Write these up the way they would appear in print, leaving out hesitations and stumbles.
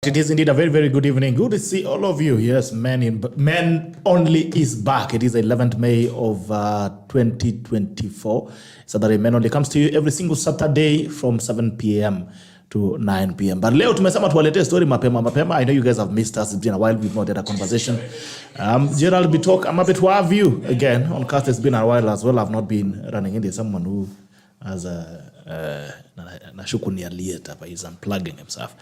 It is indeed a very, very good evening. Good to see all of you. Yes, Men Only is back. It is 11th May of 2024. Saturday Men Only comes to you every single Saturday from 7 p.m. to 9 p.m. But leo tumesema tuwalete story mapema. I know you guys have missed us. It's been a while. We've not had a conversation. Gerald Bitok, I'm happy to have you again on cast. It's been a while as well. I've not been running into someone who has nashuku ni Aliet hapa is unplugging himself.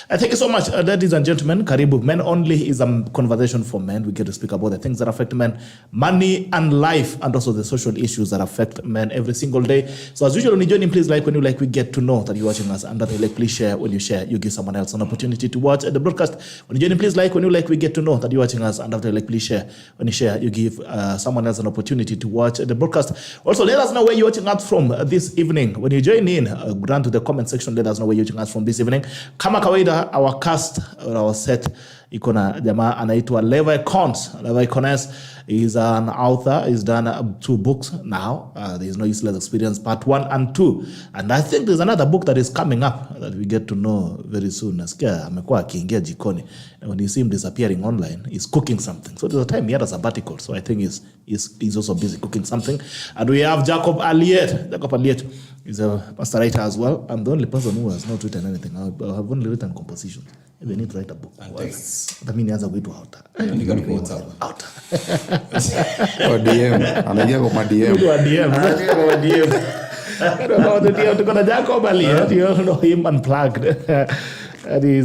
Thank you so much, ladies and gentlemen. Karibu. Men Only is a conversation for men. We get to speak about the things that affect men, money and life, and also the social issues that affect men every single day. So as usual, when you join in, please like. When you like, we get to know that you're watching us. And that you like, please share. When you share, you give someone else an opportunity to watch the broadcast. When you join in, please like. When you like, we get to know that you're watching us. And after you like, please share. When you share, you give someone else an opportunity to watch the broadcast. Also, let us know where you're watching us from this evening. When you join in, run to the comment section. Let us know where you're watching us from this evening. Kama kawaida, our cast or our set iko na jamaa anaitwa Levi Kones. Levi Kones is an author. He's done 2 books now. There is No Useless Experience Part 1 and 2. And I think there's another book that is coming up that we get to know very soon. Nasikia amekuwa akiingia jikoni. And when you see him disappearing online, he's cooking something. So there's a time he had a sabbatical. So I think he's also busy cooking something. And we have Jacob Aliet. Jacob Aliet is a master writer as well. I'm the only person who has not written anything. I have only written compositions. They need to write a book. And texts. That means nianza kuitwa outa. You got to go Outa. Or DM. Anaingia kwa DM. Kwa DM. Kwa DM. Kwa DM. Tuko na Jacob Aliet. You know him Unplugged. He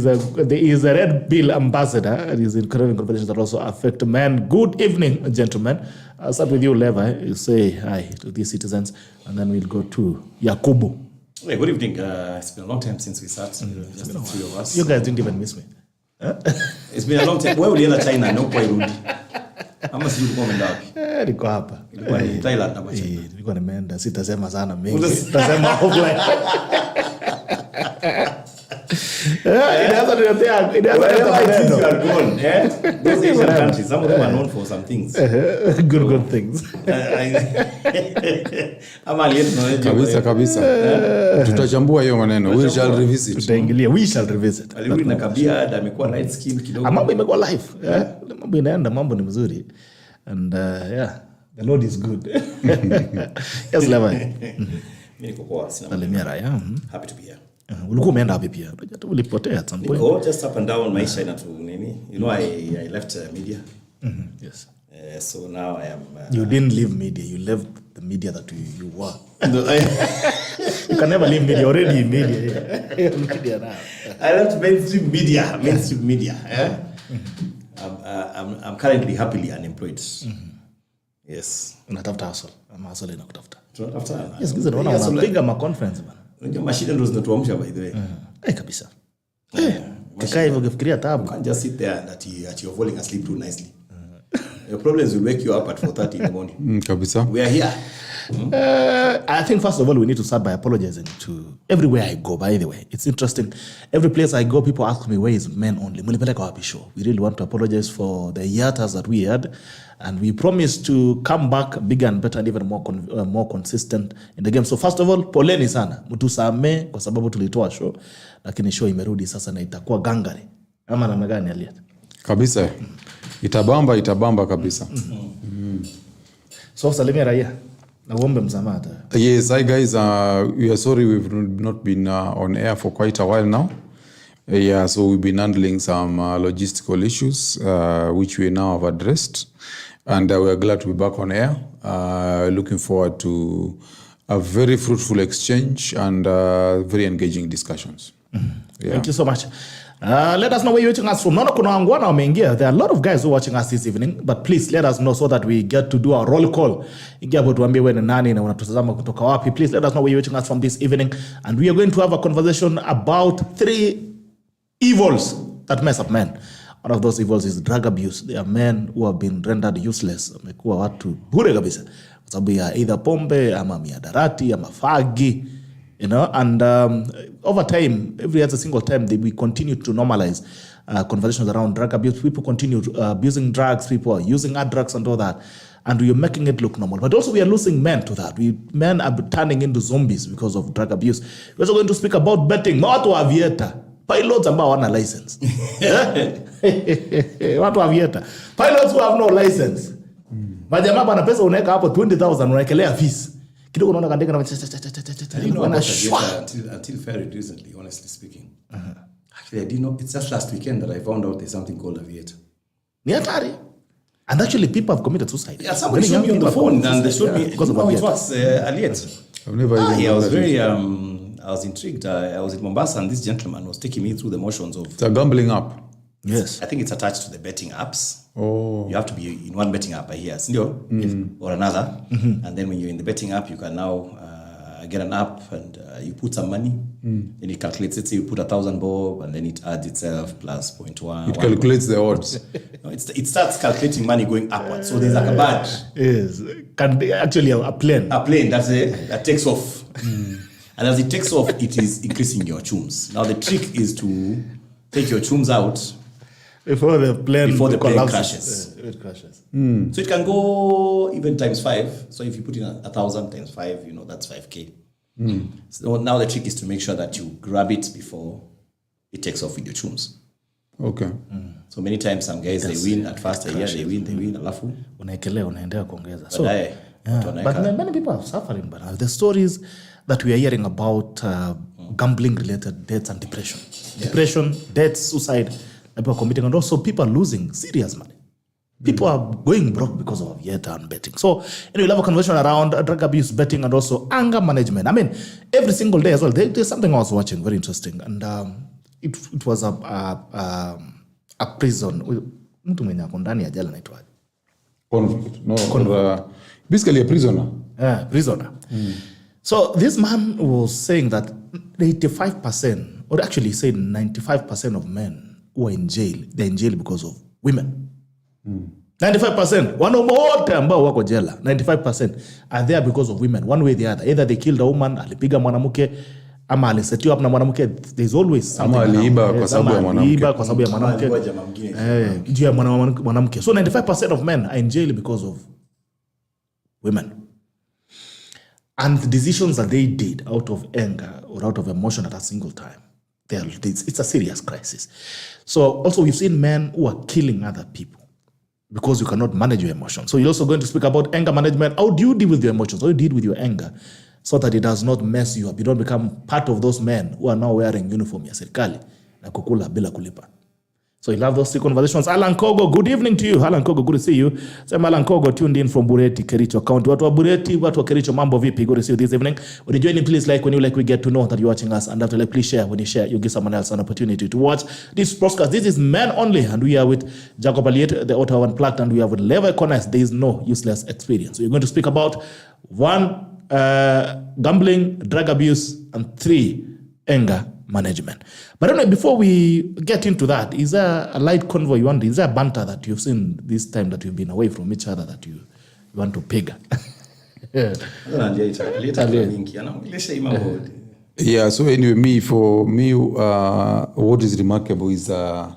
is a Red Pill ambassador. And he's incredible conversations that also affect men. Good evening, gentlemen. I'll start with you, Levi. You say hi to these citizens, and then we'll go to Yakubu. Hey, good evening. It's been a long time since we sat. Just the 3 of us. You guys didn't even miss me. It's been a long time. Where ulienda China? No kwa irudi. Ama sijui ulikuwa umeenda wapi? Niko hapa. Ilikuwa ni Thailand na China. Nilikuwa nimeenda. Sitasema sana mengi. Sitasema offline. Those Asian countries, some of them are known for some things. Good things. Kabisa. Tutachambua hiyo maneno. We shall revisit. Tutaingilia. We shall revisit. Alirudi na kabia, amekuwa light skin kidogo. Mambo imekuwa live. Mambo inaenda, mambo ni mzuri. And the Lord is good. Yes, Levi. Mimi niko poa, sina. Happy to be here. Ulikuwa umeenda wapi pia? Ulipotea at some point. Niko just up and down maisha ina tu nini. You know I left media. Yes. So now I am You didn't leave media. You left the media that you were. You can never leave media. Already in media. Media now. I left mainstream media. I'm currently happily unemployed. Yes. Unatafuta hustle. Ama hustle inakutafuta. Tunatafuta. Yes, giza naona unapiga conference bana. Unajua mashine ndo zinatuamsha by the way. Kabisa. Kaka hivyo ukifikiria tabu. You can't just sit there that you're falling asleep too nicely. Your problems will wake you up at 4:30 in the morning. Kabisa. We are here. I think first of all we need to start by apologizing to everywhere I go. By the way, it's interesting. Every place I go, people ask me, where is Men Only? Mulipeleka wapi show? We really want to apologize for the hiatus that we had, and we promise to come back bigger and better and even more consistent in the game. So first of all, poleni sana. Mtusame kwa sababu tulitoa show, lakini show imerudi sasa na itakuwa gangari. Ama namna gani Aliet? Kabisa. Itabamba kabisa. So salimia raia. Yes, hi guys. We are sorry we've not been on air for quite a while now. So we've been handling some logistical issues, which we now have addressed. And we are glad to be back on air. Looking forward to a very fruitful exchange and very engaging discussions. Thank you so much. Let us know where you're watching us from. Naona kuna wangwana wameingia. There are a lot of guys who are watching us this evening, but please let us know so that we get to do our roll call. Ingia hapo tuambie wewe ni nani na unatutazama kutoka wapi. Please let us know where you're watching us from this evening, and we are going to have a conversation about 3 evils that mess up men. One of those evils is drug abuse. There are men who have been rendered useless. Wamekuwa watu bure kabisa kwa sababu ya either pombe ama miadarati ama fagi. You know, and over time, every other single time, we continue to normalize conversations around drug abuse. People continue abusing drugs. People are using hard drugs and all that. And we are making it look normal. But also we are losing men to that. Men are turning into zombies because of drug abuse. We're also going to speak about betting. Watu wa vieta. pilots ambao hawana license. Watu wa Avieta. Pilots who have no license. Majamaa bana pesa unaweka hapo 20,000 unaekelea fees. Kidogo unaona kandeka na until very recently, honestly speaking. Actually, I didn't know. It's just last weekend that I found out there's something called Aliet. Ni hatari. And actually, people have committed suicide. Yeah, somebody showed me on the phone and they showed me because of it was Aliet. I've never even I was very I was intrigued. I was in Mombasa and this gentleman was taking me through the motions of. It's a gambling app. Yes. I think it's attached to the betting apps. Oh. You have to be in one betting app, I hear, or another. And then when you're in the betting app, you can now get an app and you put some money. Then it calculates. Let's say you put 1,000 bob and then it adds itself plus 0.1. It calculates the odds. No, it starts calculating money going upwards. So there's like a badge. Yes. Can be actually a plane. A plane that takes off. And as it takes off, it is increasing your chums. Now the trick is to take your chums out Before the plane crashes. It crashes. So it can go even times 5. So if you put in 1,000 times 5, that's 5K. So now the trick is to make sure that you grab it before it takes off with your chums. Okay. So many times some guys they win at first a year, they win alafu. Unaekelea unaendelea kuongeza. So, But many people are suffering. But the stories that we are hearing about gambling related deaths and depression. Depression, death, suicide, people are committing, and also people are losing serious money. People are going broke because of Avieta and betting. So, we'll have a conversation around drug abuse, betting, and also anger management. I mean, every single day as well, there's something I was watching, very interesting. And it was a prison. Mtu mwenye ako ndani ya jela anaitwa Convict. No, basically a prisoner. Yeah, prisoner. So this man was saying that 85%, or actually he said 95% of men who are in jail, they're in jail because of women. 95%. Wanaume wote ambao wako jela, 95% are there because of women, one way or the other. Either they killed a woman, alipiga mwanamke, ama alisetiwa up na mwanamke. There's always something. Ama aliiba kwa sababu ya mwanamke. Aliiba kwa sababu ya mwanamke. Juu ya mwanamke. So 95% of men are in jail because of women. And the decisions that they did out of anger or out of emotion at a single time, it's a serious crisis. So also we've seen men who are killing other people because you cannot manage your emotions. So you're also going to speak about anger management. How do you deal with your emotions? How do you deal with your anger so that it does not mess you up? You don't become part of those men who are now wearing uniform ya serikali na kukula bila kulipa. So you'll have those 2 conversations. Alan Kogo, good evening to you. Alan Kogo, good to see you. Sema Alan Kogo tuned in from Bureti, Kericho County. Watu wa Bureti, watu wa Kericho, mambo vipi? Good to see you this evening. When you join in, please like when you like, we get to know that you're watching us. And after like, please share. When you share, you give someone else an opportunity to watch this podcast. This is men only. And we are with Jacob Aliet, the author of Unplugged. And we are with Levi Kones. There is no useless experience. So you're going to speak about 1, gambling, drug abuse, and 3, anger management. But anyway, before we get into that, is there a light convo you want? Is there a banter that you've seen this time that you've been away from each other that you want to pig? Yeah, so anyway, for me, what is remarkable is that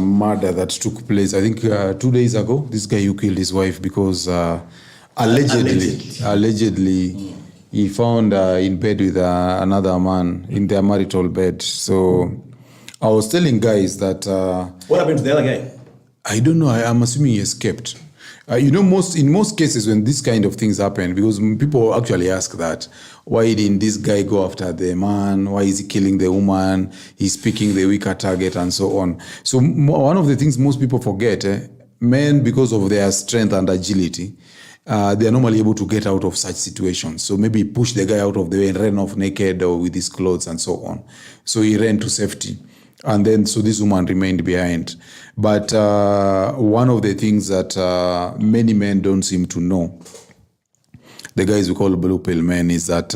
murder that took place, I think 2 days ago, this guy who killed his wife because allegedly he found in bed with another man in their marital bed. So I was telling guys that... what happened to the other guy? I don't know. I'm assuming he escaped. In most cases when this kind of things happen, because people actually ask that, why didn't this guy go after the man? Why is he killing the woman? He's picking the weaker target and so on. So one of the things most people forget, men, because of their strength and agility, they are normally able to get out of such situations. So maybe push the guy out of the way and ran off naked or with his clothes and so on. So he ran to safety. And then, so this woman remained behind. But one of the things that many men don't seem to know, the guys we call blue pill men, is that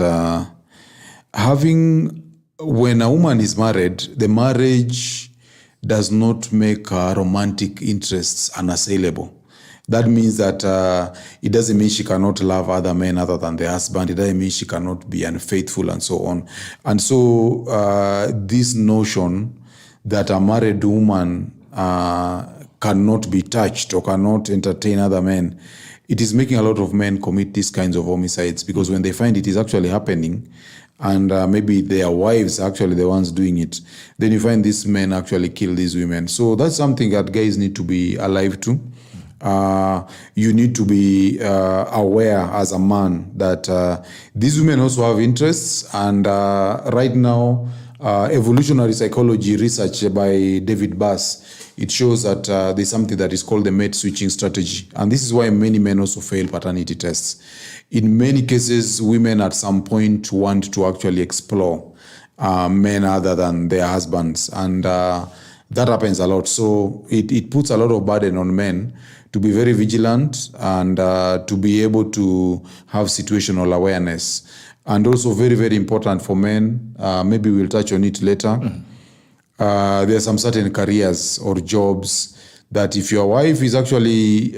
when a woman is married, the marriage does not make romantic interests unassailable. That means that it doesn't mean she cannot love other men other than the husband. It doesn't mean she cannot be unfaithful and so on. And so this notion that a married woman cannot be touched or cannot entertain other men, it is making a lot of men commit these kinds of homicides, because when they find it is actually happening, and maybe their wives are actually the ones doing it, then you find these men actually kill these women. So that's something that guys need to be alive to. You need to be aware as a man that these women also have interests, and right now evolutionary psychology research by David Bass, it shows that there's something that is called the mate switching strategy, and this is why many men also fail paternity tests. In many cases, women at some point want to actually explore men other than their husbands, and that happens a lot. So it puts a lot of burden on men to be very vigilant and to be able to have situational awareness. And also very, very important for men, maybe we'll touch on it later, there are some certain careers or jobs that if your wife is actually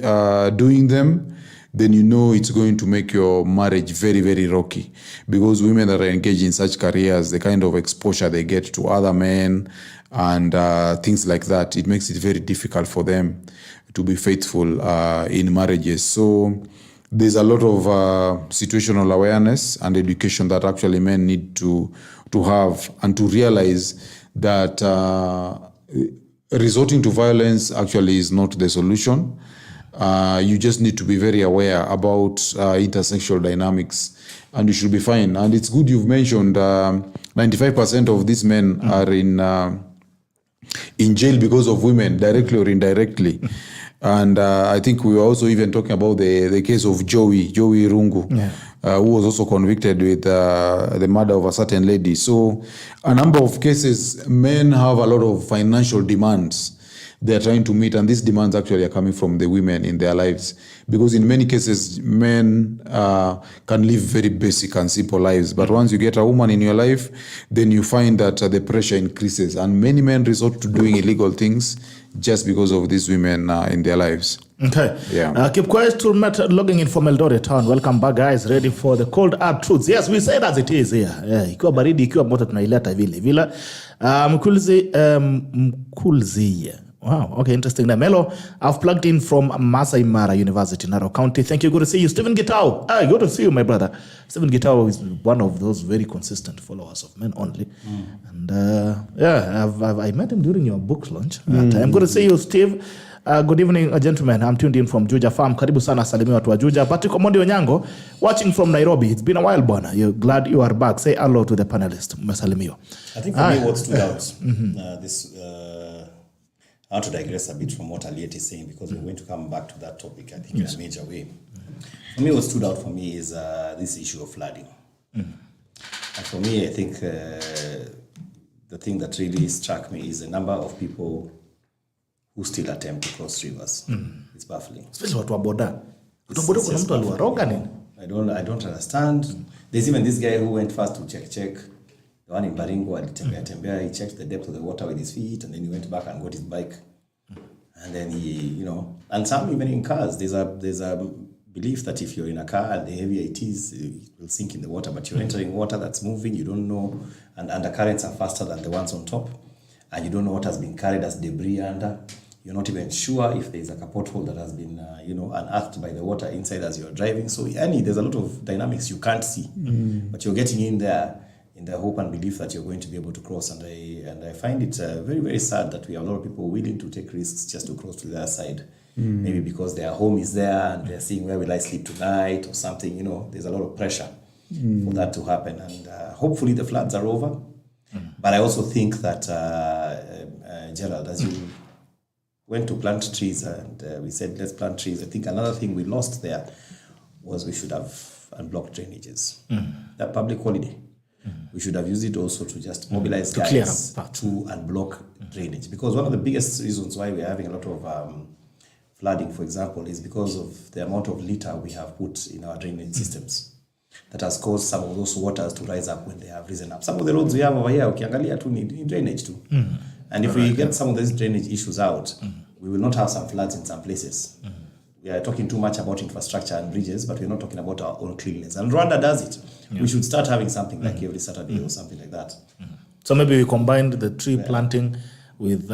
doing them, then you know it's going to make your marriage very, very rocky. Because women that are engaged in such careers, the kind of exposure they get to other men and things like that, it makes it very difficult for them to be faithful in marriages. So there's a lot of situational awareness and education that actually men need to have, and to realize that resorting to violence actually is not the solution. You just need to be very aware about intersexual dynamics, and you should be fine. And it's good you've mentioned 95% of these men are in jail because of women, directly or indirectly. And I think we were also even talking about the case of Joey Rungu, who was also convicted with the murder of a certain lady. So a number of cases, men have a lot of financial demands they're trying to meet, and these demands actually are coming from the women in their lives. Because in many cases, men can live very basic and simple lives. But once you get a woman in your life, then you find that the pressure increases. And many men resort to doing illegal things just because of these women in their lives. Okay. Yeah. Keep quiet to Matt logging in from Eldoret town. Welcome back, guys. Ready for the cold hard truths. Yes, we say it as it is here. Ikiwa baridi, ikiwa moto tunaileta vile. Mkulzi. Wow, okay, interesting. Now, Melo, I've plugged in from Masai Mara University, Narok County. Thank you. Good to see you. Stephen Gitao. Good to see you, my brother. Stephen Gitao is one of those very consistent followers of Men Only. And I met him during your book launch. I'm good to see you, Steve. Good evening, gentlemen. I'm tuned in from Juja Farm. Karibu sana, salimia watu wa Juja. Patrick Omondi Onyango, watching from Nairobi. It's been a while, bwana. You're glad you are back. Say hello to the panelists. Mmesalimiwa. I think for me what stood out, I want to digress a bit from what Aliet is saying, because we're going to come back to that topic, I think, in a major way. For me, what stood out for me is this issue of flooding. And for me, I think the thing that really struck me is the number of people who still attempt to cross rivers. It's baffling. Especially watu wa boda. Watu wa boda kuna mtu aliwaroga nini? I don't understand. There's even this guy who went first to check. The one in Baringo, tembea, he checked the depth of the water with his feet, and then he went back and got his bike. And then he, and some even in cars, there's a belief that if you're in a car, the heavier it is, it will sink in the water, but you're entering water that's moving, you don't know, and undercurrents are faster than the ones on top, and you don't know what has been carried as debris under. You're not even sure if there's like a pothole that has been, unearthed by the water inside as you're driving. So, there's a lot of dynamics you can't see, but you're getting in there in the hope and belief that you're going to be able to cross. And I find it very, very sad that we have a lot of people willing to take risks just to cross to the other side. Maybe because their home is there and they're seeing where will I sleep tonight or something. There's a lot of pressure for that to happen. And hopefully the floods are over. But I also think that, Gerald, as you went to plant trees and we said, let's plant trees, I think another thing we lost there was we should have unblocked drainages. That public holiday. We should have used it also to just mobilize guys to unblock drainage. Because one of the biggest reasons why we're having a lot of flooding, for example, is because of the amount of litter we have put in our drainage systems. That has caused some of those waters to rise up when they have risen up. Some of the roads we have over here, ukiangalia tu need drainage too. And if we get some of these drainage issues out, we will not have some floods in some places. We are talking too much about infrastructure and bridges, but we're not talking about our own cleanliness. And Rwanda does it. We should start having something like every Saturday or something like that. So maybe we combined the tree planting with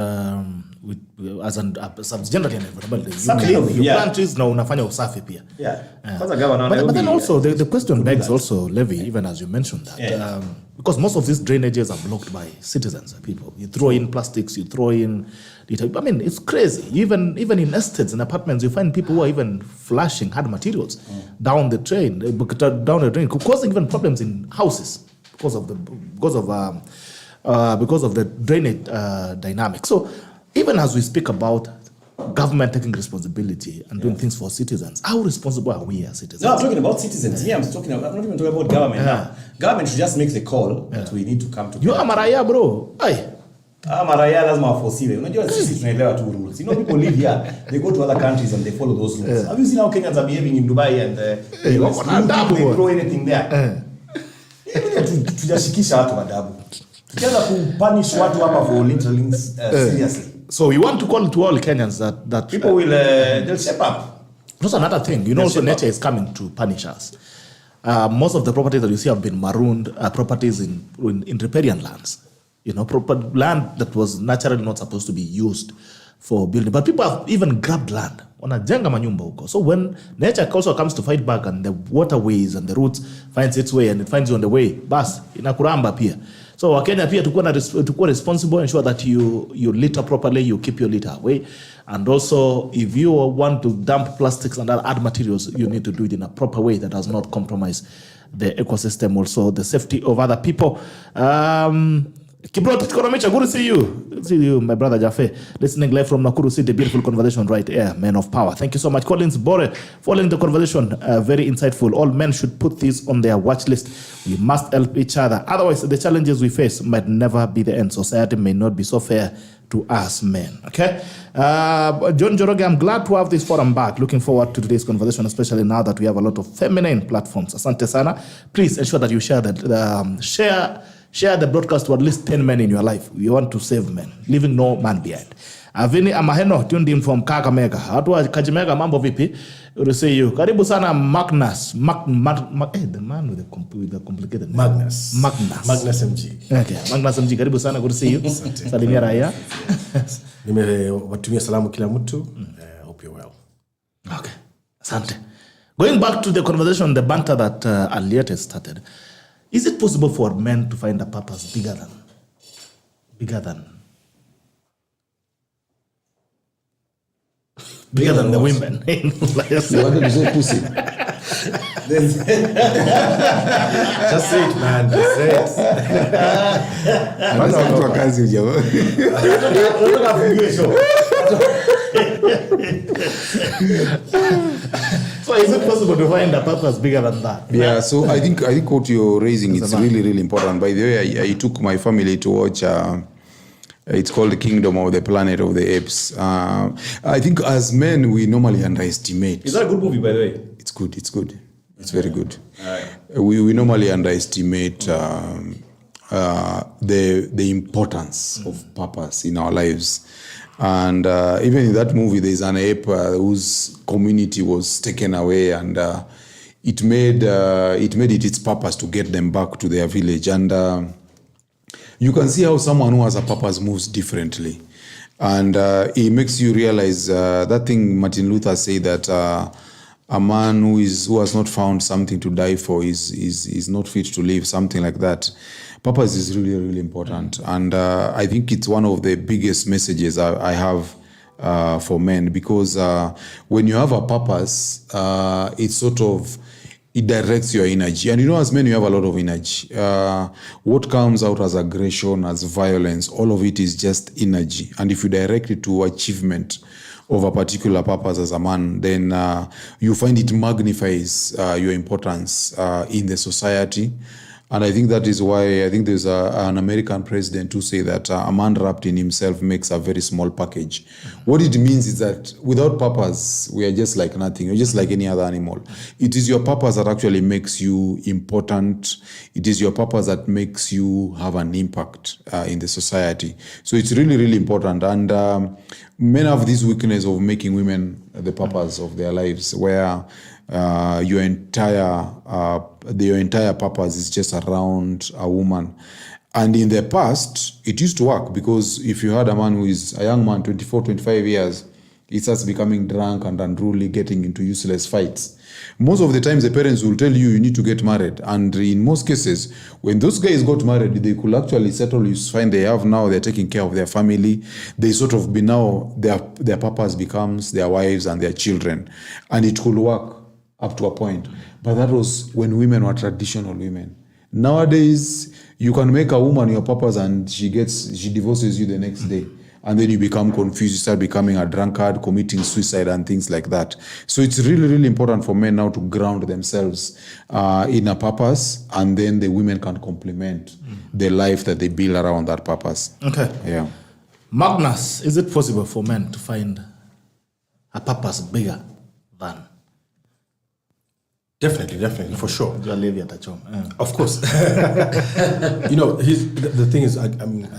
generally an environmentalist. Some kind of, you plant trees na unafanya usafi pia. Yeah. But then also the question begs also, Levi, even as you mentioned that, because most of these drainages are blocked by citizens, people. You throw in plastics, you throw in, I mean, it's crazy. Even in estates and apartments, you find people who are even flashing hard materials down the drain, causing even problems in houses because of the drainage dynamic. So even as we speak about government taking responsibility and doing things for citizens, how responsible are we as citizens? No, I'm talking about citizens. Here, I'm not even talking about government now. Government should just make the call that we need to come together. You are maraya, bro. Aye. Maraya lazima wafosiwe. Unajua sisi tunaelewa tu rules. You know, people live here, they go to other countries and they follow those rules. Have you seen how Kenyans are behaving in Dubai and they throw anything there? Tujashikisha watu adabu. Tukianza kupunish watu hapa for littering seriously. So we want to call to all Kenyans that people will they'll step up. That's another thing. You know, also nature is coming to punish us. Most of the properties that you see have been marooned, properties in riparian lands. You know, proper land that was naturally not supposed to be used for building. But people have even grabbed land. Wanajenga manyumba huko. So when nature also comes to fight back and the waterways and the roots finds its way and it finds you on the way, bas, inakuramba pia. So Wakenya pia tukuwa responsible, ensure that you litter properly, you keep your litter away. And also, if you want to dump plastics and other materials, you need to do it in a proper way that does not compromise the ecosystem, also the safety of other people. Kibrot Koromicha, good to see you. See you, my brother Jaffe. Listening live from Nakuru City, beautiful conversation right here, men of power. Thank you so much. Collins Bore, following the conversation, very insightful. All men should put this on their watch list. We must help each other. Otherwise, the challenges we face might never be the end. Society may not be so fair to us men. Okay? John Joroge, I'm glad to have this forum back. Looking forward to today's conversation, especially now that we have a lot of feminine platforms. Asante sana. Please ensure that you share the broadcast to at least 10 men in your life. You want to save men, leaving no man behind. Avini Amaheno, tuned in from Kakamega. Hatua Kajimega, mambo vipi? To see you. Karibu sana Magnus. The man with the complicated name. Magnus MG. Okay, Magnus MG, karibu sana, good to see you. Salimia Raya. Nimewatumia salamu kila mtu. Hope you're well. Okay, asante. Going back to the conversation, the banter that Aliet has started. Is it possible for men to find a purpose bigger than the women? You wanted to say pussy? Just say it, man. Just say it. So is it possible to find a purpose bigger than that? Yeah, so I think what you're raising is really, really important. By the way, I took my family to watch it's called The Kingdom of the Planet of the Apes. I think as men, we normally underestimate. Is that a good movie, by the way? It's good. It's very good. We normally underestimate the importance of purpose in our lives. And even in that movie, there's an ape whose community was taken away, and it made it its purpose to get them back to their village. And you can see how someone who has a purpose moves differently. And it makes you realize that thing Martin Luther said, that a man who has not found something to die for is not fit to live, something like that. Purpose is really, really important. And I think it's one of the biggest messages I have for men, because when you have a purpose, it directs your energy. And you know, as men, you have a lot of energy. What comes out as aggression, as violence, all of it is just energy. And if you direct it to achievement of a particular purpose as a man, then you find it magnifies your importance in the society. And I think that is why I think there's an American president who say that a man wrapped in himself makes a very small package. What it means is that without purpose, we are just like nothing. We're just like any other animal. It is your purpose that actually makes you important. It is your purpose that makes you have an impact in the society. So it's really, really important. And men have this weakness of making women the purpose of their lives, where your entire purpose is just around a woman. And in the past, it used to work because if you had a man who is a young man, 24, 25 years, he starts becoming drunk and unruly, getting into useless fights. Most of the times, the parents will tell you need to get married. And in most cases, when those guys got married, they could actually settle. You find they're taking care of their family. They sort of be now, their papas becomes their wives and their children. And it could work up to a point. But that was when women were traditional women. Nowadays, you can make a woman your purpose and she divorces you the next day. And then you become confused, you start becoming a drunkard, committing suicide and things like that. So it's really, really important for men now to ground themselves in a purpose, and then the women can complement the life that they build around that purpose. Okay. Yeah. Magnus, is it possible for men to find a purpose bigger than? Definitely, for sure. Of course. The thing is, I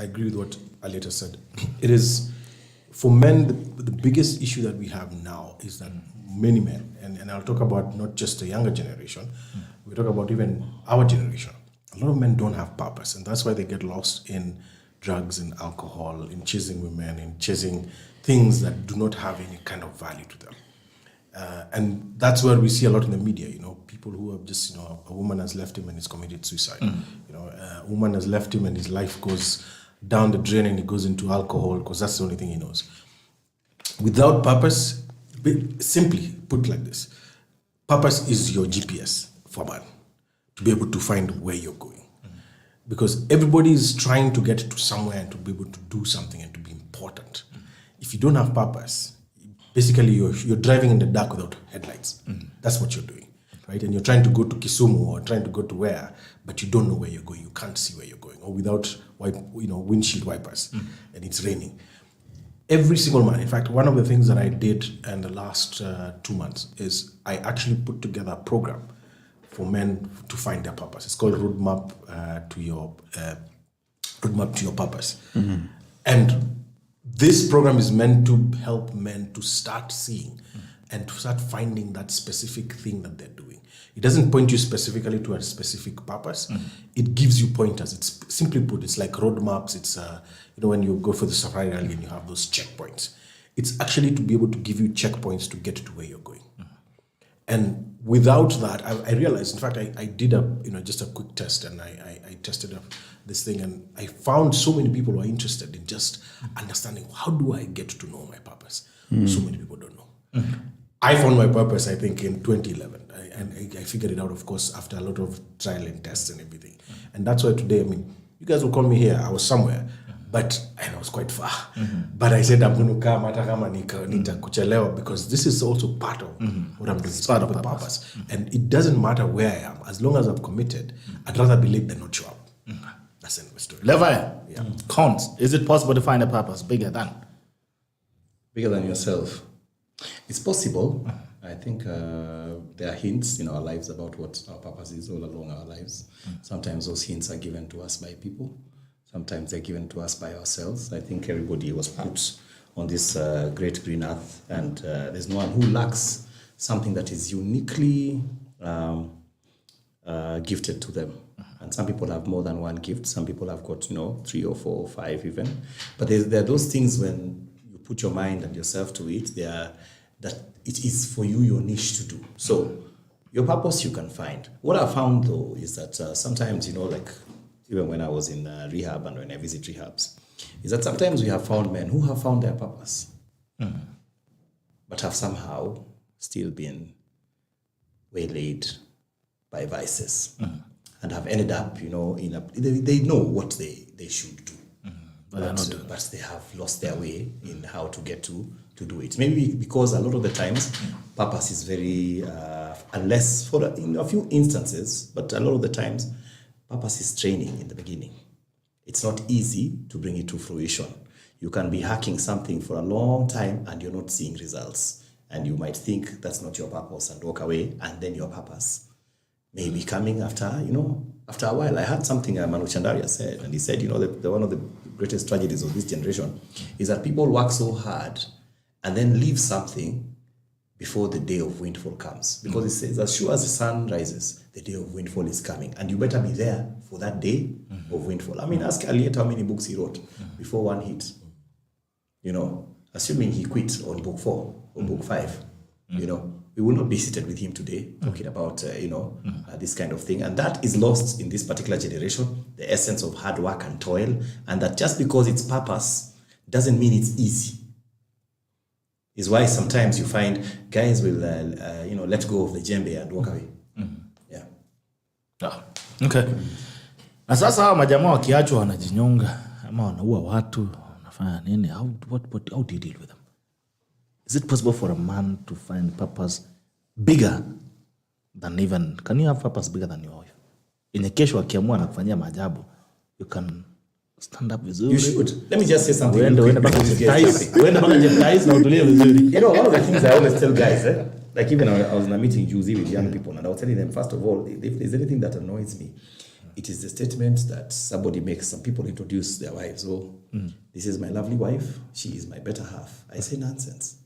agree with what Aliet has said. It is, for men, the biggest issue that we have now is that many men, and I'll talk about not just the younger generation, we talk about even our generation. A lot of men don't have purpose, and that's why they get lost in drugs and alcohol, in chasing women, in chasing things that do not have any kind of value to them. And that's where we see a lot in the media, people who have just, a woman has left him and he's committed suicide. A woman has left him and his life goes down the drain and he goes into alcohol because that's the only thing he knows. Without purpose, simply put like this, purpose is your GPS for man to be able to find where you're going. Because everybody is trying to get to somewhere and to be able to do something and to be important. If you don't have purpose, basically you're driving in the dark without headlights. That's what you're doing, right? And you're trying to go to Kisumu or trying to go to where, but you don't know where you're going. You can't see where you're going, or without windshield wipers, and it's raining. Every single man. In fact, one of the things that I did in the last 2 months is I actually put together a program for men to find their purpose. It's called Roadmap to Your Purpose, and this program is meant to help men to start seeing and to start finding that specific thing that they're doing. It doesn't point you specifically to a specific purpose. It gives you pointers. It's simply put, it's like roadmaps. It's when you go for the safari rally and you have those checkpoints. It's actually to be able to give you checkpoints to get to where you're going. And without that, I realized, in fact, I did just a quick test, and I tested this thing, and I found so many people who are interested in just understanding, how do I get to know my purpose? So many people don't know. I found my purpose, I think, in 2011. I figured it out, of course, after a lot of trial and tests and everything. And that's why today, you guys will call me here. I was somewhere, and I was quite far. But I said, I'm going to come, kuchelewa, because this is also part of what I'm doing. It's part of the purpose. And it doesn't matter where I am. As long as I've committed, I'd rather be late than not show up. That's the end of the story. Levi Kones, is it possible to find a purpose bigger than? Bigger than yourself. It's possible. I think there are hints in our lives about what our purpose is all along our lives. Sometimes those hints are given to us by people. Sometimes they're given to us by ourselves. I think everybody was put on this great green earth, and there's no one who lacks something that is uniquely gifted to them. And some people have more than one gift. Some people have got 3 or 4 or 5 even. But there are those things when you put your mind and yourself to it, that it is for you your niche to do. So your purpose you can find. What I found though is that sometimes, even when I was in rehab and when I visit rehabs, is that sometimes we have found men who have found their purpose, but have somehow still been waylaid by vices, and have ended up, they know what they should do, but they have lost their way in how to get to do it. Maybe because a lot of the times, purpose is very, unless in a few instances, but a lot of the times, purpose is training in the beginning. It's not easy to bring it to fruition. You can be hacking something for a long time and you're not seeing results. And you might think that's not your purpose and walk away, and then your purpose may be coming after a while. I heard something Manu Chandaria said, and he said, one of the greatest tragedies of this generation is that people work so hard and then leave something before the day of windfall comes. Because it says, as sure as the sun rises, the day of windfall is coming. And you better be there for that day of windfall. I mean, ask Aliet how many books he wrote before one hit. You know, assuming he quit on book 4 or book 5, you know, we will not be seated with him today talking about, this kind of thing. And that is lost in this particular generation, the essence of hard work and toil. And that just because it's purpose doesn't mean it's easy. Is why sometimes you find guys will, let go of the jembe and walk away. Yeah. Oh, okay. Na sasa hawa majamaa wakiachwa wanajinyonga ama wanaua watu, wanafanya nini? How do you deal with them? Is it possible for a man to find purpose bigger than even... Can you have purpose bigger than your wife? Yenye kesho akiamua na kufanyia maajabu, you can stand up vizuri. You should. Let me just say something. Uende baka jeptais na utulie vizuri. You know, one of the things I always tell guys, like even I was in a meeting Juicy with young people, and I was telling them, first of all, if there's anything that annoys me, it is the statement that somebody makes. Some people introduce their wives. So, this is my lovely wife. She is my better half. I say nonsense.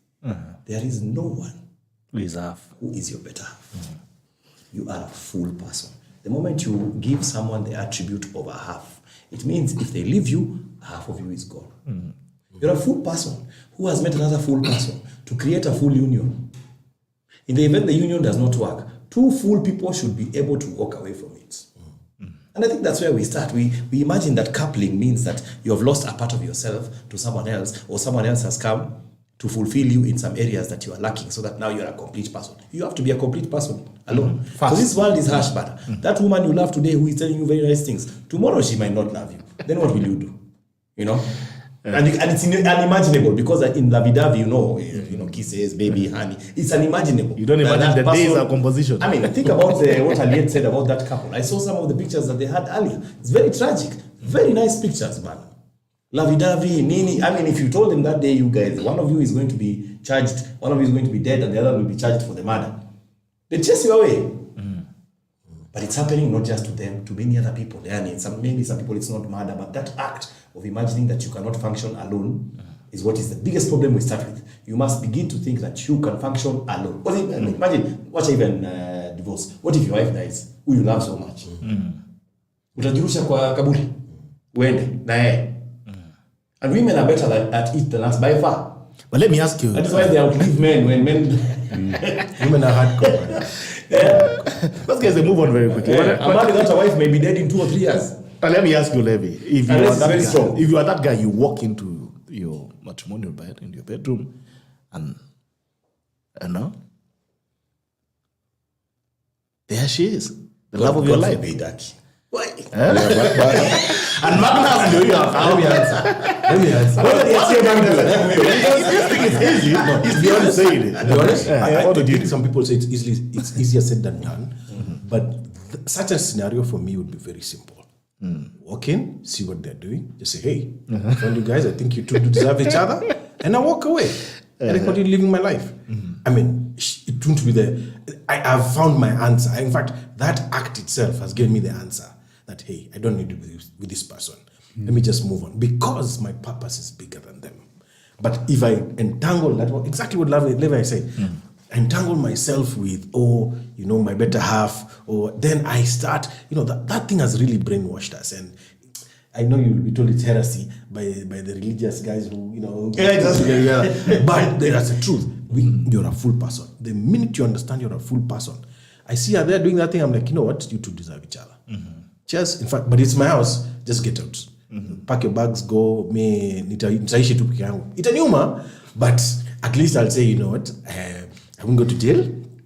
There is no one Who is half? Who is your better half? You are a full person. The moment you give someone the attribute of a half, it means if they leave you, half of you is gone. You're a full person who has met another full person to create a full union. In the event the union does not work, 2 full people should be able to walk away from it. And I think that's where we start. We imagine that coupling means that you have lost a part of yourself to someone else, or someone else has come to fulfill you in some areas that you are lacking, so that now you're a complete person. You have to be a complete person alone. Because this world is harsh, but that woman you love today who is telling you very nice things, tomorrow she might not love you. Then what will you do? You know? And it's unimaginable, because in Lavidavi, you know, kisses, baby, honey, it's unimaginable. You don't imagine the days of composition. I mean, think about what Aliet said about that couple. I saw some of the pictures that they had earlier. It's very tragic. Very nice pictures, man. Lavidavi, Nini. I mean, if you told them that day, you guys, one of you is going to be charged, one of you is going to be dead, and the other will be charged for the murder, they chase you away. But it's happening not just to them, to many other people. Maybe some people it's not murder, but that act of imagining that you cannot function alone is what is the biggest problem we start with. You must begin to think that you can function alone. What if, imagine, watch even divorce. What if your wife dies, who you love so much? Utajirusha kwa kaburi. Uende, na yeye. And women are better at it than us by far. But let me ask you. That is why they outlive men when men... Women are hardcore. Those guys, they move on very quickly. A man without a wife may be dead in 2 or 3 years. But let me ask you, Levi, if you are that guy, you walk into your matrimonial bed, in your bedroom, and there she is, the love of your life. Why? And Magnus, do you have? Let me answer. This thing is easy. It's beyond saying it. To be honest, I think some people say it's easier said than done. But such a scenario for me would be very simple. Walk in, see what they're doing, just say, hey, I found you guys, I think you two deserve each other, and I walk away. And I continue living my life. I mean, it won't be I've found my answer. In fact, that act itself has given me the answer that, hey, I don't need to be with this person. Let me just move on, because my purpose is bigger than them. But if I entangle that, exactly what Levi said, entangle myself with, my better half, or then I start, that thing has really brainwashed us. And I know you'll be told it's heresy by the religious guys who, but that's the truth. You're a full person. The minute you understand you're a full person, I see her there doing that thing, I'm like, you know what, you two deserve each other. Just, in fact, but it's my house, just get out. Pack your bags, go, nitaishi tu peke yangu. Itaniuma, but at least I'll say, you know what, I won't go to jail,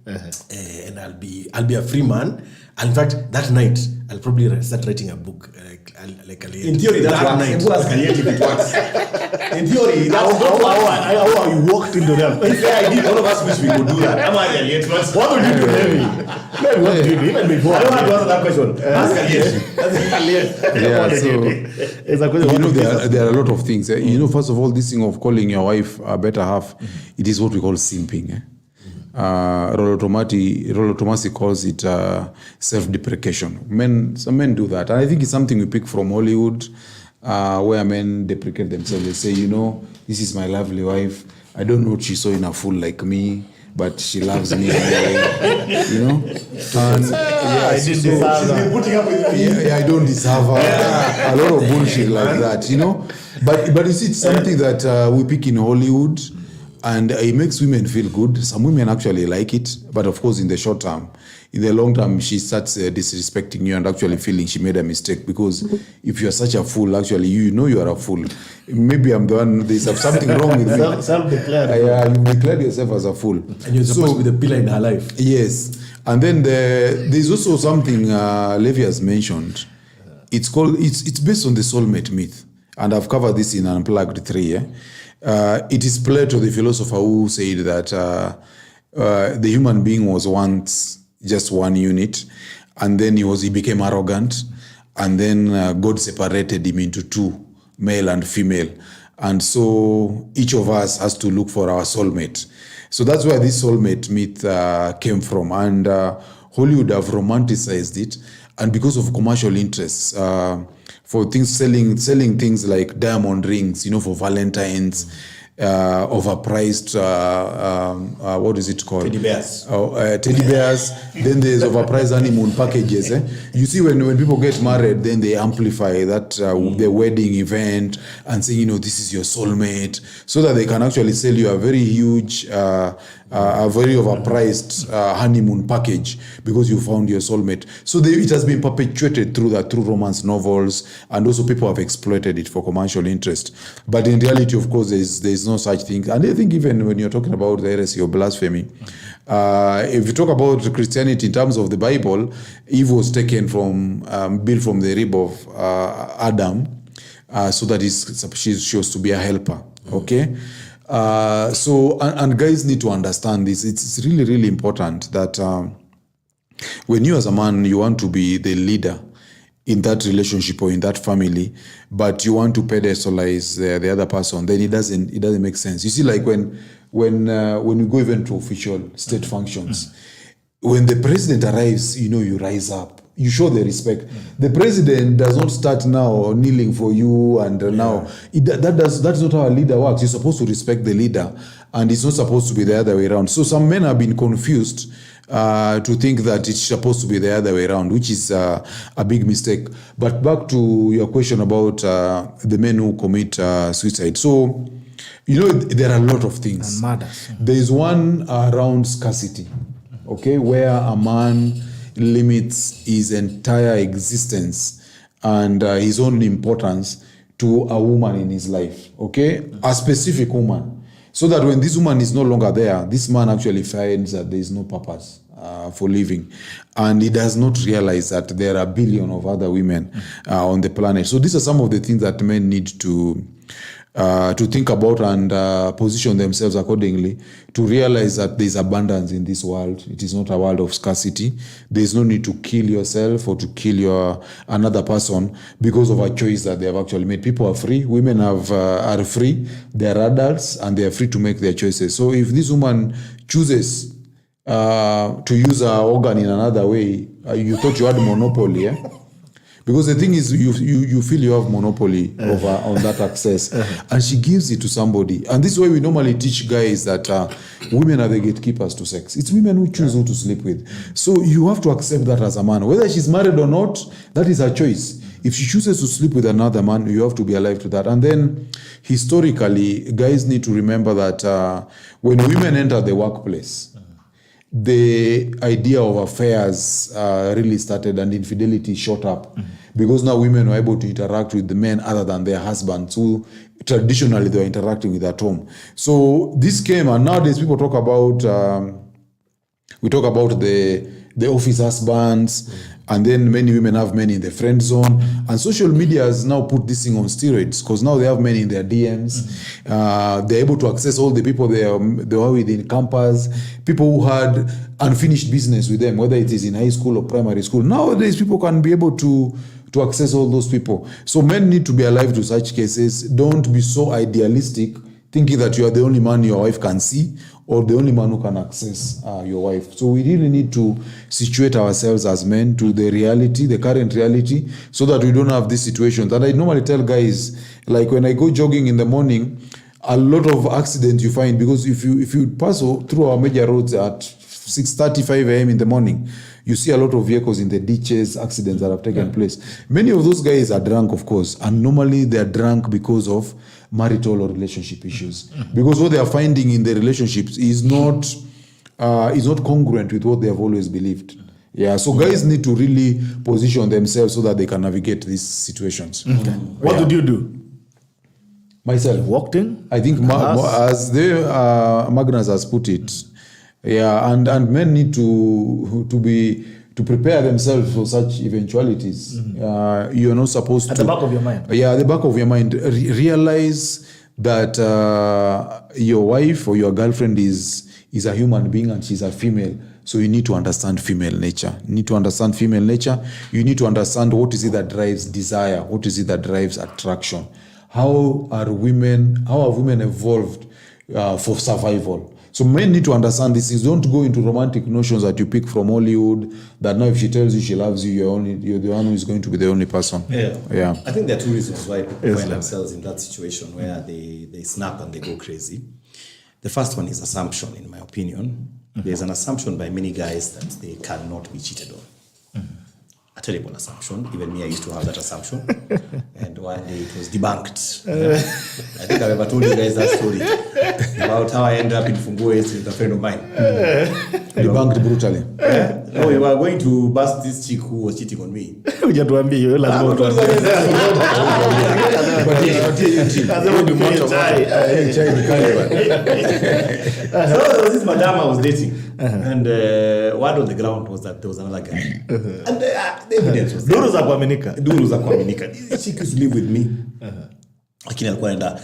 and I'll be a free man. And in fact, that night, I'll probably start writing a book, like Aliet. In theory, that night. In theory, that's how you walked into them. I did. All of us wish we could do that. I'm Aliet. What would you do, Levi? What would you do? Even before. I don't have to answer that question. Ask Aliet. There are a lot of things. First of all, this thing of calling your wife a better half, it is what we call simping. Rolotomasi calls it self-deprecation. Some men do that. And I think it's something we pick from Hollywood, where men deprecate themselves. They say, this is my lovely wife. I don't know what she saw in a fool like me, but she loves me anyway, you know. And I didn't deserve that. Putting up with me. I don't deserve her. A lot of bullshit like that, you know. But you see, it's something that we pick in Hollywood, and it makes women feel good. Some women actually like it, but of course, in the short term. In the long term, she starts disrespecting you and actually feeling she made a mistake, because if you're such a fool, actually, you know you are a fool. Maybe I'm the one, there's something wrong with me. Self-declared. You declared yourself as a fool. And you're supposed to be the pillar in her life. Yes. And then there's also something Levi has mentioned. It's based on the soulmate myth. And I've covered this in Unplugged 3. It is Plato, the philosopher, who said that the human being was once just one unit, and then he became arrogant, and then God separated him into two, male and female, and so each of us has to look for our soulmate. So that's where this soulmate myth came from, and Hollywood have romanticized it, and because of commercial interests, for things selling things like diamond rings, for Valentine's. Overpriced, what is it called? Teddy bears. Teddy bears. Then there's overpriced honeymoon packages. You see, when people get married, then they amplify that their wedding event and say, this is your soulmate, so that they can actually sell you a very huge, a very overpriced honeymoon package because you found your soulmate. So it has been perpetuated through romance novels, and also people have exploited it for commercial interest. But in reality, of course, there's no such thing. And I think even when you're talking about the heresy of blasphemy, if you talk about Christianity in terms of the Bible, Eve was taken from, built from the rib of Adam, so that she was to be a helper. Okay? So guys need to understand this. It's really, really important that when you as a man, you want to be the leader in that relationship or in that family, but you want to pedestalize the other person, then it doesn't make sense. You see, like when you go even to official state functions, when the president arrives, you rise up. You show the respect. The president does not start now kneeling for you, and now that's not how a leader works. You're supposed to respect the leader, and it's not supposed to be the other way around. So some men have been confused to think that it's supposed to be the other way around, which is a big mistake. But back to your question about the men who commit suicide. So, there are a lot of things. And murders. There is one around scarcity, okay, where a man limits his entire existence and his own importance to a woman in his life, okay? A specific woman. So that when this woman is no longer there, this man actually finds that there is no purpose for living. And he does not realize that there are billions of other women on the planet. So these are some of the things that men need to think about and position themselves accordingly, to realize that there is abundance in this world. It is not a world of scarcity. There is no need to kill yourself or to kill another person because of a choice that they have actually made. People are free. Women are free. They are adults and they are free to make their choices. So if this woman chooses to use her organ in another way, you thought you had monopoly, Because the thing is, you feel you have monopoly on that access, and she gives it to somebody. And this is why we normally teach guys that women are the gatekeepers to sex. It's women who choose who to sleep with. So you have to accept that as a man. Whether she's married or not, that is her choice. If she chooses to sleep with another man, you have to be alive to that. And then, historically, guys need to remember that when women enter the workplace, the idea of affairs really started, and infidelity shot up because now women were able to interact with the men other than their husbands, who traditionally they were interacting with at home. So this came, and nowadays people talk about the office husbands, and then many women have men in the friend zone, and social media has now put this thing on steroids because now they have men in their DMs. They're able to access all the people they were with in campus, people who had unfinished business with them, whether it is in high school or primary school. Nowadays, people can be able to access all those people. So men need to be alive to such cases. Don't be so idealistic, thinking that you are the only man your wife can see or the only man who can access your wife. So we really need to situate ourselves as men to the reality, the current reality, so that we don't have this situation that I normally tell guys, like when I go jogging in the morning, a lot of accidents you find, because if you pass through our major roads at 6:35 a.m. in the morning, you see a lot of vehicles in the ditches, accidents that have taken place. Many of those guys are drunk, of course, and normally they are drunk because of marital or relationship issues. Because what they are finding in the relationships is not congruent with what they have always believed. Yeah, so guys need to really position themselves so that they can navigate these situations. What did you do? Myself, Walked in? I think as Magnus has put it, yeah, and men need to prepare themselves for such eventualities. You are not supposed At to. the back of your mind. Yeah, at the back of your mind, realize that your wife or your girlfriend is a human being and she's a female. So you need to understand female nature. You need to understand female nature. You need to understand what is it that drives desire, what is it that drives attraction. How have women evolved for survival? So men need to understand this. Don't go into romantic notions that you pick from Hollywood, that now if she tells you she loves you, you're the one who is going to be the only person. Yeah. I think there are two reasons why people find themselves in that situation where they snap and they go crazy. The first one is assumption, in my opinion. There's an assumption by many guys that they cannot be cheated on. A terrible assumption. Even me, I used to have that assumption. And one day it was debunked. I think I've ever told you guys that story about how I ended up in Fungoe with a friend of mine. Debunked brutally. No, we were going to bust this chick who was cheating on me. Hujatuambia hiyo, lazima utuambie. Lazima utuambie So there was this madam I was dating, and word on the ground was that there was another guy, and the evidence was there. Duru za kuaminika. This chick used to live with me. Lakini alikuwa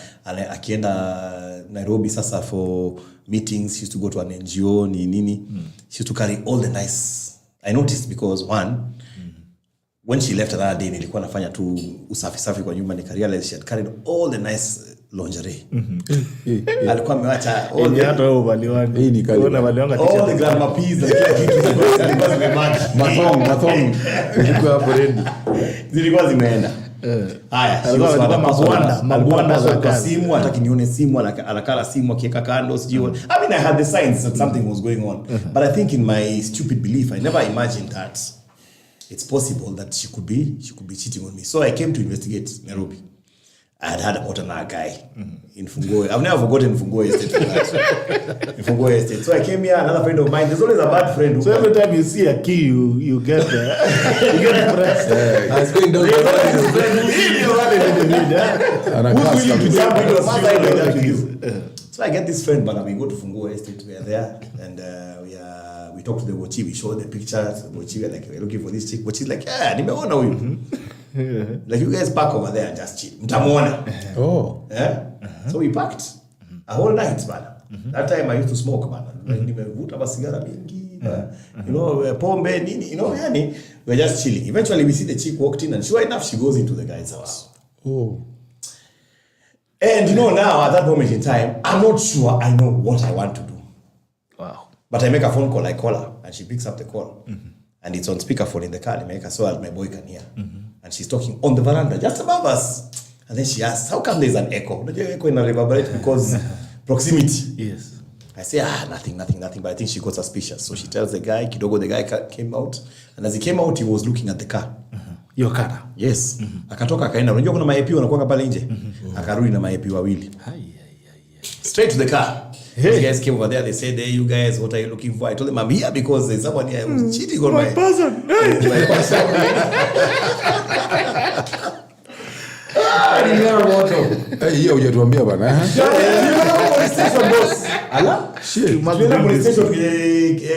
akienda Nairobi sasa for meetings. She used to go to an NGO nini. She used to carry all the nice. I noticed because one, when she left another day, nilikuwa nafanya tu usafi kwa nyumba, nika realize she had carried all the nice lingerie. Alikuwa amewacha all the hata wewe uvaliwani. Hii ni kali. Unavaliwanga all the grandma peas na kila kitu zilikuwa zimemaki. Mathong. Ilikuwa hapo ready. Zilikuwa zimeenda. Haya, magwanda za simu, hataki nione simu, anakala simu akiweka kando sijui. I mean, I had the signs that something was going on. But I think in my stupid belief, I never imagined that it's possible that she could be cheating on me. So I came to investigate Nairobi. I had heard about another guy in Fungoe. I've never forgotten Fungoe Estate for that. In Fungoe Estate. So I came here, another friend of mine. There's always a bad friend who... So every time you see a key, you get impressed. It's going down So I get this friend, but we go to Fungoe Estate. We are there, and we talk to the Wochi. We show the pictures. The Wochi, we're looking for this chick. Wochi's like, yeah, nimeona huyu. Like, you guys park over there and just chill. Mtamuona. Oh. Yeah? So we parked a whole night, man. That time I used to smoke, man. Nimevuta masigara mingi, pombe nini, yani, we're just chilling. Eventually we see the chick walked in, and sure enough, she goes into the guy's house. Oh. And now at that moment in time, I'm not sure I know what I want to do. Wow. But I make a phone call, I call her, and she picks up the call. And it's on speakerphone in the car. I make her so that my boy can hear. And she's talking on the veranda, just above us. And then she asks, how come there's an echo? The echo in a reverberate because proximity. Yes. I say, nothing. But I think she got suspicious. So she tells the guy, kidogo, the guy came out. And as he came out, he was looking at the car. Your car? Yes. Akatoka akaenda. Unajua kuna maepi wanakuanga pale nje. Akarudi na maepi wawili. Straight to the car. Hey. Those guys came over there. They said, hey, you guys, what are you looking for? I told them, I'm here because there's someone here who's cheating on my person. My person. Hiyo hujatuambia bana. Ala? Shit. Tulienda police station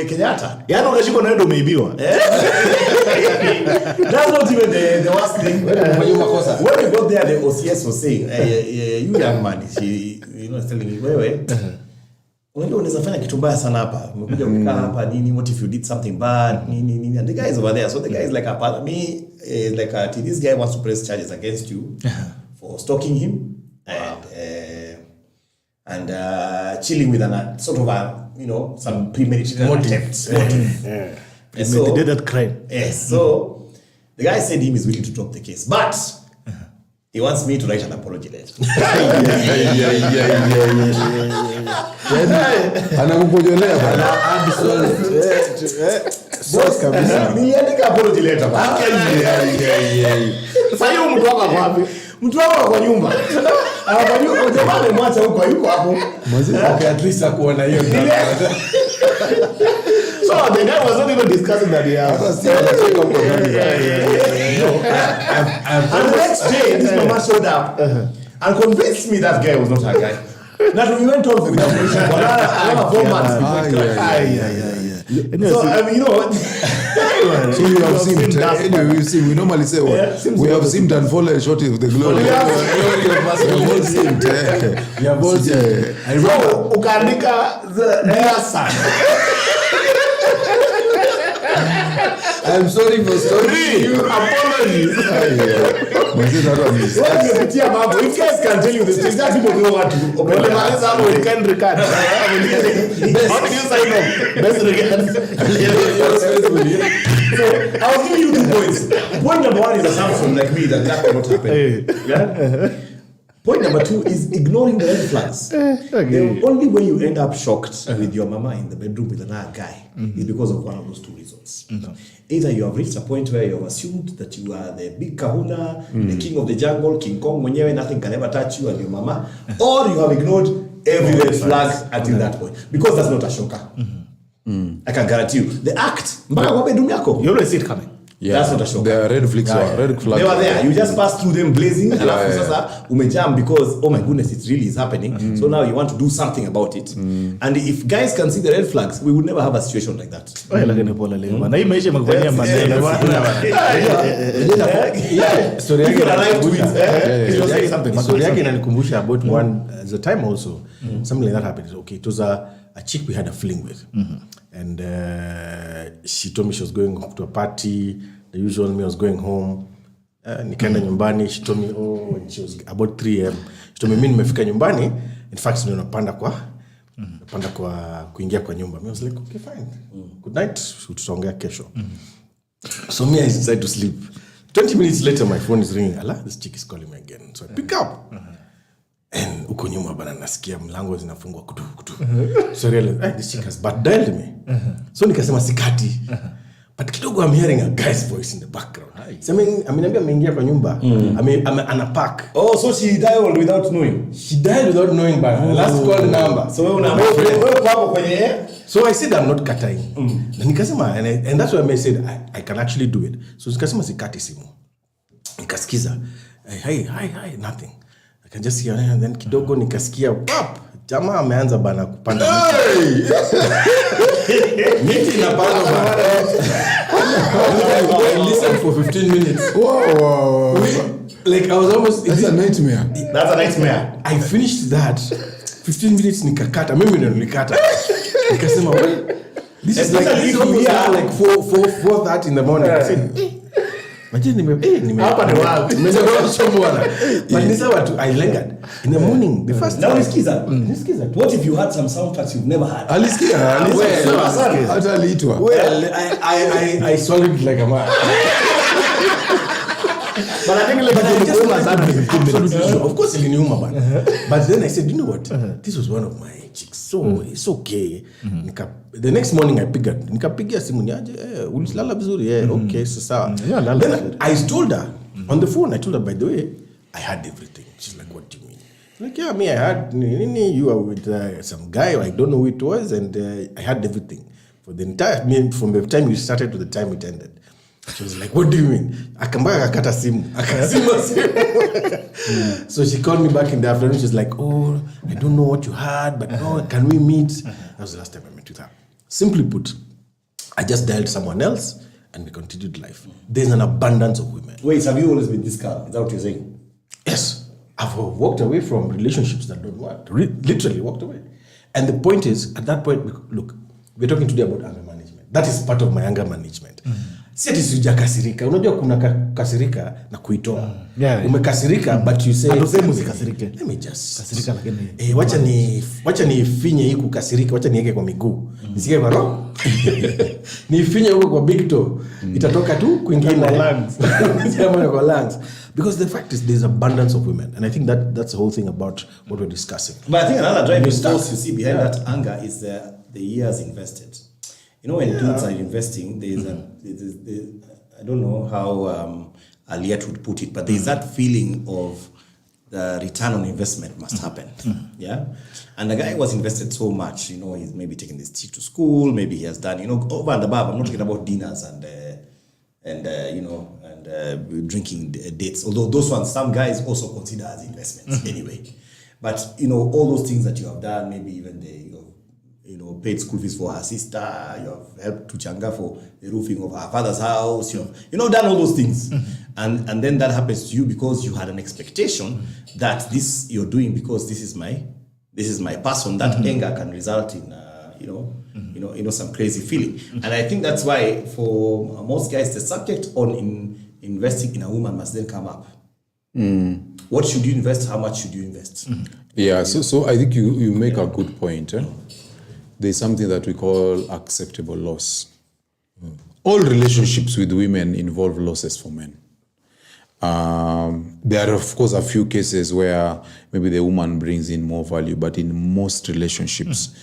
Kenyatta. Yaani unashikwa na ndio umeibiwa. That's not even the worst thing. When we got there, the OCS was saying, you young man, she, is telling me, wewe, unajua unaweza fanya kitu mbaya sana hapa. Umekuja kukaa hapa nini, what if you did something bad, nini. And the guy is over there. So the guy is like, me, like, this guy wants to press charges against you for stalking him and chilling with an sort of some premeditated attempt. Premeditated crime. Yes. So the guy said he is willing to drop the case, but He wants me to write an apology letter. Anakupojolea bana. Boss kabisa. Niliandika apology letter. Sasa hiyo mtu wako wapi? Mtu wako kwa nyumba. Anafanywa jamaa amemwacha huko yuko hapo. Okay, at least akuona hiyo. So the guy was not even discussing that he has. And the next day, this mama showed up and convinced me that guy was not her guy. Now we went on with that relationship for another 4 months. So I mean, you know what? So you have seen. Anyway, we've seen. We normally say what we have seen and fallen short of the glory. We have seen. We have all seen. I remember ukaandika dear son. I'm sorry for story. You apologies. What if you guys can tell you this, that people know what to do. Okay, We can record. How do you sign off? Best record. So I was giving you 2 points. Point number 1 is assumption like me that cannot happen. Yeah? Point number 2 is ignoring the red flags. The only way you end up shocked with your mama in the bedroom with another guy is because of one of those 2 reasons. Either you have reached a point where you have assumed that you are the big kahuna, the king of the jungle, King Kong mwenyewe, nothing can ever touch you and your mama, or you have ignored every red flag until that point. Because that's not a shocker. I can guarantee you. The act, mpaka kwa bedroom yako, You always see it coming. Yeah, that's not a shocker. The red flags are red flags. They were there. You just passed through them blazing. Alafu sasa umejam because oh my goodness, it really is happening. So now you want to do something about it. And if guys can see the red flags, we would never have a situation like that. Lakini pole leo. Na hii maisha imekufanyia maneno. Story yake something. Story yake inanikumbusha about one the time also something like that happened. Okay, it was a chick we had a fling with. And she told me she was going to a party. The usual me was going home. Nikaenda nyumbani. She told me when she was about 3 a.m. She told me mimi nimefika nyumbani. In fact ndio napanda kuingia kwa nyumba. I was like okay fine. Good night. Tutaongea kesho. So me I decided to sleep. 20 minutes later my phone is ringing. Allah, this chick is calling me again. So I pick up. And uko nyuma bana nasikia mlango zinafungwa kutu. So I realized this chick has but dialed me. So nikasema sikati. But kidogo I'm hearing a guy's voice in the background. So ameniambia ameingia kwa nyumba. Anapack. Oh, so she dialed without knowing. She dialed without knowing bana. Last call number. So wewe unaamua hapo kwenye So I said I'm not cutting. Na nikasema and that's why I said I can actually do it. So nikasema sikati simu. Nikasikiza. Hey, nothing. I can just hear and then kidogo nikasikia pop. Jamaa ameanza bana kupanda miti. Miti inapanda bana. I listened for 15 minutes. Wow. Like I was almost That's a nightmare. That's a nightmare. I finished that 15 minutes nikakata. Mimi ndio nilikata. Nikasema well this is like like 4:30 in the morning. I said Imagine hapa ni wapi? But nisa watu I lingered in the morning the first now nisikiza what if you had some sound tracks you've never had? Alisikia hata aliitwa. Well I swallowed like a man. But I think of course iliniuma bana. But then I said you know what this was one of my chicks so it's okay. The next morning I nikapigia simu niaje ulislala vizuri okay so sawa. Then I told her on the phone, I told her by the way I had everything. She's like what do you mean? Like yeah me I had you are with some guy I don't know who it was and I had everything for the entire from the time you started to the time it ended. She was like, what do you mean? Akambaka akata simu. So she called me back in the afternoon. She was like, oh, I don't know what you had, but no, can we meet? That was the last time I met with her. Simply put, I just dialed someone else and we continued life. There's an abundance of women. Wait, have you always been this calm? Is that what you're saying? Yes. I've walked away from relationships that don't work. Literally walked away. And the point is, at that point, look, we're talking today about anger management. That is part of my anger management. Si ati sijakasirika. Unajua kuna kasirika na kuitoa. Umekasirika but you say atuseme usikasirike. Let me just kasirika lakini wacha nifinye hii kukasirika, wacha niweke kwa miguu. Nisike kwa roho. Nifinye huko kwa big toe. Itatoka tu kuingia na lungs. Kama kwa lungs. Because the fact is, there's abundance of women, and I think that's the whole thing about what we're discussing. But I think another driving force you see behind that anger is the years invested. You know, when dudes are investing, there's I don't know how Aliet would put it, but there's that feeling of the return on investment must happen. Yeah. And the guy was invested so much, you know, he's maybe taken his kid to school, maybe he has done, you know, over and above. I'm not talking about dinners and drinking dates, although those ones, some guys also consider as investments anyway. But, you know, all those things that you have done, maybe even paid school fees for her sister, you have helped to changa for the roofing of her father's house, you have done all those things. And then that happens to you because you had an expectation that this you're doing because this is my person. That anger can result in some crazy feeling. And I think that's why for most guys the subject on investing in a woman must then come up. What should you invest? How much should you invest? Yeah, so I think you make a good point. There's something that we call acceptable loss. All relationships with women involve losses for men. There are, of course, a few cases where maybe the woman brings in more value, but in most relationships,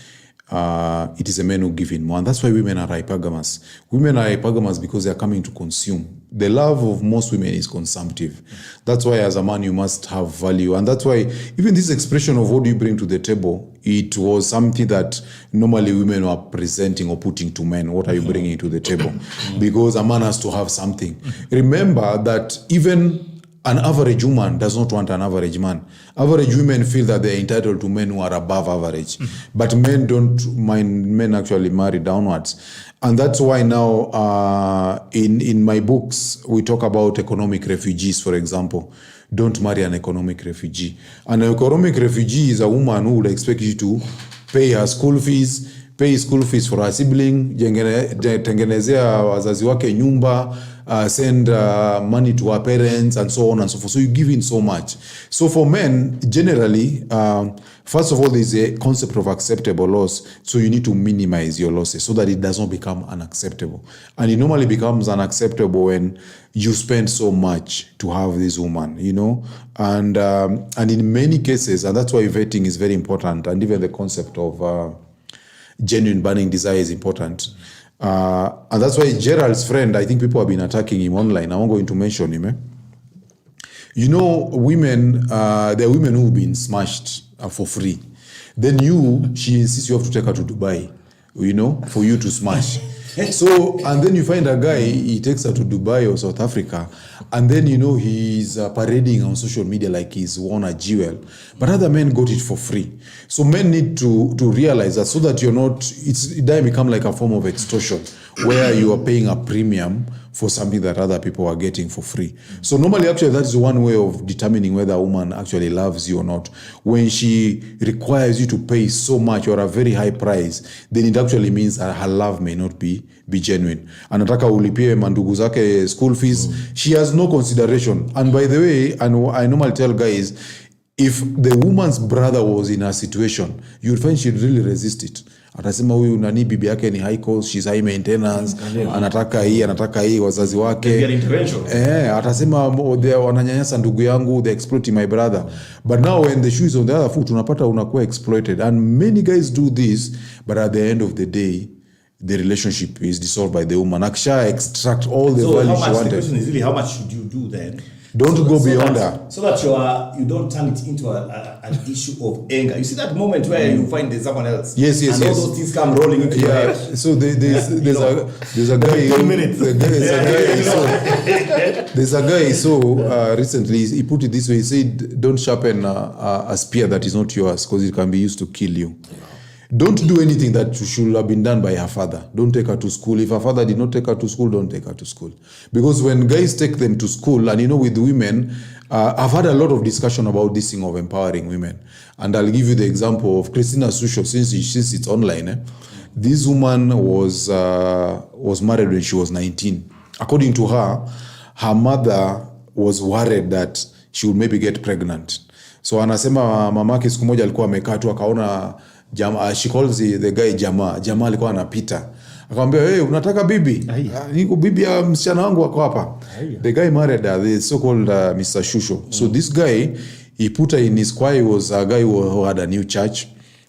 it is the men who give in more. And that's why women are hypergamous. Women are hypergamous because they are coming to consume. The love of most women is consumptive. That's why as a man you must have value. And that's why even this expression of what do you bring to the table, it was something that normally women were presenting or putting to men. What are you bringing to the table? Because a man has to have something. Remember that even an average woman does not want an average man. Average women feel that they're entitled to men who are above average. But men don't mind, men actually marry downwards. And that's why now in my books, we talk about economic refugees, for example. Don't marry an economic refugee. An economic refugee is a woman who would expect you to pay her school fees for her sibling, tengenezea wazazi wake nyumba, send money to her parents, and so on and so forth. So you give in so much. So for men, generally, first of all, there's a concept of acceptable loss. So you need to minimize your losses so that it does not become unacceptable. And it normally becomes unacceptable when you spend so much to have this woman, and in many cases, and that's why vetting is very important, and even the concept of genuine burning desire is important. And that's why Gerald's friend, I think people have been attacking him online. I won't go into mention him. Women, there are women who've been smashed for free. Then she insists you have to take her to Dubai, for you to smash. So, and then you find a guy, he takes her to Dubai or South Africa, and then, he's parading on social media like he's won a jewel. But other men got it for free. So men need to realize that so that it doesn't become like a form of extortion where you are paying a premium for something that other people are getting for free. So normally, actually, that is one way of determining whether a woman actually loves you or not. When she requires you to pay so much or a very high price, then it actually means that her love may not be genuine. Anataka ulipie mandugu zake school fees. She has no consideration. And by the way, I normally tell guys, if the woman's brother was in her situation, you would find she'd really resist it. Atasema huyu nani bibi yake ni high cost, she's high maintenance, anataka hii wazazi wake. Atasema wananyanyasa ndugu yangu, they exploiting my brother. But now when the shoe is on the other foot, unapata unakuwa exploited. And many guys do this, but at the end of the day, the relationship is dissolved by the woman. Akisha extract all the value she wanted. The question is really how much should you do then? Don't go beyond her. So that you don't turn it into an issue of anger. You see that moment where you find there's someone else. Yes. And all those things come rolling into your head. So there's a guy. 2 minutes. There's a guy. So recently he put it this way. He said, "Don't sharpen a spear that is not yours, because it can be used to kill you." Don't do anything that should have been done by her father. Don't take her to school. If her father did not take her to school, don't take her to school. Because when guys take them to school, and with women, I've had a lot of discussion about this thing of empowering women. And I'll give you the example of Christina Susho, since it's online. This woman was married when she was 19. According to her mother was worried that she would maybe get pregnant. So anasema mamake siku moja alikuwa amekaa tu akaona she calls the guy Jamaa alikuwa anapita. Akamwambia, hey, unataka bibi? Niko bibi ya msichana wangu wako hapa. The guy married the so-called Mr. Shusho. So this guy, he put her in his choir. He was a guy who had a new church.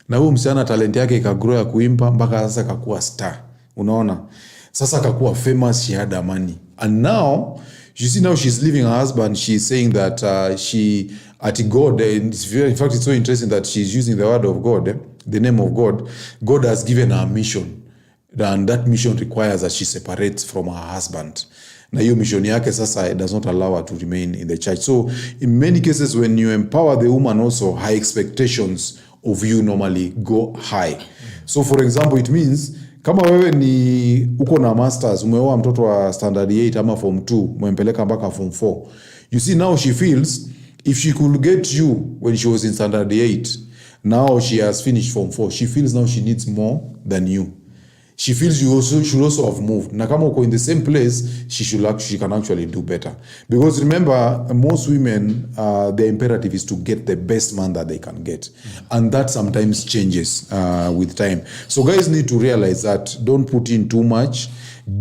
Na huyo msichana talent yake ikagrow ya kuimba mpaka sasa kakuwa star. Unaona? Sasa kakuwa famous, she had money. And now, you see now she's leaving her husband. She's saying that she, at God, in fact it's so interesting that she's using the word of God, the name of God. God has given her a mission. And that mission requires that she separates from her husband. Na hiyo mission yake sasa, it does not allow her to remain in the church. So in many cases, when you empower the woman also, her expectations of you normally go high. So for example, it means kama wewe ni uko na masters, umeoa mtoto wa standard 8 ama form 2, umempeleka mpaka form 4. You see now she feels if she could get you when she was in standard 8, now she has finished form 4, she feels now she needs more than you. She feels you also should also have moved. Na kama uko in the same place, she can actually do better. Because remember, most women, their imperative is to get the best man that they can get. And that sometimes changes with time. So guys need to realize that don't put in too much.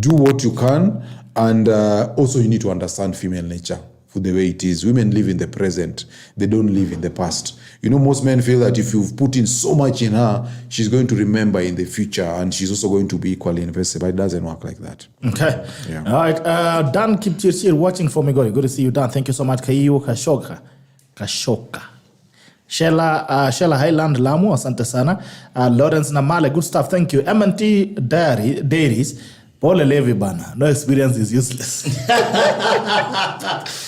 Do what you can. And also you need to understand female nature for the way it is. Women live in the present. They don't live in the past. You know, most men feel that if you've put in so much in her, she's going to remember in the future and she's also going to be equally invested. But it doesn't work like that. Okay. Yeah. All right. Dan Kipchirchir watching for me. Good to see you, Dan. Thank you so much. Kaiyu Kashoka. Shella Highland Lamu. Asante sana. Lawrence Namale. Good stuff. Thank you. M&T Dairies. Paul Levi bana. No experience is useless.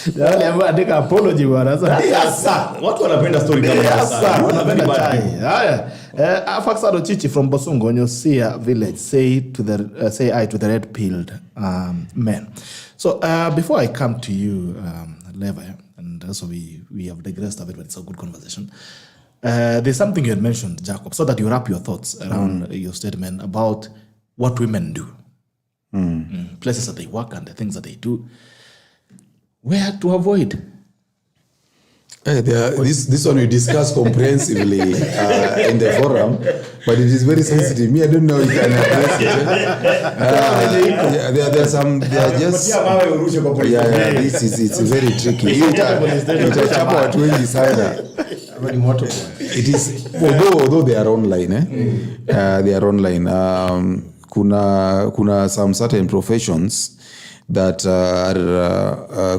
Andika apology bana. Yes, sir. Watu wanapenda story kama hiyo sana. Wanapenda chai. Haya. Afaxado Chichi from Bosungo, Nyosia village, say I to the red-pilled men. So before I come to you, Levi, and also we have digressed a bit, but it's a good conversation. There's something you had mentioned, Jacob, so that you wrap your thoughts around your statement about what women do. Places that they work and the things that they do. Where to avoid? This one we discussed comprehensively in the forum, but it is very sensitive. Me, I don't know if I can address it. There are just it's very tricky. Itachapa watu wengi sana. It is although they are online, they are online. Kuna some certain professions that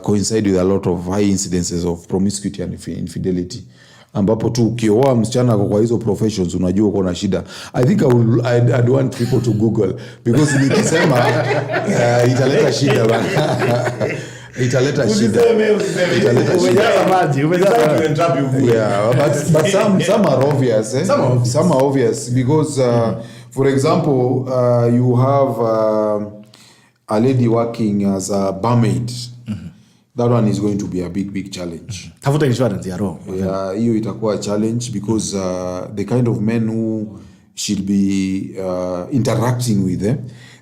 coincide with a lot of high incidences of promiscuity and infidelity. Ambapo tu ukioa msichana kwa hizo professions unajua uko na shida. I think I'd want people to Google because nikisema italeta shida bana. Italeta shida. Yeah, but some are obvious. Some are obvious because for example, you have a lady working as a barmaid. That one is going to be a big challenge. Tafuta insurance ya roho. Yeah, hiyo itakuwa a challenge because the kind of men who she'll be interacting with,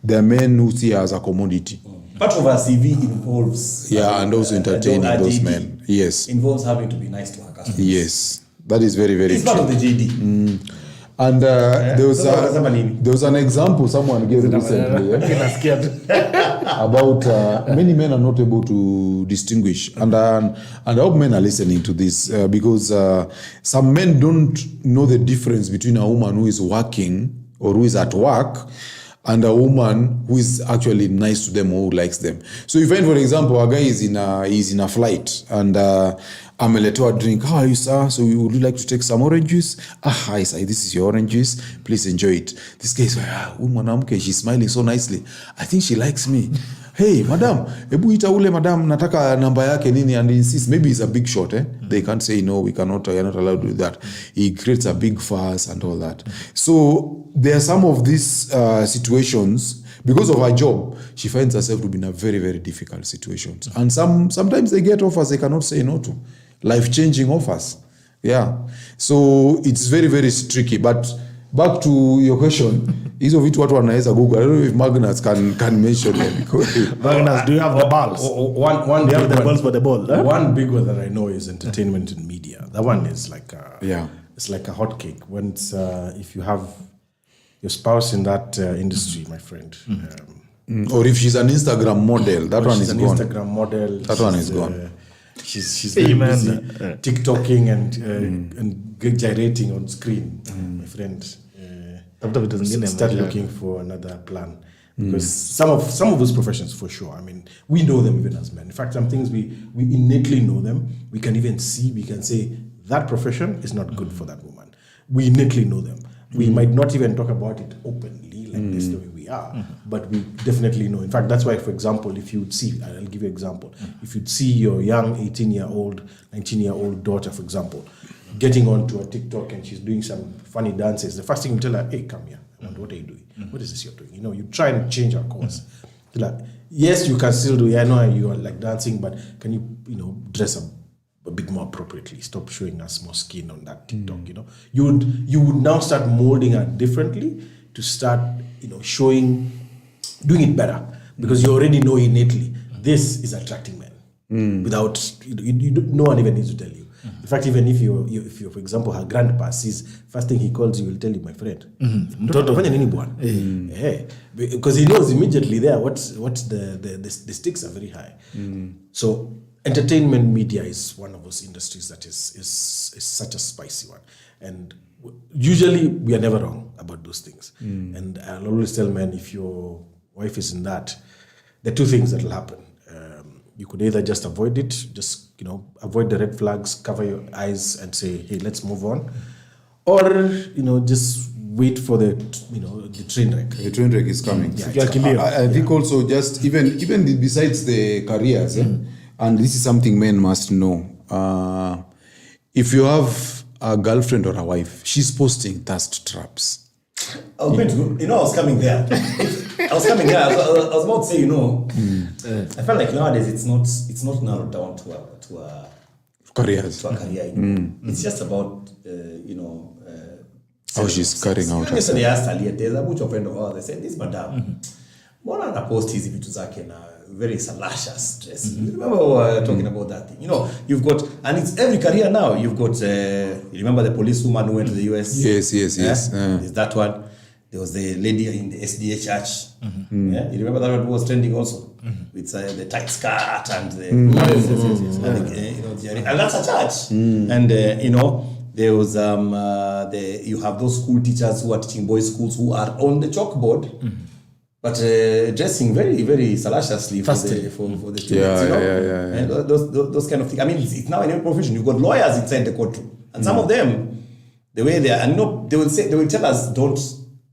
they are men who see her as a commodity. Part of her CV involves... and also entertaining those men. Yes. Involves having to be nice to her customers. Yes. That is very true. It's part of the JD. And there was an example someone gave recently about many men are not able to distinguish. And I hope men are listening to this because some men don't know the difference between a woman who is working or who is at work and a woman who is actually nice to them or who likes them. So you find, for example, a guy is in a flight and ameletewa drink. How are you, sir? So would you like to take some orange juice? Hi, sir, this is your orange juice. Please enjoy it. This guy is mwanamke, she's smiling so nicely. I think she likes me. Hey, madam, ebu ita ule madam, nataka namba yake nini, and insist. Maybe it's a big shot, They can't say, no, we cannot, you're not allowed to do that. He creates a big fuss and all that. So there are some of these situations, because of her job, she finds herself to be in a very difficult situations. And sometimes they get offers they cannot say no to. Life-changing offers. Yeah. So it's very tricky. But back to your question, hizo vitu watu wanaweza Google. I don't know if Magnus can mention them. Magnus, do you have the balls? One do you have the balls for the ball? One big one that I know is entertainment and media. That one is like it's like a hot cake. When it's, if you have your spouse in that industry, my friend. Or if she's an Instagram model, that one She's is an gone. Instagram model. That one is gone. She's very busy TikToking and gyrating on screen, my friend. Start looking for another plan. Because some of those professions, for sure, I mean, we know them even as men. In fact, some things we innately know them. We can even see, we can say, that profession is not good for that woman. We innately know them. We might not even talk about it openly, like this the way we are, but we definitely know. In fact, that's why, for example, if you would see, I'll give you an example. If you'd see your young 18-year-old, 19-year-old daughter, for example, getting onto a TikTok and she's doing some funny dances, the first thing you tell her, hey, come here. What are you doing? What is this you're doing? You know, you try and change our course. Like, yes, you can still do. Yeah, I know you are like dancing, but can you, dress a bit more appropriately? Stop showing us more skin on that TikTok. You know, you would now start molding her differently to start, doing it better because you already know innately this is attracting men without no one even needs to tell you. In fact, even if you, for example, her grandpa sees, first thing he calls you will tell you, my friend. Because he knows immediately there what's the stakes are very high. So entertainment media is one of those industries that is such a spicy one. And usually we are never wrong about those things. And I'll always tell men, if your wife is in that, there are two things that will happen. You could either just avoid it, just avoid the red flags, cover your eyes and say, hey, let's move on. Or, just wait for the train wreck. The train wreck is coming. Yeah, I think also just even besides the careers, and this is something men must know. If you have a girlfriend or a wife, she's posting thirst traps. I was coming there. I was about to say, I felt like nowadays it's not narrowed down to a careers. To a career. It's just about how she's carrying out. Yesterday I asked Aliet, there's a bunch of friends of ours. They said, this madam, mbona anapost hizi vitu zake na very salacious dress. You remember we were talking about that thing? You've got, and it's every career now. You've got, you remember the policewoman who went to the US? Yes. There's that one. There was the lady in the SDA church. Yeah? You remember that one was trending also? With the tight skirt and the... and that's a church. And, there was, you have those school teachers who are teaching boys' schools who are on the chalkboard, but dressing very, very salaciously for the students. Yeah. Those kind of things. I mean, it's now in every profession. You've got lawyers inside the courtroom. And some of them, the way they are, and they will tell us, don't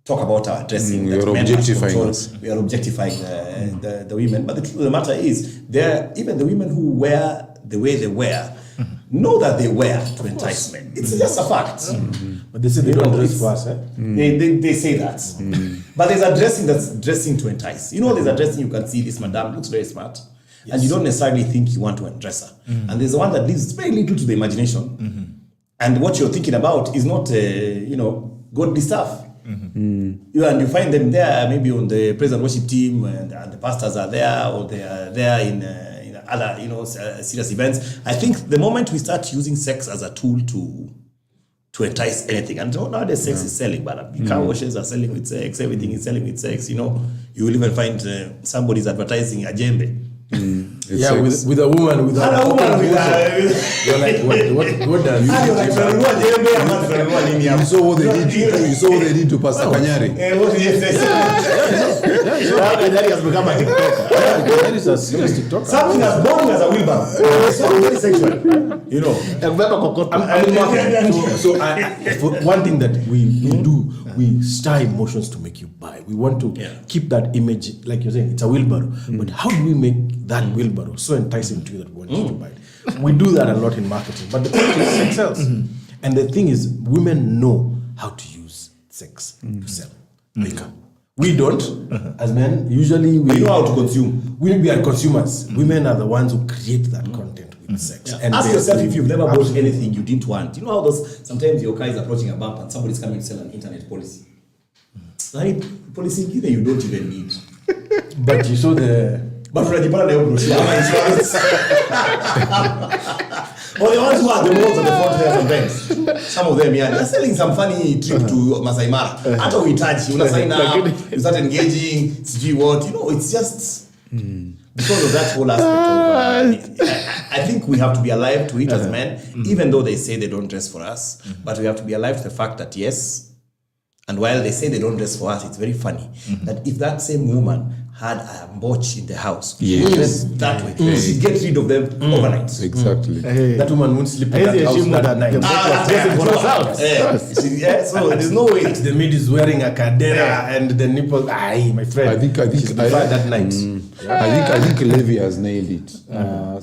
talk about our dressing. We are objectifying us. We are objectifying the women. But the truth of the matter is, even the women who wear the way they wear, know that they wear to entice men. It's just a fact. But they say they don't dress for us. They say that. But there's a dressing that's dressing to entice. There's a dressing you can see this madam looks very smart. Yes. And you don't necessarily think you want to undress her. And there's the one that leaves very little to the imagination. And what you're thinking about is not, godly stuff. And you find them there, maybe on the praise and worship team, and the pastors are there, or they are there in other, serious events. I think the moment we start using sex as a tool to entice anything, and nowadays sex is selling, but car washes are selling with sex, everything is selling with sex. You will even find somebody's advertising a djembe. With a woman with a you're like, what does you saw what they did to Pastor Kanyari. Kanyari has become a TikToker. Kanyari is a serious TikToker. Something as boring as a wheelbarrow. So very sexual. So one thing that we do, we stir emotions to make you buy. We want to keep that image, like you're saying, it's a wheelbarrow. But how do we make that wheelbarrow so enticing to you that we want you to buy it? We do that a lot in marketing. But the point is, sex sells. And the thing is, women know how to use sex to sell makeup. We don't, as men. Usually we know how to consume. We are consumers. Women are the ones who create that content with sex. And ask yourself if you've never bought anything you didn't want. You know how sometimes your car is approaching a bump and somebody's coming to sell an internet policy. Policy you don't even need. But you saw the... But unajipata na hiyo brochure ama insurance. Or the ones who are the ones at the front there sometimes. Some of them, yeah, they're selling some funny trip to Masai Mara. Hata uhitaji, una sign up, you start engaging, sijui what, you know, it's just because of that whole aspect of, I think we have to be alive to it as men, even though they say they don't dress for us, but we have to be alive to the fact that yes, and while they say they don't dress for us, it's very funny that if that same woman had a botch in the house, dress that way, she'd get rid of them overnight. Exactly. That woman won't sleep in that house that night. So there's no way. The maid is wearing a cadera and the nipple. Aye, my friend. I think that night. I think Levi has nailed it.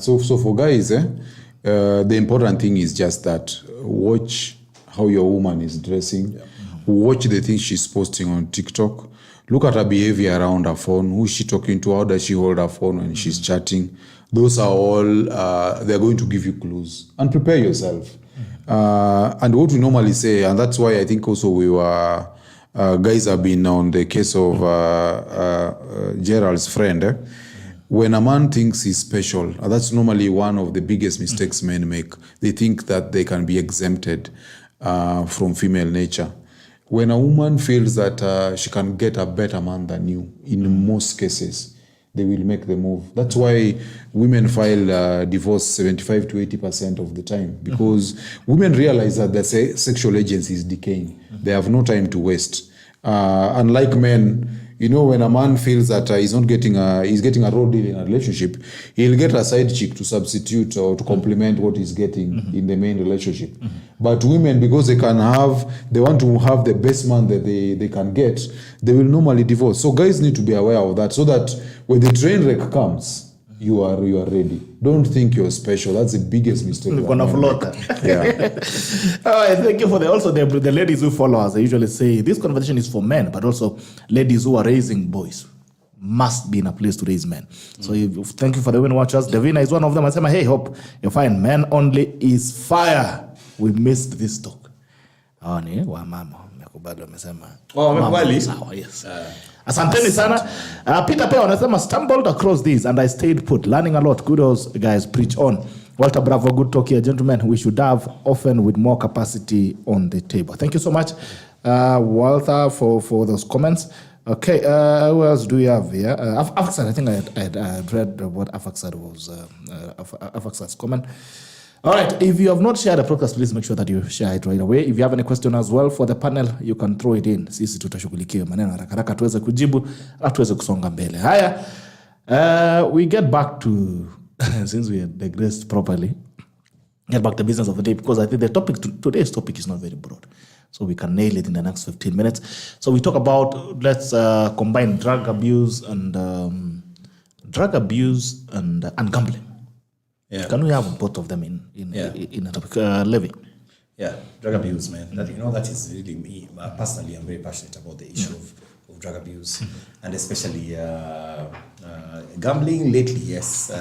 So for guys, the important thing is just that watch how your woman is dressing. Watch the things she's posting on TikTok. Look at her behavior around her phone. Who is she talking to? How does she hold her phone when she's chatting? Those are all, they're going to give you clues. And prepare yourself. And what we normally say, and that's why I think also we were, guys have been on the case of Gerald's friend. When a man thinks he's special, that's normally one of the biggest mistakes men make. They think that they can be exempted from female nature. When a woman feels that she can get a better man than you, in most cases, they will make the move. That's why women file divorce 75 to 80% of the time, because women realize that their sexual agency is decaying. They have no time to waste. Unlike men, you know, when a man feels that he's getting a raw deal in a relationship, he'll get a side chick to substitute or to complement what he's getting in the main relationship. But women, because they want to have the best man that they can get, they will normally divorce. So guys need to be aware of that, so that when the train wreck comes, you are ready. Don't think you're special. That's the biggest mistake. You're gonna float. Yeah. Thank you for the ladies who follow us. I usually say this conversation is for men, but also ladies who are raising boys must be in a place to raise men. So thank you for the women watchers. Davina is one of them. I say, hey, hope you're fine. Men only is fire. We missed this talk. Yes. Asanteni sana. Peter Peo anasema stumbled across this and I stayed put, learning a lot. Kudos guys, preach on. Walter Bravo, good talk here, gentlemen. We should have often with more capacity on the table. Thank you so much, Walter, for those comments. Okay, who else do we have here? Afaksad, I think I had read what Afaksad was. Afaksad's comment. All right, if you have not shared the podcast, please make sure that you share it right away. If you have any question as well for the panel, you can throw it in. Sisi tutashughulikia maneno haraka haraka tuweze kujibu, tuweze kusonga mbele. Haya, we get back to, since we had digressed properly, get back to the business of the day, because I think the topic, today's topic is not very broad. So we can nail it in the next 15 minutes. So we talk about, let's combine drug abuse and gambling. Yeah. Can we have both of them in a topic? Levi? Yeah, drug abuse, man. That is really me. Personally, I'm very passionate about the issue of drug abuse, and especially gambling lately, yes.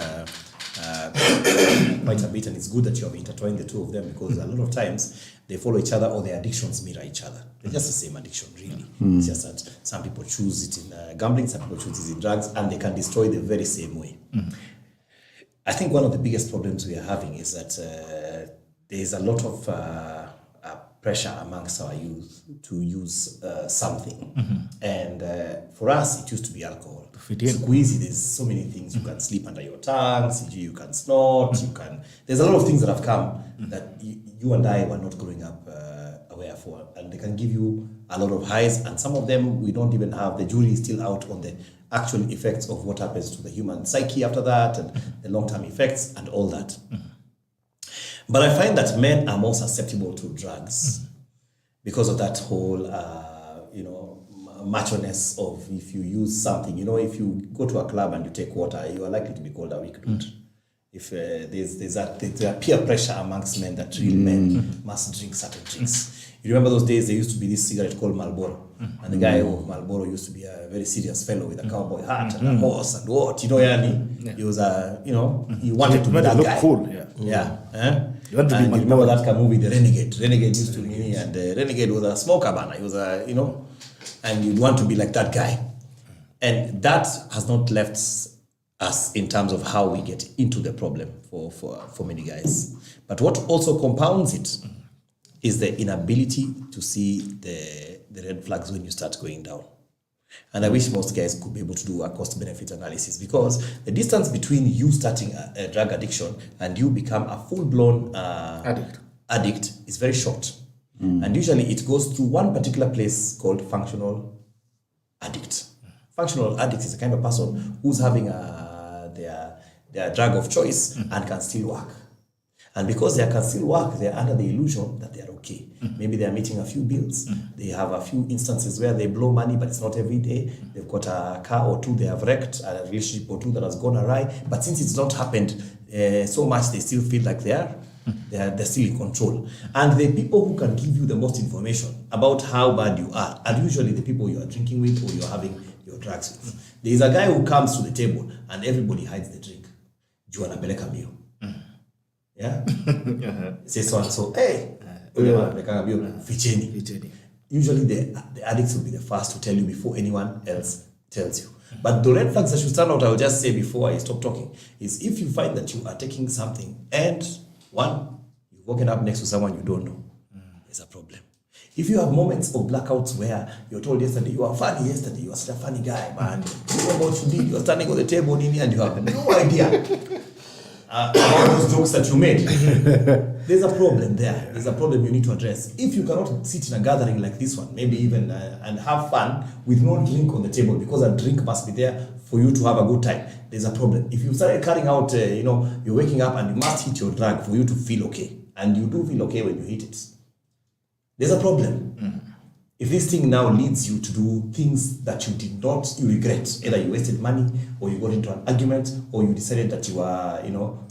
Quite a bit, and it's good that you have intertwined the two of them, because a lot of times they follow each other or their addictions mirror each other. They're just the same addiction, really. It's just that some people choose it in gambling, some people choose it in drugs, and they can destroy the very same way. I think one of the biggest problems we are having is that there is a lot of pressure amongst our youth to use something. And for us, it used to be alcohol. Siku hizi, there's so many things. You can sleep under your tongue, you can snort, there's a lot of things that have come that you and I were not growing up aware for. And they can give you a lot of highs, and some of them we don't even have. The jury is still out on the actual effects of what happens to the human psyche after that, and the long-term effects and all that. But I find that men are more susceptible to drugs because of that whole, macho-ness of if you use something. If you go to a club and you take water, you are likely to be called a weak dude. If there's a peer pressure amongst men that real men must drink certain drinks. You remember those days, there used to be this cigarette called Marlboro. And the guy of Marlboro used to be a very serious fellow with a cowboy hat and a horse and what, he was he wanted to be that guy. Cool, You want to be you remember that movie, The Renegade? Renegade used to be, and the Renegade was a smoker banner. He was and you'd want to be like that guy. And that has not left us in terms of how we get into the problem for many guys. But what also compounds it is the inability to see the red flags when you start going down. And I wish most guys could be able to do a cost-benefit analysis, because the distance between you starting a drug addiction and you become a full-blown addict is very short. And usually it goes through one particular place called functional addict. Functional addict is a kind of person who's having their drug of choice and can still work. And because they can still work, they're under the illusion that they're okay. Maybe they're meeting a few bills. They have a few instances where they blow money, but it's not every day. They've got a car or two they have wrecked, a relationship or two that has gone awry. But since it's not happened so much, they still feel like they're still in control. And the people who can give you the most information about how bad you are usually the people you are drinking with or you're having your drugs with. There is a guy who comes to the table and everybody hides the drink. Juana Beleka Mio. Yeah? Say so and so, hey, Ficheni. Usually the addicts will be the first to tell you before anyone else tells you. But the red flags that should stand out, I will just say before I stop talking, is if you find that you are taking something and one, you've woken up next to someone you don't know, there's a problem. If you have moments of blackouts where you're told yesterday, you were funny yesterday, you are such a funny guy, man. You know what you did, you're standing on the table and you have no idea about those jokes that you made. There's a problem there. There's a problem you need to address. If you cannot sit in a gathering like this one, maybe even and have fun with no drink on the table, because a drink must be there for you to have a good time, there's a problem. If you started carrying out, you're waking up and you must hit your drug for you to feel okay, and you do feel okay when you hit it, there's a problem. If this thing now leads you to do things that you regret, either you wasted money, or you got into an argument, or you decided that you are,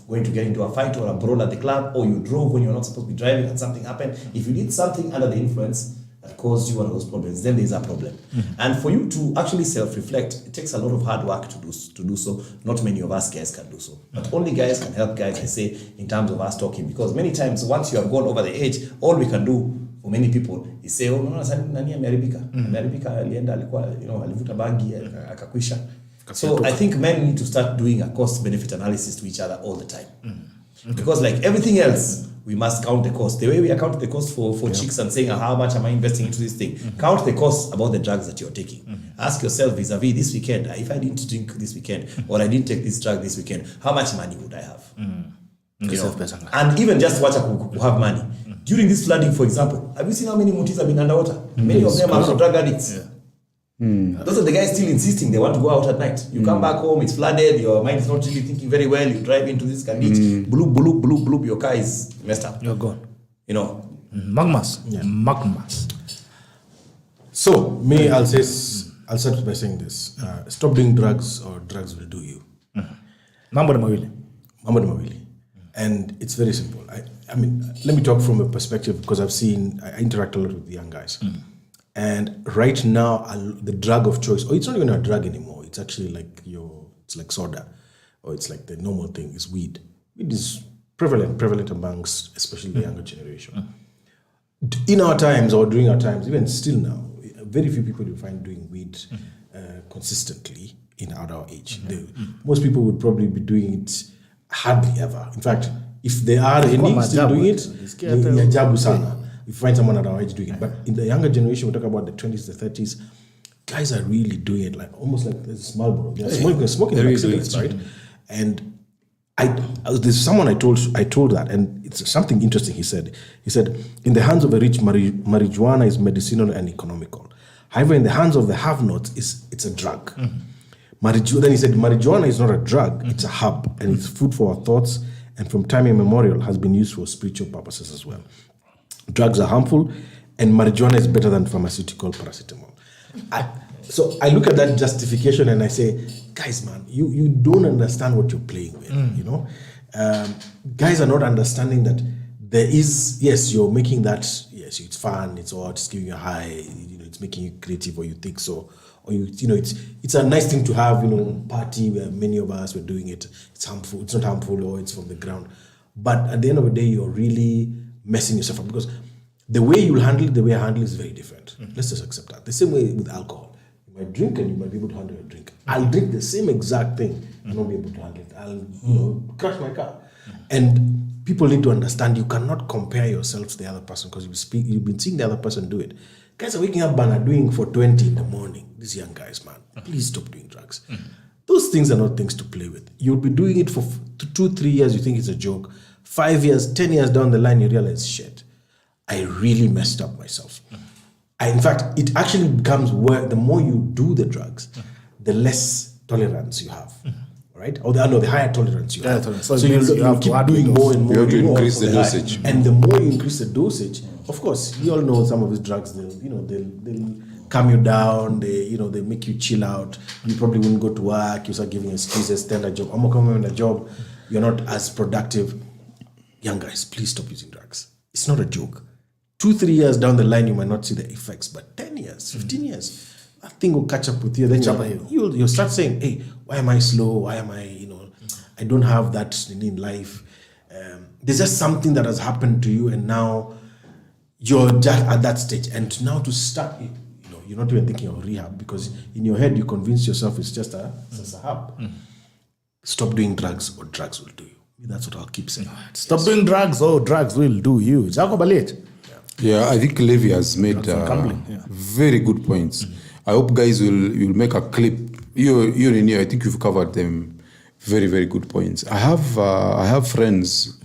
going to get into a fight or a brawl at the club, or you drove when you're not supposed to be driving and something happened. If you did something under the influence that caused you one of those problems, then there's a problem. And for you to actually self-reflect, it takes a lot of hard work to do so. Not many of us guys can do so. But only guys can help guys, I say, in terms of us talking. Because many times, once you have gone over the age, all we can do for many people is say, oh, no, nani ameharibika. Ameharibika, alienda, alikuwa, alivuta bangi, akakwisha. So I think men need to start doing a cost-benefit analysis to each other all the time. Because like everything else, we must count the cost. The way we account the cost for chicks and saying, how much am I investing into this thing? Count the cost about the drugs that you're taking. Ask yourself vis-a-vis this weekend, if I didn't drink this weekend, or I didn't take this drug this weekend, how much money would I have? And even just watch who have money. During this flooding, for example, have you seen how many mutis have been underwater? Many of them are drug addicts. Those are the guys still insisting they want to go out at night. You come back home, it's flooded, your mind is not really thinking very well, you drive into this beach, bloop, your car is messed up. You're gone. Magnus. Magnus. So, I'll start by saying this. Stop doing drugs or drugs will do you. Mambo ni mawili. And it's very simple. I mean, let me talk from a perspective, because I interact a lot with young guys. And right now, the drug of choice, or it's not even a drug anymore. It's actually like it's like soda, or it's like the normal thing is weed. Weed is prevalent amongst especially the younger generation. In our times, or during our times, even still now, very few people you find doing weed consistently in our age. Most people would probably be doing it hardly ever. In fact, if there are any still doing it, jabu sana. You find someone at our age doing it. But in the younger generation, we talk about the 20s, the 30s, guys are really doing it like almost like this Marlboro. They're smoking like cigarettes, right? And there's someone I told that, and it's something interesting he said. He said, in the hands of the rich, marijuana is medicinal and economical. However, in the hands of the have-nots, it's a drug. Then he said, marijuana is not a drug, it's a hub, and it's food for our thoughts, and from time immemorial has been used for spiritual purposes as well. Drugs are harmful, and marijuana is better than pharmaceutical paracetamol. So I look at that justification and I say, guys, man, you don't understand what you're playing with, guys are not understanding that there is, yes, you're making that, yes, it's fun, it's giving you a high, it's making you creative, or you think so, or it's a nice thing to have, party where many of us were doing it. It's harmful, it's not harmful, or it's from the ground. But at the end of the day, you're really messing yourself up, because the way you'll handle it, the way I handle it is very different. Let's just accept that. The same way with alcohol. You might drink and you might be able to handle your drink. I'll drink the same exact thing and not be able to handle it. I'll crash my car. And people need to understand you cannot compare yourself to the other person because you've been seeing the other person do it. Guys are waking up and are doing for 20 in the morning. These young guys, man, please stop doing drugs. Those things are not things to play with. You'll be doing it for 2-3 years, you think it's a joke. 5 years, 10 years down the line, you realize, shit, I really messed up myself. In fact, it actually becomes where the more you do the drugs, the less tolerance you have. Right? Or the higher tolerance you have. So you keep doing more and more. You have to increase the dosage. And the more you increase the dosage, of course, you all know some of these drugs, they'll calm you down, they make you chill out. You probably wouldn't go to work, you start giving excuses, stand a job. I'm not coming on a job, you're not as productive. Young guys, please stop using drugs. It's not a joke. 2-3 years down the line, you might not see the effects, but 10 years, 15 years, that thing will catch up with you. Then you'll start saying, hey, why am I slow? Why am I, I don't have that in life. There's just something that has happened to you and now you're just at that stage. And now to start, you're not even thinking of rehab because in your head, you convince yourself it's just a hub. Stop doing drugs or drugs will do you. That's what I'll keep saying. Stop doing drugs or drugs will do you. Jacob Aliet. Yeah, I think Levi has made very good points. I hope guys will make a clip. You in here, I think you've covered them. Very, very good points. I have friends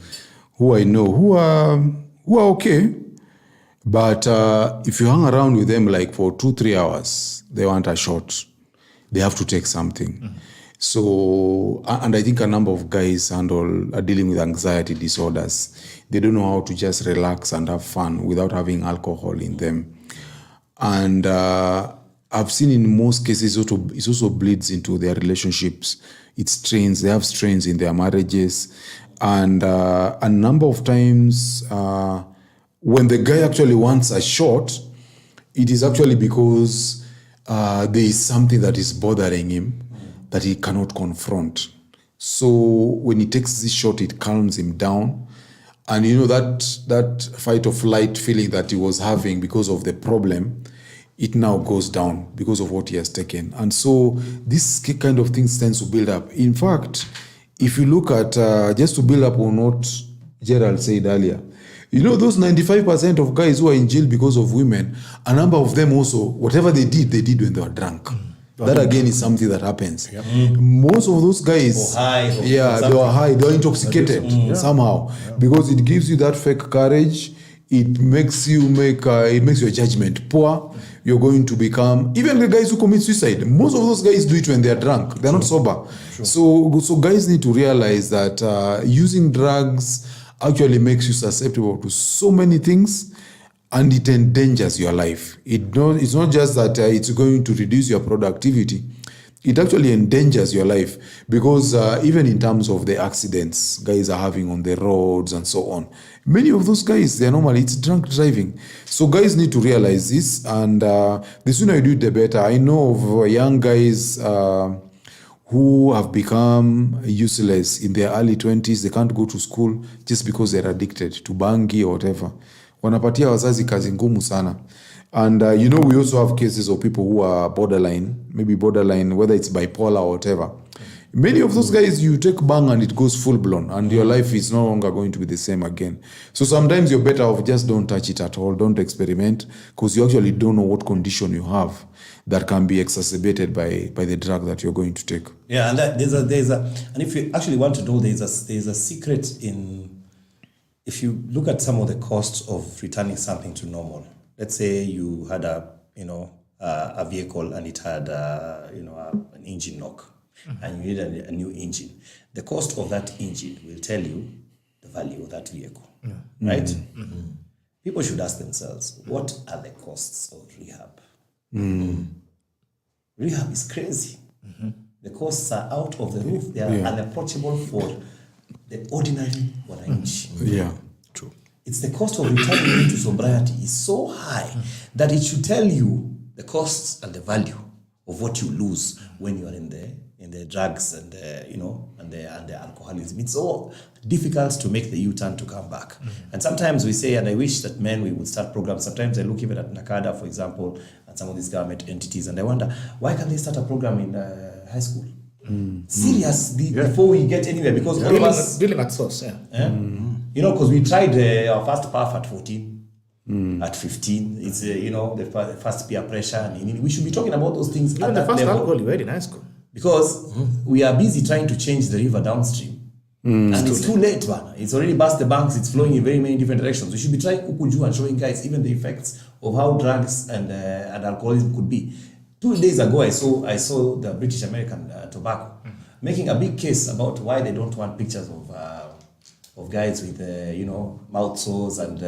who I know who are okay, but if you hang around with them like for 2-3 hours, they want a shot. They have to take something. So, and I think a number of guys are dealing with anxiety disorders. They don't know how to just relax and have fun without having alcohol in them. And I've seen in most cases it also bleeds into their relationships. They have strains in their marriages. And a number of times when the guy actually wants a shot, it is actually because there is something that is bothering him that he cannot confront. So when he takes this shot, it calms him down. And that fight or flight feeling that he was having because of the problem, it now goes down because of what he has taken. And so this kind of things tends to build up. In fact, if you look at, just to build up on what Gerald said earlier, those 95% of guys who are in jail because of women, a number of them also, whatever they did when they were drunk. That again is something that happens. Yep. Most of those guys, they were high, they were intoxicated somehow because it gives you that fake courage. It makes your judgment poor. You're going to become, even the guys who commit suicide, most of those guys do it when they're drunk. They're not sober. So guys need to realize that using drugs actually makes you susceptible to so many things. And it endangers your life. It's not just that it's going to reduce your productivity. It actually endangers your life because even in terms of the accidents guys are having on the roads and so on, many of those guys, it's drunk driving. So guys need to realize this, and the sooner you do it, the better. I know of young guys who have become useless in their early 20s. They can't go to school just because they're addicted to bangi or whatever. Wanapatia wazazi kazi ngumu sana. And we also have cases of people who are borderline, whether it's bipolar or whatever. Many of those guys, you take bang and it goes full blown and your life is no longer going to be the same again. So sometimes you're better off just don't touch it at all, don't experiment, because you actually don't know what condition you have that can be exacerbated by the drug that you're going to take. Yeah, and there's a and if you actually want to know, there's a secret in. If you look at some of the costs of returning something to normal, let's say you had a vehicle and it had an engine knock, and you need a new engine. The cost of that engine will tell you the value of that vehicle, right? Mm-hmm. People should ask themselves, what are the costs of rehab? Rehab is crazy. The costs are out of the roof. They are unapproachable for the ordinary orange. Yeah, true. It's the cost of returning into sobriety is so high that it should tell you the costs and the value of what you lose when you are in in the drugs and and the alcoholism. It's so difficult to make the U-turn to come back. And sometimes we say, and I wish that we would start programs. Sometimes I look even at NACADA, for example, and some of these government entities, and I wonder, why can't they start a program in high school? Seriously, before we get anywhere, because all of us dealing at source, because we tried our first path at 14, at 15. It's the first peer pressure, and we should be talking about those things. Even the first alcohol you had in high school, because we are busy trying to change the river downstream. And it's too late, man. It's already past the banks. It's flowing in very many different directions. We should be trying Ukuju and showing guys even the effects of how drugs and alcoholism could be. 2 days ago, I saw the British American tobacco making a big case about why they don't want pictures of guys with mouth sores and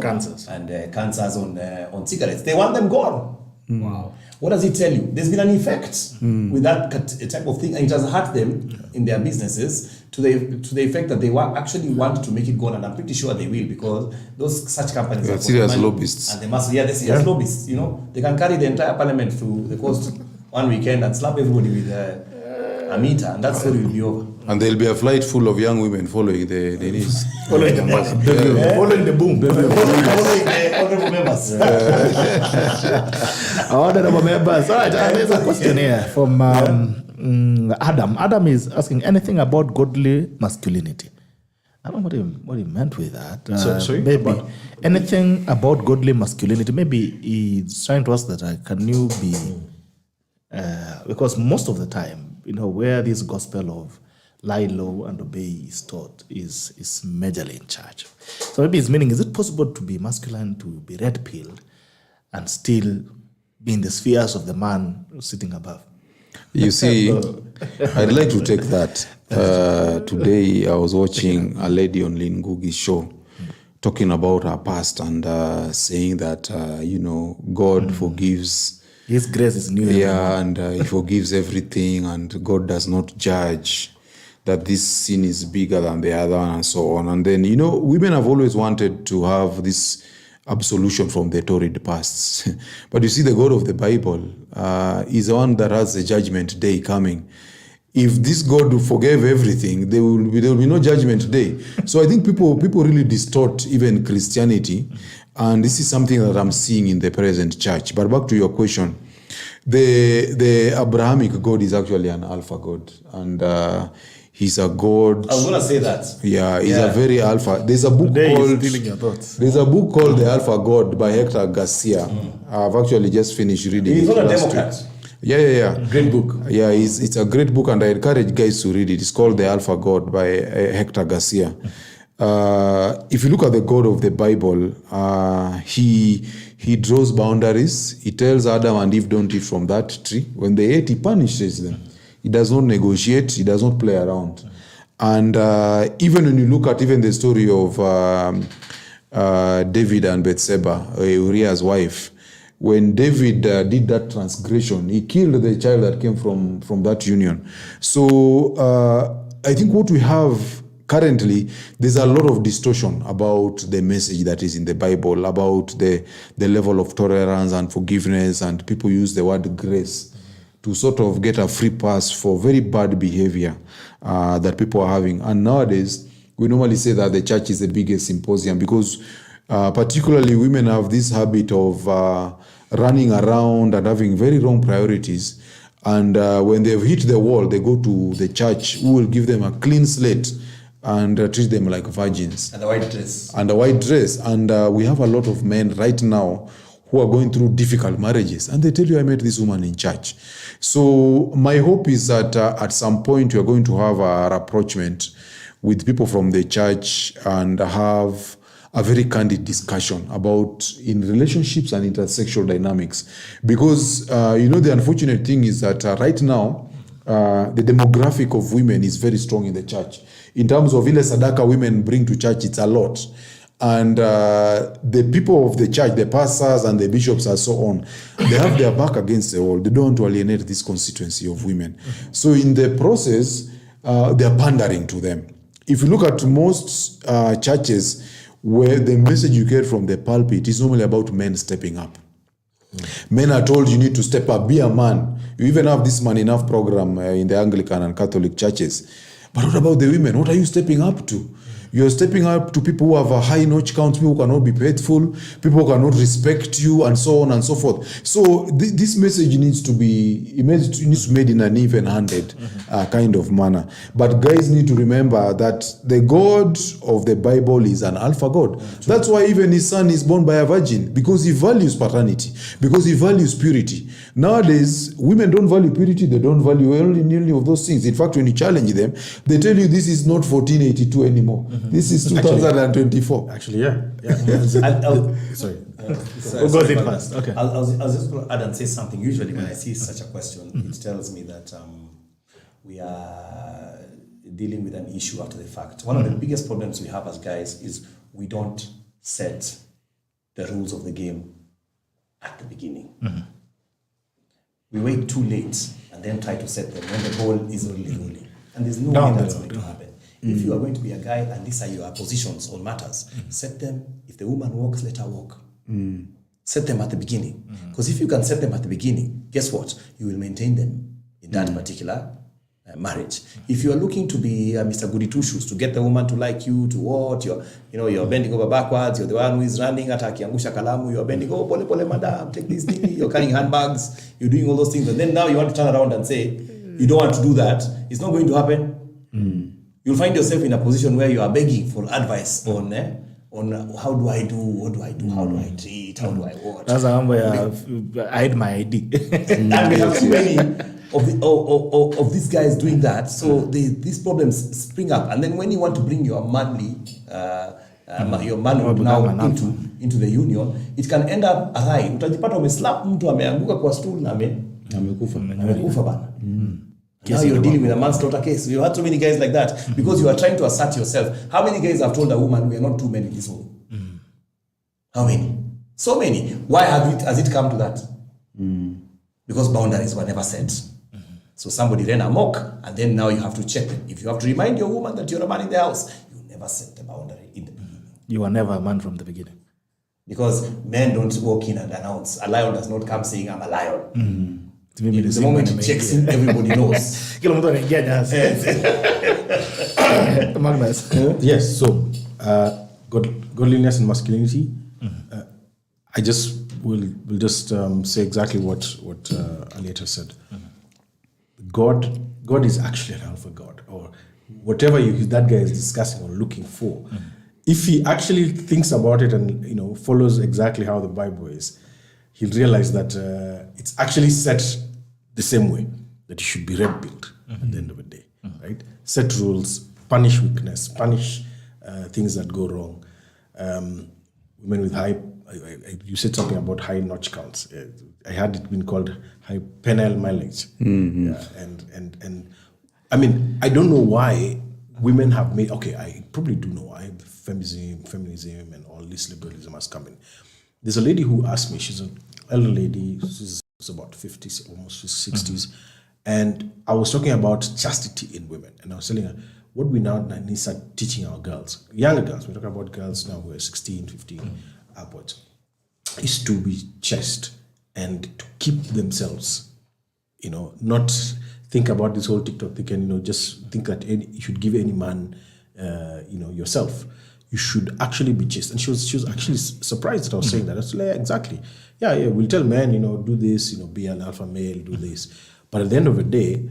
cancers and cancers on cigarettes. They want them gone. Wow. What does it tell you? There's been an effect with that type of thing, and it has hurt them in their businesses to the effect that they actually want to make it gone, and I'm pretty sure they will, because those such companies are serious lobbyists, and they must. They're serious lobbyists. They can carry the entire parliament through the coast one weekend and slap everybody with a meter, and that story will be over. And there'll be a flight full of young women following the news. Following the boom. Following the honorable members. Honorable members. All right, there's a question here from Adam. Adam is asking anything about godly masculinity. I don't know what he meant with that. Sorry? Maybe anything about godly masculinity. Maybe he's trying to ask that can you be... because most of the time, where this gospel of lie low and obey is taught is majorly in church. So maybe his meaning, is it possible to be masculine, to be red-pilled, and still be in the spheres of the man sitting above? You see, I'd like to take that. Today I was watching a lady on Lynn Ngugi's show talking about her past and saying that, God forgives. His grace is new. Yeah, and He forgives everything, and God does not judge, that this sin is bigger than the other one, and so on. And then, women have always wanted to have this absolution from the torrid pasts. But you see, the God of the Bible is the one that has the judgment day coming. If this God forgave everything, there will be no judgment day. So I think people really distort even Christianity. And this is something that I'm seeing in the present church. But back to your question, the Abrahamic God is actually an alpha God. And he's a God. I was going to say that. Yeah, he's a very alpha. There's a book called The Alpha God by Hector Garcia. I've actually just finished reading it. He's not a last Democrat. week. Yeah. Great book. Yeah, it's a great book, and I encourage guys to read it. It's called The Alpha God by Hector Garcia. If you look at the God of the Bible, he draws boundaries. He tells Adam and Eve, don't eat from that tree. When they ate, he punishes them. He does not negotiate. He does not play around. And even when you look at even the story of David and Bathsheba, Uriah's wife, when David did that transgression, he killed the child that came from that union. So I think what we have currently, there's a lot of distortion about the message that is in the Bible, about the level of tolerance and forgiveness, and people use the word grace to sort of get a free pass for very bad behavior that people are having. And nowadays, we normally say that the church is the biggest symposium because particularly women have this habit of running around and having very wrong priorities. And when they've hit the wall, they go to the church who will give them a clean slate and treat them like virgins. And a white dress. And we have a lot of men right now who are going through difficult marriages. And they tell you, I met this woman in church. So my hope is that at some point we are going to have a rapprochement with people from the church and have a very candid discussion about in relationships and intersexual dynamics. Because, the unfortunate thing is that right now, the demographic of women is very strong in the church. In terms of ile sadaka women bring to church, it's a lot. And the people of the church, the pastors and the bishops and so on, they have their back against the wall. They don't want to alienate this constituency of women. So in the process, they are pandering to them. If you look at most churches where the message you get from the pulpit is normally about men stepping up. Men are told you need to step up, be a man, You even have this Man Enough program in the Anglican and Catholic churches. But what about the women? What are you stepping up to? You're stepping up to people who have a high notch count, people who cannot be faithful, people who cannot respect you, and so on and so forth. So this message needs to be made in an even-handed kind of manner. But guys need to remember that the God of the Bible is an alpha God. That's why even his son is born by a virgin, because he values paternity, because he values purity. Nowadays, women don't value purity, they don't value any of those things. In fact, when you challenge them, they tell you this is not 1482 anymore. This is 2024. Actually, yeah. Sorry. We'll go in fast. Okay. I was just going to add and say something. Usually when I see such a question, it tells me that we are dealing with an issue after the fact. One of the biggest problems we have as guys is we don't set the rules of the game at the beginning. We wait too late and then try to set them when the ball is already rolling. And there's no way that's going to happen. If you are going to be a guy and these are your positions on matters, set them. If the woman walks, let her walk. Set them at the beginning. Because if you can set them at the beginning, guess what? You will maintain them in that particular marriage. If you are looking to be Mr. Goody Two Shoes, to get the woman to like you, to what, you're bending over backwards, you're the one who is running at akiangusha kalamu, you're bending, oh, pole pole madam, take this thing, you're carrying handbags, you're doing all those things, and then now you want to turn around and say, you don't want to do that, it's not going to happen. You'll find yourself in a position where you are begging for advice on how do I do, what do I do, how do I treat, how do I what. That's a where I hide my ID. And we have so many of these guys doing that, so these problems spring up. And then when you want to bring your manly, your manhood now into the union, it can end up awry. Utajipata umeslap mtu ameanguka kwa stool na amekufa bana. Now you're dealing with a manslaughter case. You had so many guys like that because you are trying to assert yourself. How many guys have told a woman, we are not two men in this home? How many? So many. Why has it come to that? Because boundaries were never set. So somebody ran amok, and then now you have to check them. If you have to remind your woman that you're a man in the house, you never set the boundary in the beginning. You were never a man from the beginning. Because men don't walk in and announce. A lion does not come saying, I'm a lion. The moment he checks in, everybody knows. Magnus. Yes, so godliness and masculinity. I just will just say exactly what Aliet has said. God is actually an alpha God, or whatever that guy is discussing or looking for. If he actually thinks about it and follows exactly how the Bible is, he'll realize that it's actually set the same way, that you should be red-pilled at the end of the day, right? Set rules, punish weakness, punish things that go wrong. Women with high, you said something about high notch counts. I had it been called high penile mileage. Yeah, and I mean, I don't know why women have made, I probably do know why feminism and all this liberalism has come in. There's a lady who asked me, she's an elder lady, she's about 50s, almost 60s. And I was talking about chastity in women. And I was telling her, what we now need to start teaching our girls, younger girls, we're talking about girls now who are 16, 15, upwards, is to be chaste and to keep themselves, not think about this whole TikTok thing and, just think that you should give any man, yourself. You should actually be chaste. And she was actually surprised that I was saying that. I was like, yeah, exactly. Yeah, we'll tell men, do this, be an alpha male, do this. But at the end of the day,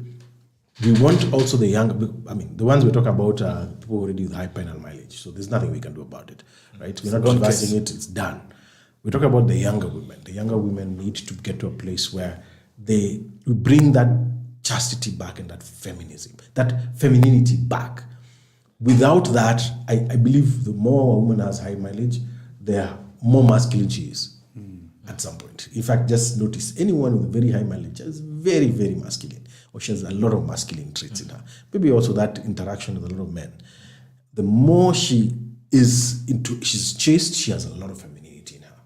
we want also the younger, the ones we talk about are people already with high penile mileage. So there's nothing we can do about it, right? We're not reversing it, it's done. We talk about the younger women. The younger women need to get to a place where we bring that chastity back and that feminism, that femininity back. Without that, I believe the more a woman has high mileage, the more masculine she is at some point. In fact, just notice anyone with a very high mileage is very, very masculine, or she has a lot of masculine traits in her. Maybe also that interaction with a lot of men. The more she's chaste, she has a lot of femininity in her.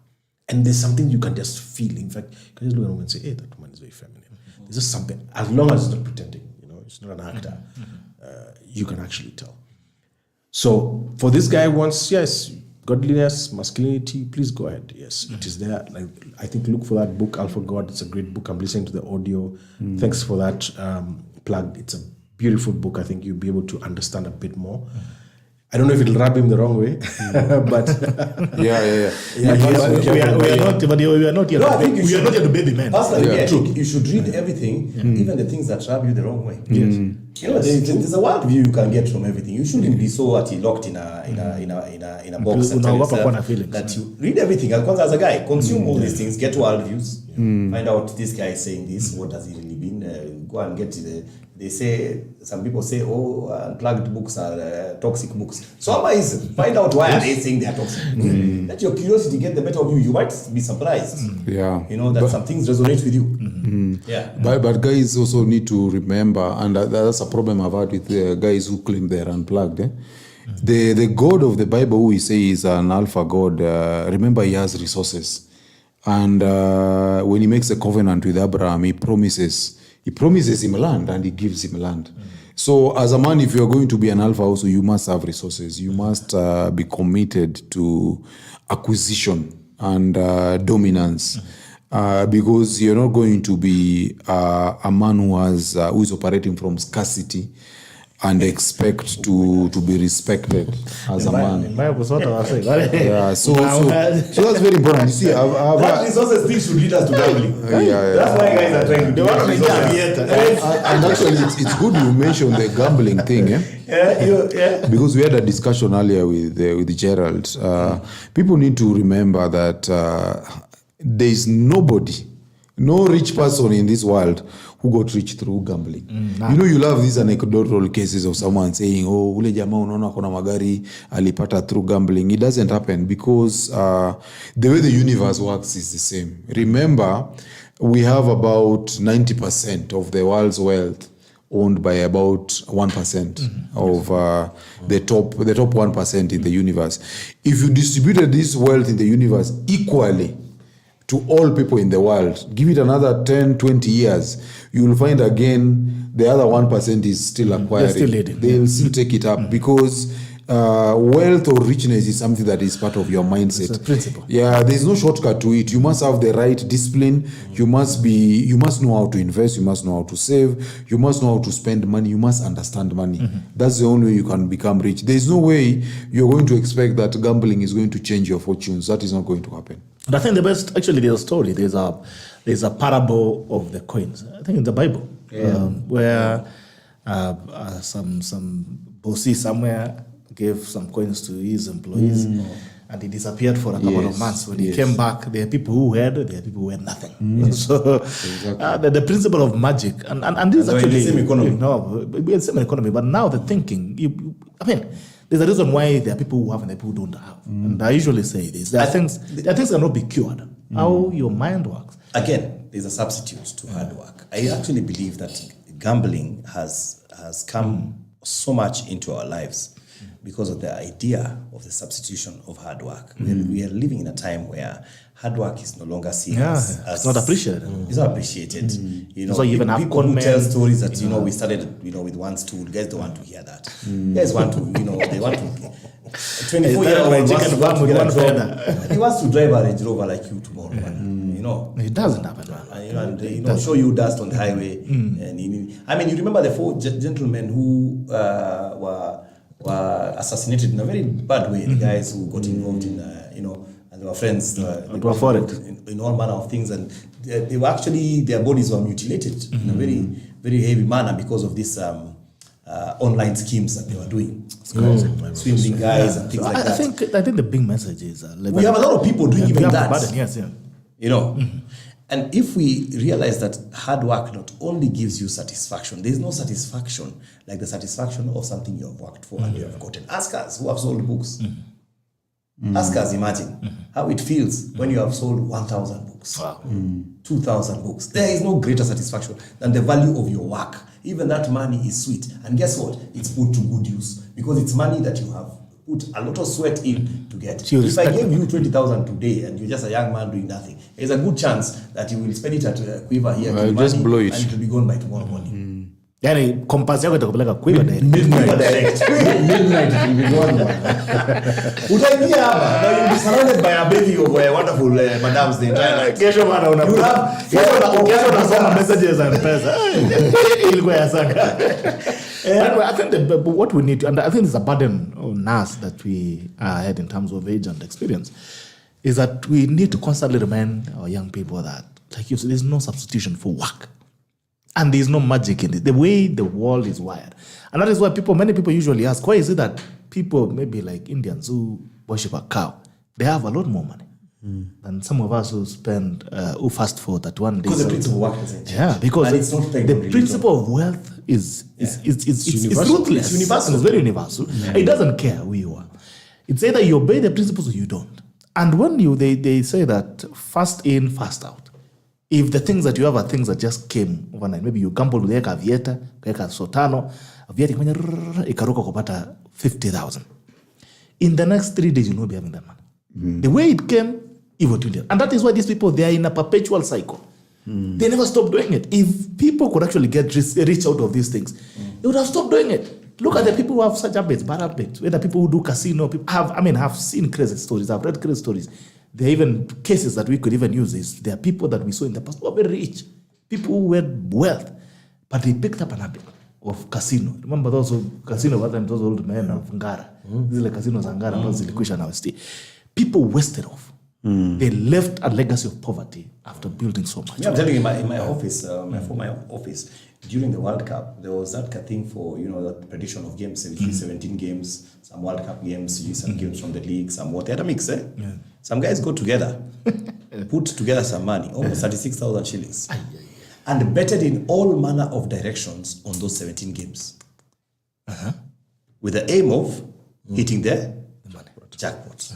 And there's something you can just feel. In fact, you can just look at a woman and say, hey, that woman is very feminine. There's just something, as long as it's not pretending, it's not an you can actually tell. So for this guy, once, yes, godliness, masculinity, please go ahead. Yes, it is there. I think look for that book, Alpha God. It's a great book. I'm listening to the audio. Thanks for that. Plugged. It's a beautiful book. I think you'll be able to understand a bit more. I don't know if it'll rub him the wrong way, but yeah. We are not yet. No, I think We are not yet the baby men. Personally, I think you should read everything, even the things that rub you the wrong way. Yes. You know, there's a worldview you can get from everything. You shouldn't be so locked in a box and tell yourself that you read everything. As a guy, consume all these things, get worldviews, find out this guy is saying this, what has he really been, go and get they say, some people say, unplugged books are toxic books. So find out why are they saying they are toxic. Let your curiosity get the better of you. You might be surprised. Yeah. You know, that some things resonate with you. Yeah. But guys also need to remember, and that's a problem I've had with guys who claim they're unplugged. The God of the Bible, who we say is an alpha God, remember he has resources. And when he makes a covenant with Abraham, he promises him land and he gives him land. So as a man, if you're going to be an alpha also, you must have resources. You must be committed to acquisition and dominance. Because you're not going to be a man who is operating from scarcity and expect to be respected as a man. Yeah, so that's very important. You see, that resources things should lead us to gambling. That's why guys are trying to do it. And actually, it's good you mentioned the gambling thing. Because we had a discussion earlier with Gerald. People need to remember that there is nobody, no rich person in this world who got rich through gambling. You know, you love these anecdotal cases of someone saying, ule jamaa unaona kuna magari alipata through gambling. It doesn't happen because the way the universe works is the same. Remember, we have about 90% of the world's wealth owned by about 1% of the top 1% in the universe. If you distributed this wealth in the universe equally to all people in the world, give it another 10, 20 years, you will find again the other 1% is still acquiring. They'll still take it up because wealth or richness is something that is part of your mindset. It's a principle. Yeah, there's no shortcut to it. You must have the right discipline. You must know how to invest. You must know how to save. You must know how to spend money. You must understand money. That's the only way you can become rich. There's no way you're going to expect that gambling is going to change your fortunes. That is not going to happen. And I think there's a story. There's a parable of the coins. I think in the Bible, where some bossy somewhere gave some coins to his employees, and he disappeared for a couple of months. When he came back, there are people who had, there are people who had nothing. So the principle of magic, and this is actually the same economy. We're the same economy, but now the thinking, there's a reason why there are people who have and there are people who don't have. And I usually say this. There are things that cannot be cured. How your mind works. Again, there's a substitute to hard work. I actually believe that gambling has come so much into our lives because of the idea of the substitution of hard work. We are living in a time where hard work is no longer seen as it's not appreciated. It's not appreciated. You know, so you even have people who tell stories that we started with one stool. Guys don't want to hear that. Guys want to they want to. 24-year-old he wants to drive a Range Rover like you tomorrow. You know, it doesn't happen. And show you dust on the highway. And you remember the 4 gentlemen who were assassinated in a very bad way. The guys who got involved in and they were friends. They were for it in all manner of things, and they were actually, their bodies were mutilated in a very, very heavy manner because of this online schemes that they were doing. Swindling guys and things like that. I think the big message is we have a lot of people doing even that. Yes. You know. And if we realize that hard work not only gives you satisfaction, there is no satisfaction like the satisfaction of something you have worked for and you have gotten. Ask us who have sold books. Ask us, imagine how it feels when you have sold 1,000 books, 2,000 books. There is no greater satisfaction than the value of your work. Even that money is sweet. And guess what? It's put to good use because it's money that you have put a lot of sweat in to get. If I gave you 20,000 today and you're just a young man doing nothing, there's a good chance that you will spend it at Quiver here. Just blow it. And it will be gone by tomorrow morning. Yani compass yako itakupeleka Quiver direct. Midnight it will be gone. Utaingia hapa. Now you'll be surrounded by a bevy of wonderful madams the entire night. Kesho bana ukianza unasoma messages za M-Pesa. Ilikuwa ya saka. I think what we need to, and I think it's a burden on us that we had in terms of age and experience, is that we need to constantly remind our young people that, like you said, there's no substitution for work. And there's no magic in it. The way the world is wired. And that is why many people usually ask, why is it that people, maybe like Indians who worship a cow, they have a lot more money than some of us who spend, who fast for that one day. Because the principle of work doesn't change. Yeah, because and it's not like the principle of wealth is ruthless. It's universal. It's very universal. Yeah. It doesn't care who you are. It's either you obey the principles or you don't. And when they say that fast in, fast out. If the things that you have are things that just came overnight, maybe you gamble with eka Avieta, eka Sotano, Avieta ikaruka kupata 50,000. In the next 3 days, you'll not be having that money. The way it came, it will do it. And that is why these people, they are in a perpetual cycle. They never stop doing it. If people could actually get rich out of these things, they would have stopped doing it. Look at the people who have such habits, bad habits. Whether people who do casino, have seen crazy stories. I've read crazy stories. There are even cases that we could even use. There are people that we saw in the past who were very rich, people who had wealth, but they picked up an habit of casino. Remember those casino, those old men of Ngara. These are the casinos of Ngara, those Zilikwisha now stay. People wasted off. They left a legacy of poverty after building so much. Yeah, I'm telling you, in my office, my former office, during the World Cup, there was that thing for, that prediction of games, 17 games, some World Cup games, some games from the league, some what. They had a mix, eh? Yeah. Some guys go together, put together some money, almost 36,000 shillings, and betted in all manner of directions on those 17 games. With the aim of hitting the jackpots.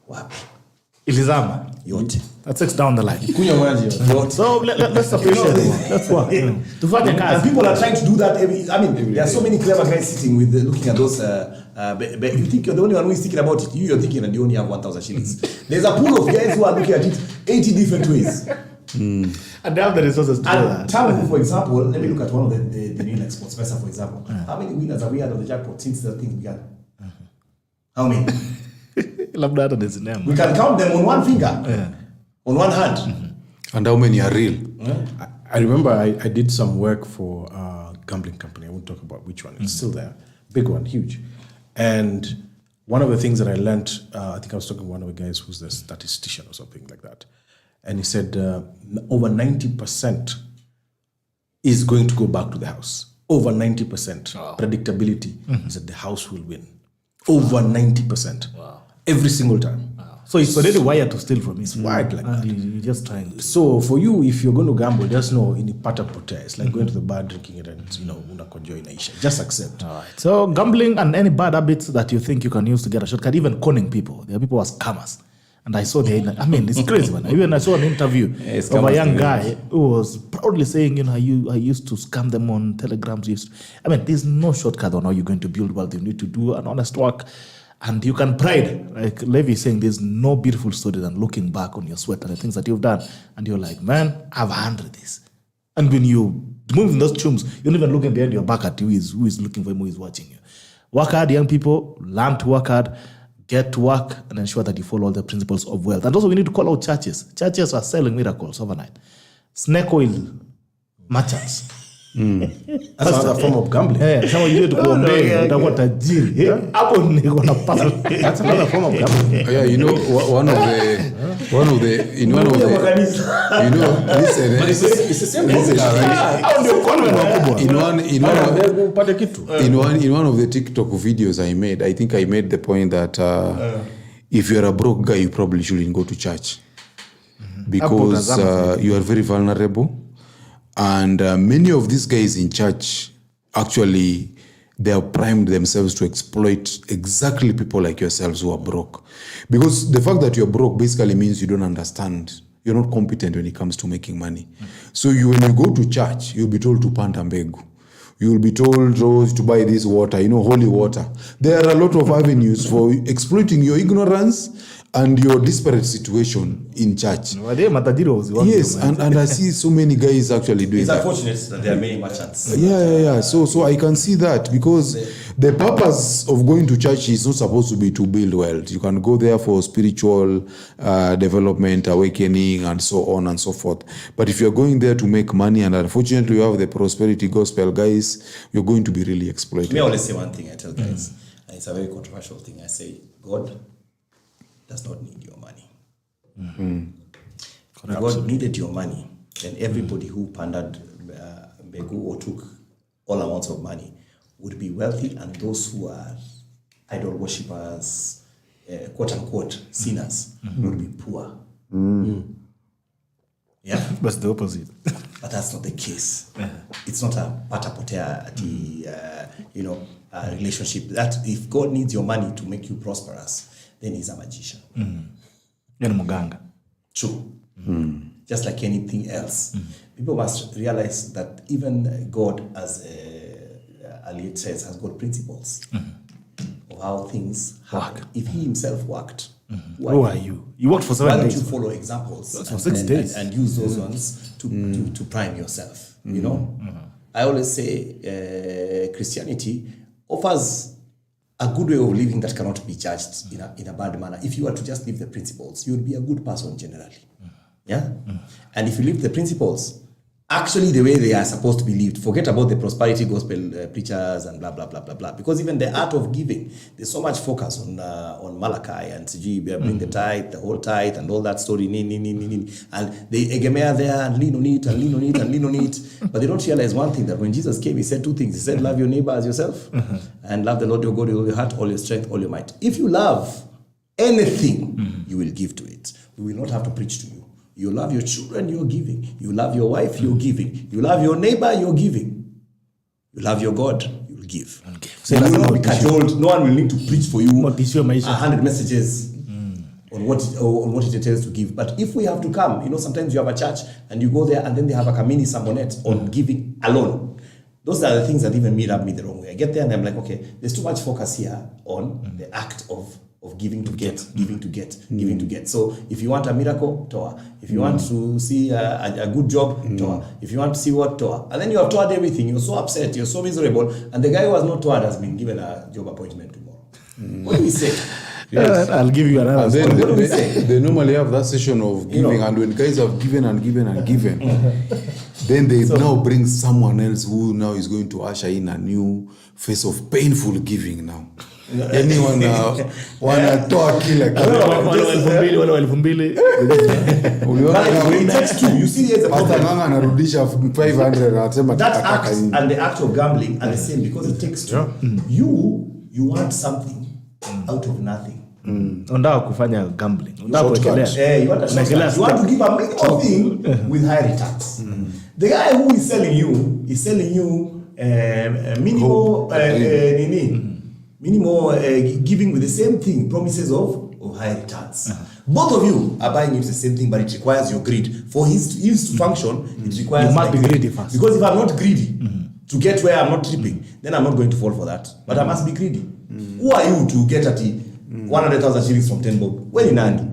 Wow. Ilizama. Yote. That's 6 down the line. Kunywa maji yote. So let's appreciate it. That's what. And people are trying to do that there are so many clever guys sitting with looking at those. But you think you're the only one who is thinking about it. You're thinking that you only have 1,000 shillings. There's a pool of guys who are looking at it 80 different ways. And they have the resources to do that. Tamu, for example, let me look at one of the new sports Pesa, for example. How many winners have we had of the jackpot since the thing began? How many? We can count them on one finger, on one hand. And how many are real? I remember I did some work for a gambling company. I won't talk about which one. It's still there. Big one, huge. And one of the things that I learned, I think I was talking to one of the guys who's the statistician or something like that. And he said over 90% is going to go back to the house. Over 90%. Wow. Predictability is that the house will win. Over 90%. Wow. Every single time. Wow. So it's already wired to steal from you. It's wired like that. You're just trying. So for you, if you're going to gamble, just know in pata pote. It's like going to the bar, drinking it, and unakonjoy inaisha. Just accept. All right. So gambling and any bad habits that you think you can use to get a shortcut, even conning people. There are people who are scammers. And I saw it's crazy, man. Even I saw an interview of a young guy who was proudly saying, I used to scam them on telegrams. There's no shortcut on how you're going to build wealth. You need to do an honest work. And you can pride, like Levi is saying, there's no beautiful story than looking back on your sweat and the things that you've done. And you're like, man, I've handled this. And when you move in those chums, you're not even looking behind your back at who is looking for him, who is watching you. Work hard, young people. Learn to work hard. Get to work and ensure that you follow all the principles of wealth. And also we need to call out churches. Churches are selling miracles overnight. Snake oil merchants. That's another form of gambling. That's another form of gambling. It's the same in one of the TikTok videos I made, I think I made the point that if you're a broke guy, you probably shouldn't go to church because you are very vulnerable. And many of these guys in church, actually, they have primed themselves to exploit exactly people like yourselves who are broke. Because the fact that you're broke basically means you don't understand. You're not competent when it comes to making money. So when you go to church, you'll be told to panta mbegu. You'll be told to buy this water, holy water. There are a lot of avenues for exploiting your ignorance and your disparate situation in church. Yes, and I see so many guys actually doing that. It's unfortunate that there are many merchants. Yeah. So I can see that, because the purpose of going to church is not supposed to be to build wealth. You can go there for spiritual development, awakening, and so on and so forth. But if you're going there to make money, and unfortunately you have the prosperity gospel guys, you're going to be really exploited. Me, I always say one thing I tell guys, and it's a very controversial thing. I say, God does not need your money. If God needed your money, then everybody who pandered Mbegu or took all amounts of money would be wealthy, and those who are idol worshippers, quote unquote sinners, would be poor. Yeah, that's the opposite. but that's not the case. It's not a patapotea relationship. That if God needs your money to make you prosperous, then he's a magician. True. Just like anything else. People must realize that even God, as Aliet says, has got principles of how things happen. If he himself worked, who are you? You worked for 7 days. Why don't you follow examples for 6 days and use those ones to prime yourself? You know, I always say Christianity offers a good way of living that cannot be judged in a bad manner. If you were to just live the principles, you would be a good person generally. Yeah? And if you live the principles actually the way they are supposed to be lived, forget about the prosperity gospel preachers and blah, blah, blah, blah, blah. Because even the art of giving, there's so much focus on Malachi and bring the tithe, the whole tithe and all that story. And they egemea there and lean on it and lean on it and lean on it. But they don't realize one thing, that when Jesus came, he said 2 things. He said, love your neighbor as yourself and love the Lord your God with all your heart, all your strength, all your might. If you love anything, you will give to it. We will not have to preach to you. You love your children, you're giving. You love your wife, you're giving. You love your neighbor, you're giving. You love your God, you'll give. So you will not be cajoled. No one will need to preach for you 100 messages on what it entails to give. But if we have to come, sometimes you have a church and you go there and then they have a mini sermonette on giving alone. Those are the things that even rub me the wrong way. I get there and I'm like, okay, there's too much focus here on the act of giving to get, giving to get, giving to get. So if you want a miracle, Toa. If you want to see a good job, Toa. If you want to see what, Toa. And then you have told everything. You're so upset. You're so miserable. And the guy who has not told has been given a job appointment tomorrow. What do we say? Yes. I'll give you another. And then they normally have that session of giving, and when guys have given and given and given, then they now bring someone else who now is going to usher in a new phase of painful giving now. Anyone wanatoa kila kitu. You see, here's the problem. Anarudisha 500 anasema that act and the act of gambling are the same, because it takes two. You want something out of nothing. Unataka kufanya gambling. Unataka kuwekelea. You want to give a minimal thing with high returns. The guy who is selling you minimal giving with the same thing, promises of high returns. Both of you are buying into the same thing, but it requires your greed. For his to function, it requires you must be greedy first. Because if I'm not greedy to get where I'm not tripping, then I'm not going to fall for that. But I must be greedy. Who are you to get at 100,000 shillings from 10 bob? Where in Nandi?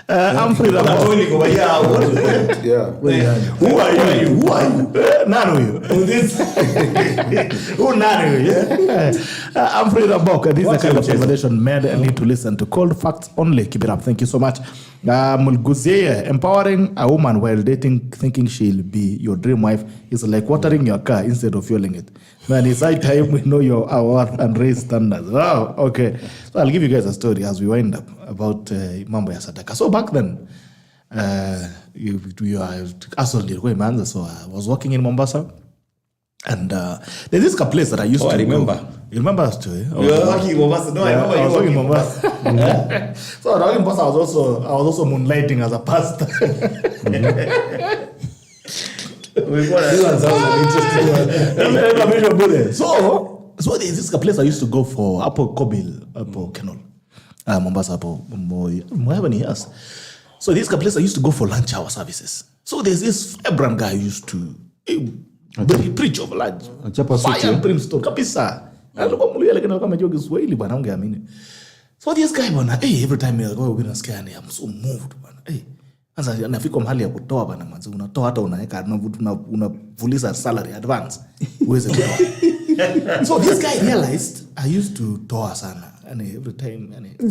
I'm free. Who are you? None of you. Who none of you? I'm free to book. This is the kind of conversation men need to listen to. Cold facts only. Keep it up. Thank you so much. Mulguze, empowering a woman while dating, thinking she'll be your dream wife, is like watering your car instead of fueling it. Man, it's high time we know your worth and raise standards. Wow. Okay. So I'll give you guys a story as we wind up about mambo ya sadaka. So back then, you are man. So I was working in Mombasa, and there's this place that I used to. I remember. Go. You remember that story? You were working in Mombasa. No, I remember you working in Mombasa. So I was in Mombasa. I was also moonlighting as a pastor. So there's this place I used to go for Apo Kobil, Apo Kenol, Mombasa, Apo Moyabani, yes. So this place I used to go for lunch hour services. So there's this vibrant guy who used to preach over lunch. Fire and brimstone, kapisa. So So this guy bwana, every time I go in a scan, I'm so moved bwana. Sasa nafika mahali ya kutoa bwana manzi, unatoa hata unaweka unavuliza salary advance uweze kutoa. So this guy realized I used to toa sana. And every time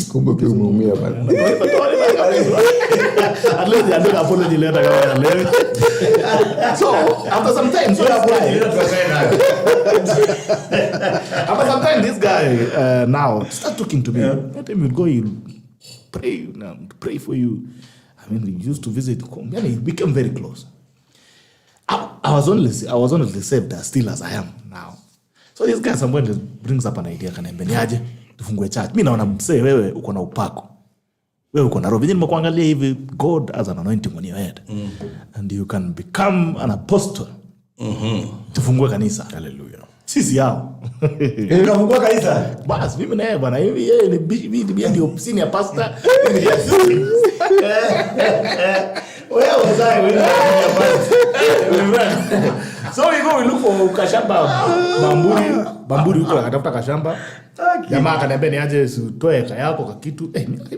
kumbe pia umeumia bwana. At least I don't apology later kama leo. So after some time this guy now start talking to me. Every time you go, he'll pray for you. I mean, he used to visit. He became very close. I was only saved still as I am now. So this guy somewhere brings up an idea, kanaambia niaje tufungue church. Mimi naona msee wewe uko na upako. Wewe uko na roho. Vile nimekuangalia hivi, God has an anointing on your head. And you can become an apostle. Tufungue kanisa. Hallelujah. Sisi yao. Ukafungua kanisa. Bas mimi na yeye bwana, yeye ni ndio senior pastor. Wewe so we look for kashamba bamburi huko akatafuta kashamba. Jamaa akaniambia niaje usitoe ka yako ka kitu.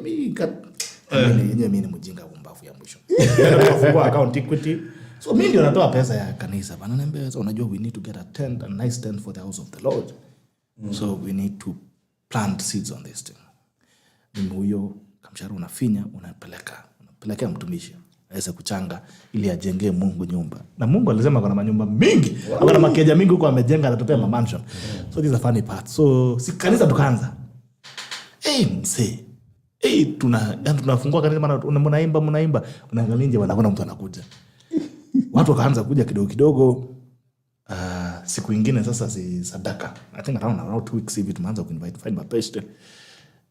Mimi ni mjinga kumbafu ya mwisho. Nafungua account Equity. So mimi ndio natoa pesa ya kanisa. Bana niambia sasa unajua we need to get a tent, a nice tent for the house of the Lord. So we need to plant seeds on this thing. Mimi huyo kamshahara unafinya unapelekea mtumishi aweze kuchanga ili ajengee Mungu nyumba. Na Mungu alisema kuna manyumba mingi, kuna makeja mingi huko amejenga anatupea mansion. So this is a funny part. So si kanisa tukaanza. Mse. Tunafungua kanisa maana mnaimba unaangalia nje wanaona mtu anakuja. Watu wakaanza kuja kidogo. Siku nyingine sasa si sadaka. I think around 2 weeks hivi tumeanza kuinvite find my pastor.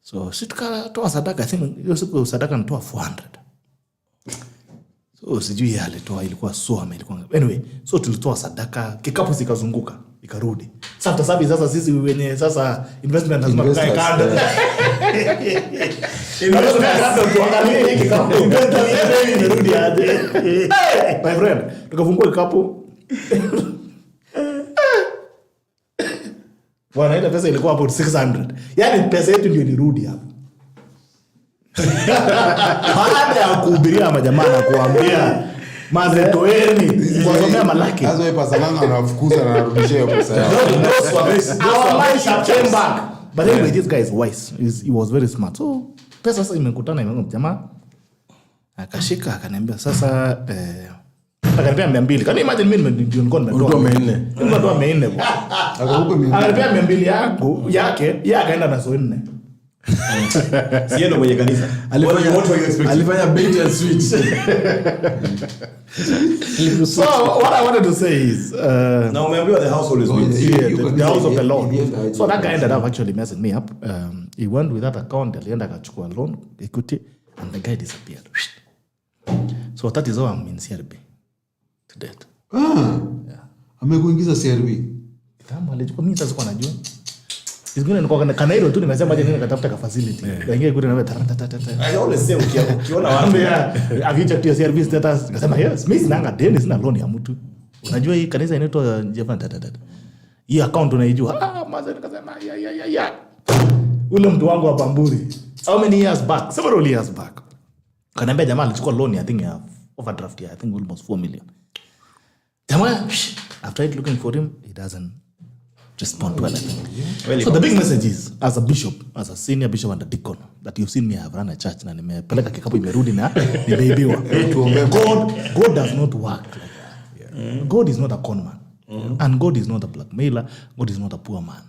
So tukatoa sadaka. I think hiyo siku sadaka nitoa 400. So sijui alitoa ilikuwa ilikuwa. Anyway, so tulitoa sadaka, kikapu sikazunguka, ikarudi. Sasa sisi wenye sasa investment lazima tukae kando. Investment kando tuangalie kikapu. Investment inarudi aje. My friend, tukafungua kikapu. Bwana ile pesa ilikuwa hapo 600. Yaani pesa yetu ndio ilirudi hapo. Baada ya kuhubiria majamaa na kuambia mazetoeni kuwasomea malaki. Sasa wewe pesa langu anafukuza na anarudishia hiyo pesa yao. Our life came back. But anyway, this guy is wise. He was very smart. So pesa sasa imekutana jamaa. Akashika akaniambia sasa akaniambia 200. Can you imagine mimi ndio nilikuwa nimetoa 400. Nilikuwa 400. Akakupa 200. Akaniambia 200 yangu yake, yeye akaenda na 400. Sio ndo mwenye kanisa. Alifanya bait and switch. So what I wanted to say is now umeambiwa the household is the house of the Lord. So that guy ended up actually messing me up. He went with that account, alienda akachukua loan, Equity, and the guy disappeared. So that is how I'm in CRB to date. Amekuingiza CRB. Kama alichukua mimi sasa kwa najua. Isingine niko kana hilo tu nimesema je nini katafuta ka facility. Wengine kule na I always say ukiona watu akicha tu CRB status nikasema yes, mimi sina deni, sina loan ya mtu. Unajua hii kanisa inaitwa Jevan hii account unaijua. Maza nikasema ya. Ule mtu wangu wa Bamburi. How many years back? Several years back. Kanaambia jamaa alichukua loan I think ya overdraft I think almost 4 million. Jamaa I've tried looking for him, he doesn't respond to anything. So the big message is, as a bishop, as a senior bishop and a deacon, that you've seen me have run a church na nimepeleka kikapu imerudi na nimeibiwa. God does not work like that. Yeah. God is not a con man. And God is not a blackmailer. God is not a poor man.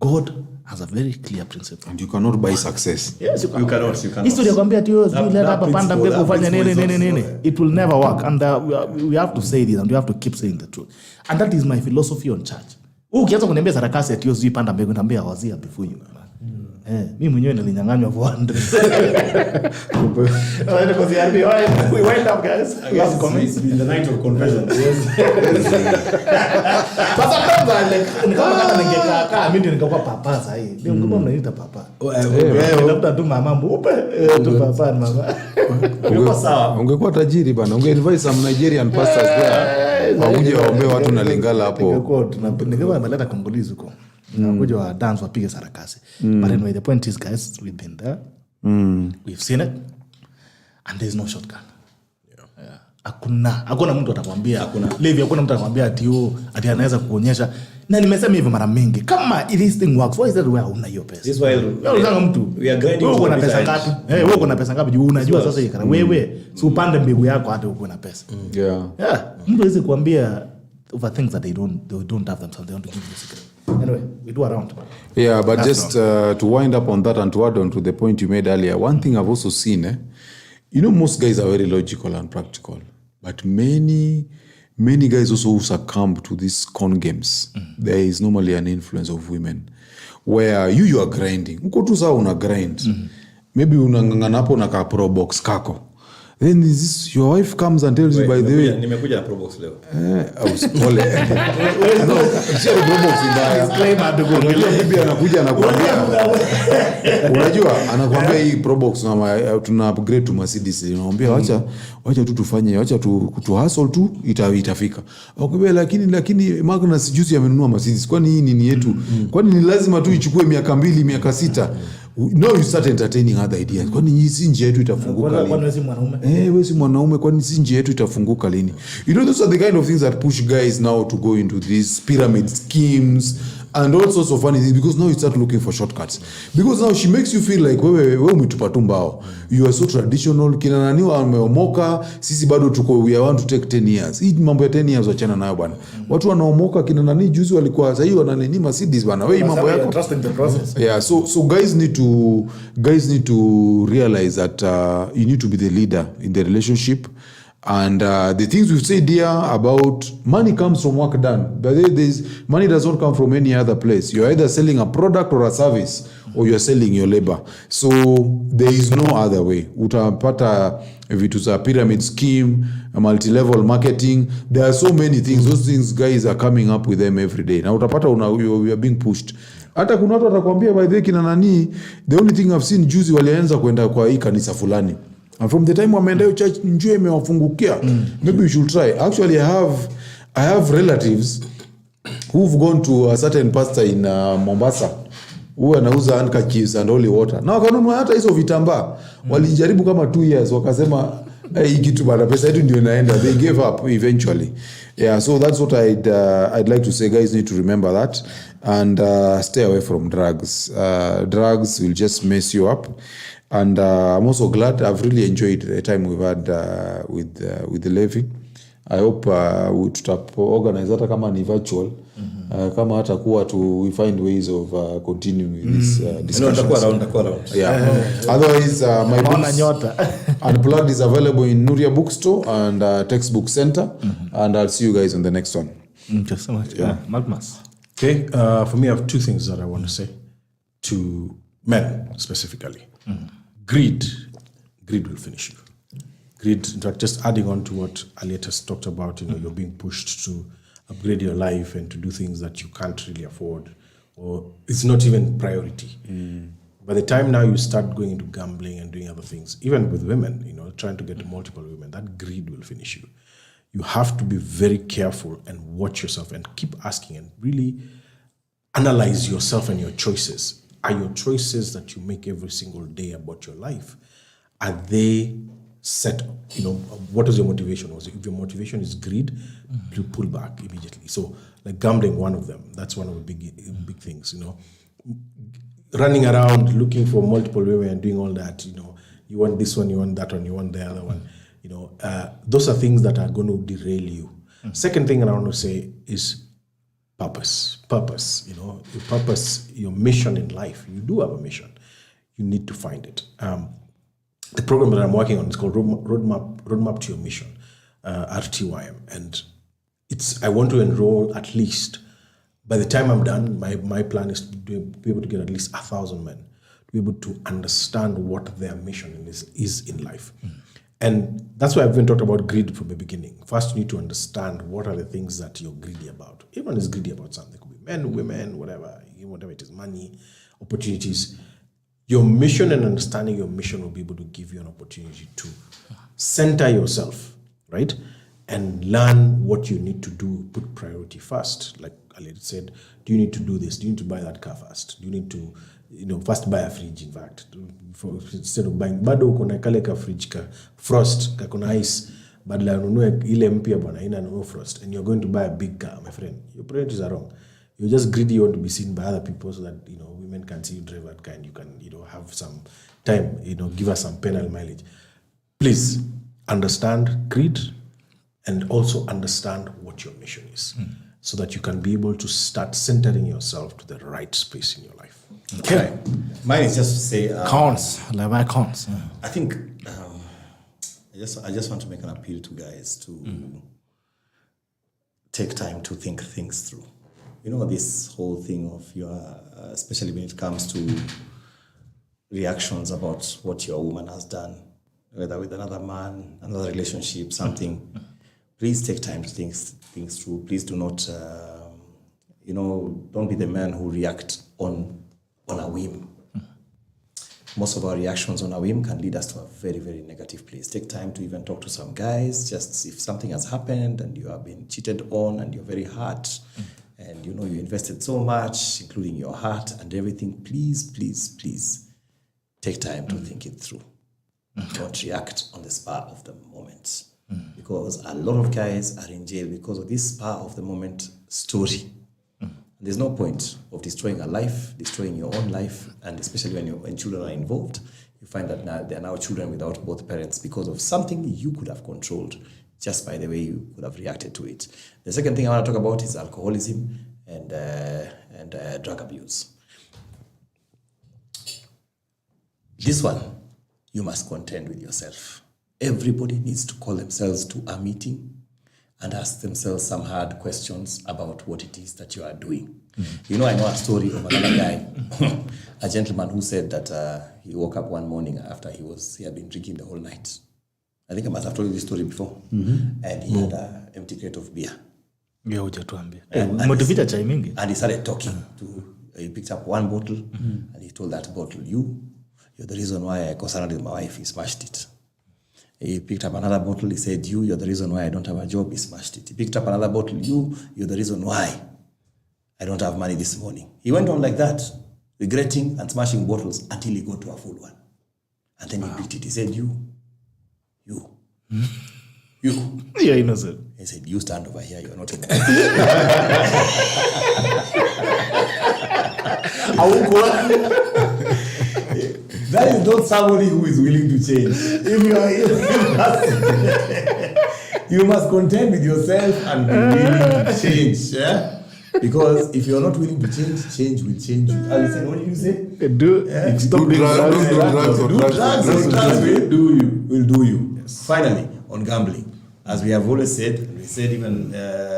God has a very clear principle. And you cannot buy success. Yes, you cannot. History kwambia tu let hapa panda mbegu kufanya nini. It will never work. And we have to say this and we have to keep saying the truth. And that is my philosophy on church. Ukianza kuniambia sarakasi ati hiyo panda mbegu niambia wazia before you. Mimi mwenyewe nilinyang'anywa 400. We wind up guys. Last comment. It's been the night of conversion. But sometimes kama ningekaa mimi ningekuwa papa sasa hii. Ndio ngoma mnaita papa. Labda tu mama mbupe tu papa na mama. Ungekuwa sawa. Ungekuwa tajiri bana. Unge-advise some Nigerian pastors there. Waje waombe watu na Lingala hapo. Ningekuwa tunapeleka Kongolese huko. Kuja wa dance wapige sarakasi. But anyway, the point is, guys, we've been there. We've seen it. And there's no shortcut. Hakuna mtu atakwambia Levi, hakuna mtu atakwambia ati anaweza kuonyesha. Na nimesema hivyo mara mingi, kama this thing works, why is that where una hiyo pesa? This while we are grinding. Wewe uko na pesa ngapi? Wewe uko na pesa ngapi? Unajua sasa hii kana wewe si upande mbegu yako hata uko na pesa. Mtu hawezi kuambia over things that they don't have themselves. They want to give you the secret. Anyway, we do around. Yeah, but that's just to wind up on that and to add on to the point you made earlier, one thing I've also seen, most guys are very logical and practical, but many guys also succumb to these con games. There is normally an influence of women where you are grinding. Uko tu sawa una grind. Maybe unangangana hapo na ka pro box kako. Then your wife comes and tells you, by the way, nimekuja na pro box leo. Pole. No, sio pro box ndio. Bibi anakuja anakuambia. Unajua, anakuambia hii pro box tuna upgrade to Mercedes. Unamwambia acha tu tufanye, acha tu hustle tu itafika. Okay, lakini Magnus juzi amenunua Mercedes. Kwani hii nini yetu? Kwani ni lazima tu ichukue miaka 2, miaka 6? Now you start entertaining other ideas. Kwani si njia yetu itafunguka lini? Kwani si mwanaume? Wewe si mwanaume, kwani si njia yetu itafunguka lini? Those are the kind of things that push guys now to go into these pyramid schemes and all sorts of funny things, because now you start looking for shortcuts. Because now she makes you feel like wewe umetupa tu mbao. You are so traditional. Kina nani wameomoka, sisi bado tuko, we want to take 10 years. Hii mambo ya 10 years wachana nayo bwana. Watu wanaomoka, kina nani juzi walikuwa sasa hivi wananini Mercedes bwana. Wewe mambo yako. Trust in the process. Yeah, so guys need to realize that you need to be the leader in the relationship. And the things we've said here about money comes from work done. But money does not come from any other place. You're either selling a product or a service, or you're selling your labor. So there is no other way. Utapata vitu za pyramid scheme, a multi-level marketing. There are so many things. Those things guys are coming up with them every day. Now utapata you are being pushed. Hata kuna watu watakwambia by the way kina nani, the only thing I've seen juzi walianza kwenda kwa hii kanisa fulani. And from the time wameenda church njoo imewafungukia. Maybe you should try. Actually I have relatives who've gone to a certain pastor in Mombasa who anauza handkerchiefs and holy water. Na wakanunua hata hizo vitambaa. Walijaribu kama 2 years wakasema hii kitu bana pesa yetu ndio inaenda. They gave up eventually. Yeah, so that's what I'd like to say. Guys need to remember that and stay away from drugs. Drugs will just mess you up. And I'm also glad, I've really enjoyed the time we've had with the Levi. I hope we organize hata kama ni virtual, kama hata kuwa we find ways of continuing with this discussions. Around. Yeah. Otherwise, my books, Unplugged is available in Nuria Bookstore and Textbook Center. And I'll see you guys on the next one. Thank you so much. Magnus. Okay, for me I have 2 things that I want to say to men specifically. Greed will finish you. Greed, in fact, just adding on to what Aliet has talked about, you're being pushed to upgrade your life and to do things that you can't really afford, or it's not even priority. By the time now you start going into gambling and doing other things, even with women, trying to get multiple women, that greed will finish you. You have to be very careful and watch yourself and keep asking and really analyze yourself and your choices. Are your choices that you make every single day about your life, are they set, what is your motivation? If your motivation is greed, you pull back immediately. So like gambling, one of them, that's one of the big things, running around looking for multiple women and doing all that, you want this one, you want that one, you want the other one, those are things that are going to derail you. Second thing I want to say is purpose, your purpose, your mission in life. You do have a mission. You need to find it. The program that I'm working on is called Roadmap to Your Mission, RTYM. And I want to enroll at least, by the time I'm done, my plan is to be able to get at least 1,000 men, to be able to understand what their mission is in life. And that's why I've been talking about greed from the beginning. First, you need to understand what are the things that you're greedy about. Everyone is greedy about something. It could be men, women, whatever it is, money, opportunities. Your mission and understanding your mission will be able to give you an opportunity to center yourself, right? and learn what you need to do. Put priority first. Like Aliet said, do you need to do this? Do you need to buy that car first? Do you need to, first buy a fridge, in fact, instead of buying bado uko na kale ka fridge ka frost kakona ice, badala ununue ile mpya bwana ina no frost, and you're going to buy a big car, my friend. Your priorities are wrong. You're just greedy. You want to be seen by other people so that women can see you drive that car and you can have some time, give us some penal mileage. Please understand greed and also understand what your mission is, so that you can be able to start centering yourself to the right space in your life. Okay. Mine is just to say Kones, Levi Kones. I think I just want to make an appeal to guys to take time to think things through. This whole thing of especially when it comes to reactions about what your woman has done, whether with another man, another relationship, something. Please take time to think things through. Please do not, don't be the man who react on a whim. Most of our reactions on a whim can lead us to a very, very negative place. Take time to even talk to some guys. Just if something has happened and you have been cheated on and you're very hurt, and you invested so much, including your heart and everything, please, please, please take time to think it through. Don't react on the spur of the moment. Because a lot of guys are in jail because of this spur of the moment story. There's no point of destroying a life, destroying your own life, and especially when children are involved. You find that now they're now children without both parents because of something you could have controlled just by the way you could have reacted to it. The second thing I want to talk about is alcoholism and drug abuse. This one, you must contend with yourself. Everybody needs to call themselves to a meeting and ask themselves some hard questions about what it is that you are doing. I know a story of another guy, a gentleman who said that he woke up one morning after he had been drinking the whole night. I think I must have told you this story before. And he had an empty crate of beer. And he started talking he picked up one bottle and he told that bottle, you're the reason why I co-surrendered with my wife. He smashed it. He picked up another bottle. He said, you're the reason why I don't have a job. He smashed it. He picked up another bottle. You're the reason why I don't have money this morning. He went on like that, regretting and smashing bottles until he got to a full one. And then he picked it. He said, you. You're innocent. He said, you stand over here. You're not in there. That is not somebody who is willing to change. You must contend with yourself and be willing to change. Yeah? Because if you're not willing to change, change will change you. What did you say? Stop doing drugs. Drugs will do you. Yes. Finally, on gambling, as we have always said, and we said even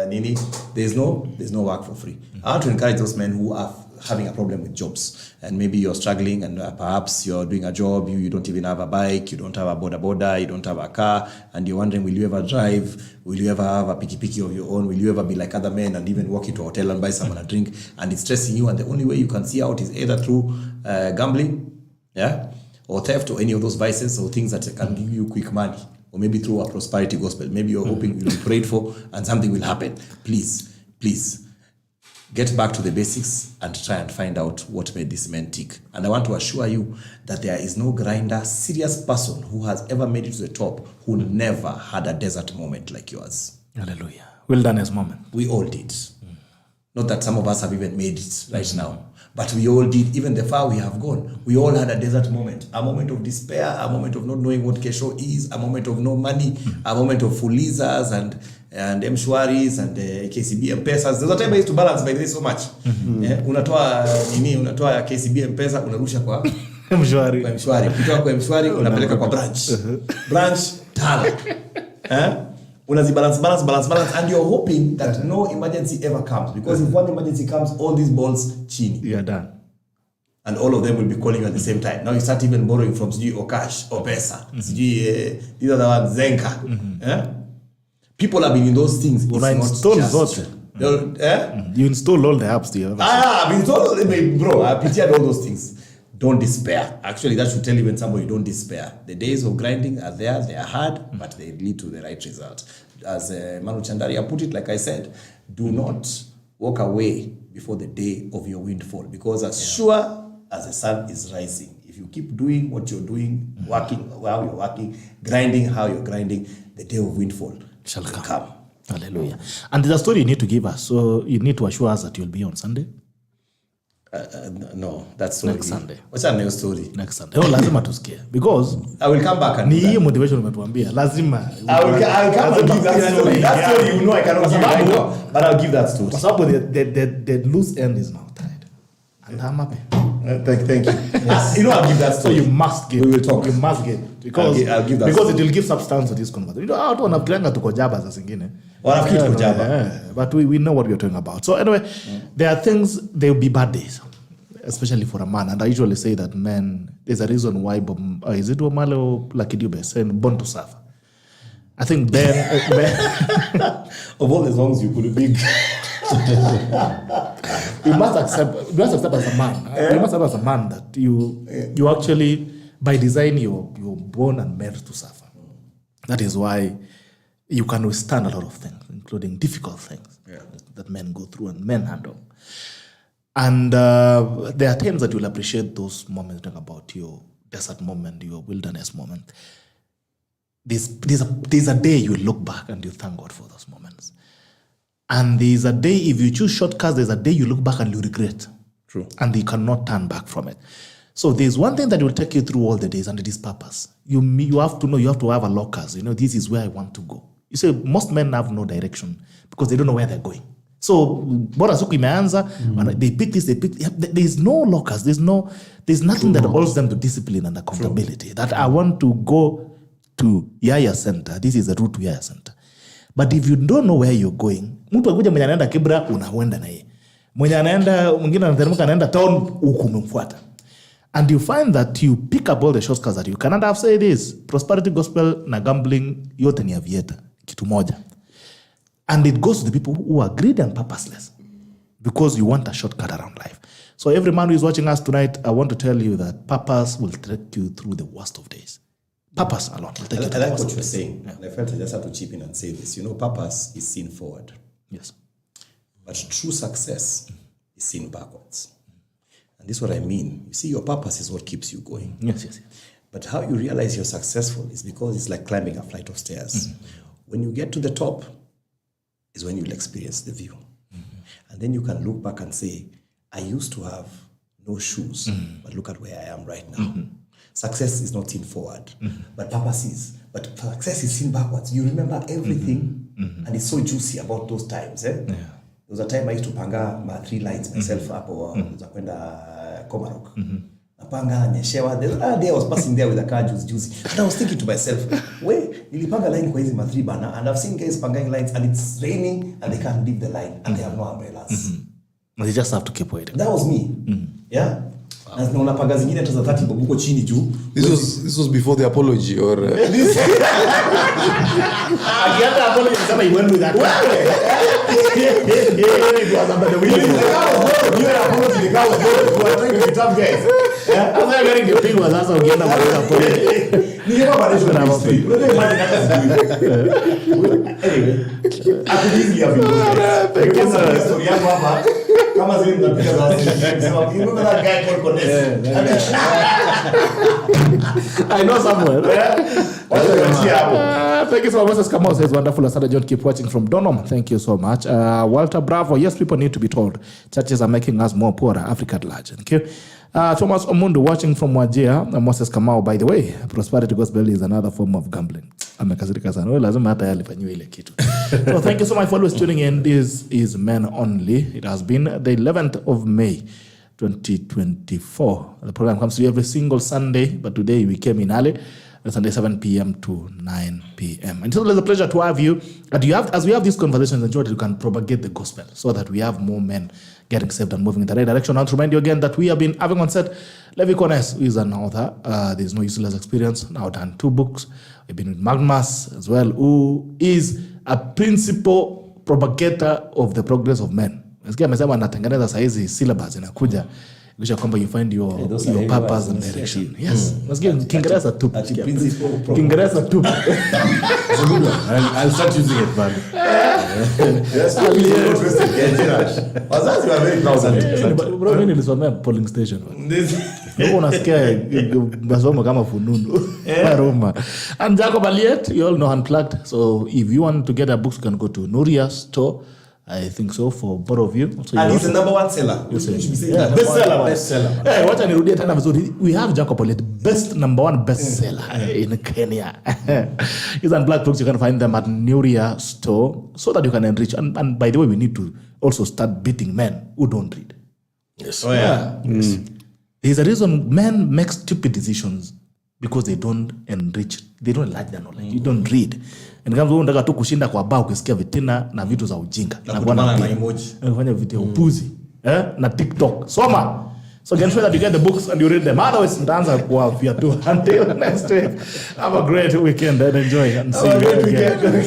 Nini, there's no work for free. I want to encourage those men who are having a problem with jobs, and maybe you're struggling, and perhaps you're doing a job, you don't even have a bike, you don't have a boda, you don't have a car, and you're wondering, will you ever drive? Will you ever have a piki of your own? Will you ever be like other men and even walk into a hotel and buy someone a drink? And it's stressing you, and the only way you can see out is either through gambling, or theft, or any of those vices or things that can give you quick money, or maybe through a prosperity gospel. Maybe you're hoping you'll be prayed for and something will happen. Please, get back to the basics and try and find out what made this man tick. And I want to assure you that there is no grinder, serious person who has ever made it to the top who never had a desert moment like yours. Hallelujah. Wilderness moment. We all did. Not that some of us have even made it right now, but we all did. Even the far we have gone, we all had a desert moment. A moment of despair, a moment of not knowing what kesho is, a moment of no money, a moment of fulizas and M-Shwaris and KCB M-Pesas. There's a time I used to balance by this so much. Unatoa KCB M-Pesa, unarusha kwa M-Shwari. Kwa M-Shwari. Ukitoa kwa M-Shwari, unapeleka kwa branch. Branch, tala. Balance, and you're hoping that no emergency ever comes. Because if one emergency comes, all these balls chini. You're done. And all of them will be calling you at the same time. Now you start even borrowing from Sijui or cash or pesa. These are the ones, Zenka. People have been in those things. You install all the apps to your I've installed, bro, I pitied all those things. don't despair. Actually, that should tell even somebody, don't despair. The days of grinding are there, they are hard, but they lead to the right result. As Manu Chandaria put it, like I said, do not walk away before the day of your windfall, because as sure as the sun is rising, if you keep doing what you're doing, working how you're working, grinding how you're grinding, the day of windfall shall come. Hallelujah. And there's a story you need to give us. So you need to assure us that you'll be on Sunday. No, that's story. Next Sunday. What's our new story? Next Sunday. Oh, lazima tusikie. Because I will come back and ni hiyo motivation umetuambia. Lazima. I will come and give that story. That story, you know, I cannot give it right now, but I'll give that story. Kwa sababu the loose end is now tied. And I'm happy. Thank you. Yes. You know, I'll give that story. So you must give. We will talk. You must give. Because I'll give that because story. it will give substance to this conversation. You know, watu wanafikiranga tuko jaba za zingine. Wanafikiri tuko jaba. But we know what we're talking about. So anyway, there are things, there will be bad days, especially for a man. And I usually say that men, there's a reason why, is it Omale or Lucky Dube saying born to suffer? I think Ben of all the songs you could pick, you must accept as a man. You must accept as a man that you actually, by design, you're born and meant to suffer. That is why you can withstand a lot of things, including difficult things that men go through and men handle. And there are times that you'll appreciate those moments, talk about your desert moment, your wilderness moment. There's a day you look back and you thank God for those moments. And there's a day, if you choose shortcuts, there's a day you look back and you regret. True. And you cannot turn back from it. So there's one thing that will take you through all the days, and it is purpose. You have to know, you have to have a locus. You know, this is where I want to go. You say most men have no direction because they don't know where they're going. So bora siku imeanza, they pick this, there's no locus, there's nothing that holds them to discipline and accountability. That I want to go to Yaya Center, this is the route to Yaya Center. But if you don't know where you're going, mtu akuja mwenye anaenda Kibra unaenda na yeye. Mwenye anaenda mwingine anateremka anaenda town ukumfuata. And you find that you pick up all the shortcuts that you can. And I've said this, prosperity gospel na gambling yote ni avieta, kitu moja. And it goes to the people who are greedy and purposeless because you want a shortcut around life. So every man who is watching us tonight, I want to tell you that purpose will take you through the worst of days. Purpose alone will take you through I like the worst what of you're days. saying. And I felt I just have to chip in and say this. You know, purpose is seen forward. Yes. But true success is seen backwards. And this is what I mean. You see, your purpose is what keeps you going. Yes. But how you realize you're successful is because it's like climbing a flight of stairs. When you get to the top is when you'll experience the view. And then you can look back and say, I used to have no shoes, but look at where I am right now. Success is not seen forward, but purpose is. But success is seen backwards. You remember everything, and it's so juicy about those times. There was a time I used to panga my 3 lines myself hapo za kwenda Komarok. Napanga nyeshewa. The other day I was passing there with a car juicy. And I was thinking to myself, nilipanga line kwa hizi ma3 bana, and I've seen guys pangang lines and it's raining and they can't leave the line and they have no umbrellas. They just have to keep waiting. That was me. Yeah. Na unapanga zingine hata za 30 bob huko chini juu. This was before the apology or Akiata apology kama you went with that. It was under the wheel. You apology the guy was good. You are trying to be tough guys. After getting the pig was also ukienda kwa apology. Ni kama management na history. Unajua imagine hata sijui. Anyway, akujizi ya video. Thank you sir. Story yangu hapa kama zile mnapiga za sisi. You remember that guy called Kones? I know somewhere. Thank you so much. Moses Kamau says, wonderful. Asada John, keep watching from Donham. Thank you so much. Walter Bravo, yes, people need to be told. Churches are making us more poorer, Africa at large. Thank you. Thomas Omundu watching from Wajir. Moses Kamau, by the way, prosperity gospel is another form of gambling. Amekasirika sana. Wewe lazima hata yale fanywe ile kitu. So thank you so much for always tuning in. This is Men Only. It has been the 11th of May 2024. The program comes to you every single Sunday, but today we came in early. Sunday 7 p.m. to 9 p.m. And so it's a pleasure to have you. And as we have these conversations, ensure that you can propagate the gospel so that we have more men getting saved and moving in the right direction. And to remind you again that we have been having on set Levi Kones, who is an author. There's no useless experience. Now done 2 books. We've been with Magnus as well, who is a principal propagator of the progress of men. Nasikia amesema anatengeneza saizi syllabus inakuja Kisha kwamba you find your those purpose are and heavy direction. words. Yes. Nasikia Kiingereza tu. At the principle of proper. Kiingereza tu. It's a good one. I'll start using it, man. Yes, wazazi were very proud of it. Bro, mimi nilisomea polling station. Huko unasikia masomo kama fununu. Roma. And Jacob Aliet, you all know Unplugged. So if you want to get our books, you can go to Nuria's store. I think so for both of you. So And he's the number one seller. You should be saying that. Bestseller. Hey, wacha nirudie tena vizuri. We have Jacob Aliet, number one bestseller in Kenya. He's Unplugged books. You can find them at Nuria store so that you can enrich. And by the way, we need to also start beating men who don't read. Yes. Oh yeah. Yes. There's a reason men make stupid decisions because they don't enrich. They don't like their knowledge. You don't read. And kama wewe unataka tu kushinda kwa bao ukisikia vitina na vitu za ujinga Na kutumana na emoji. Unafanya vitu ya upuzi na TikTok. Soma. So get sure that you get the books and you read them. Otherwise nitaanza kuwafia tu. Until next week. Have a great weekend and enjoy and see you again.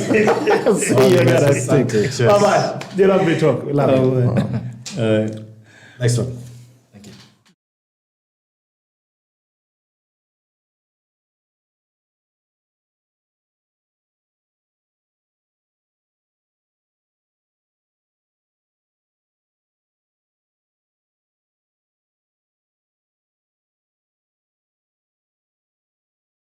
See you again. Bye bye. Gerald Bitok. Love you. Next one.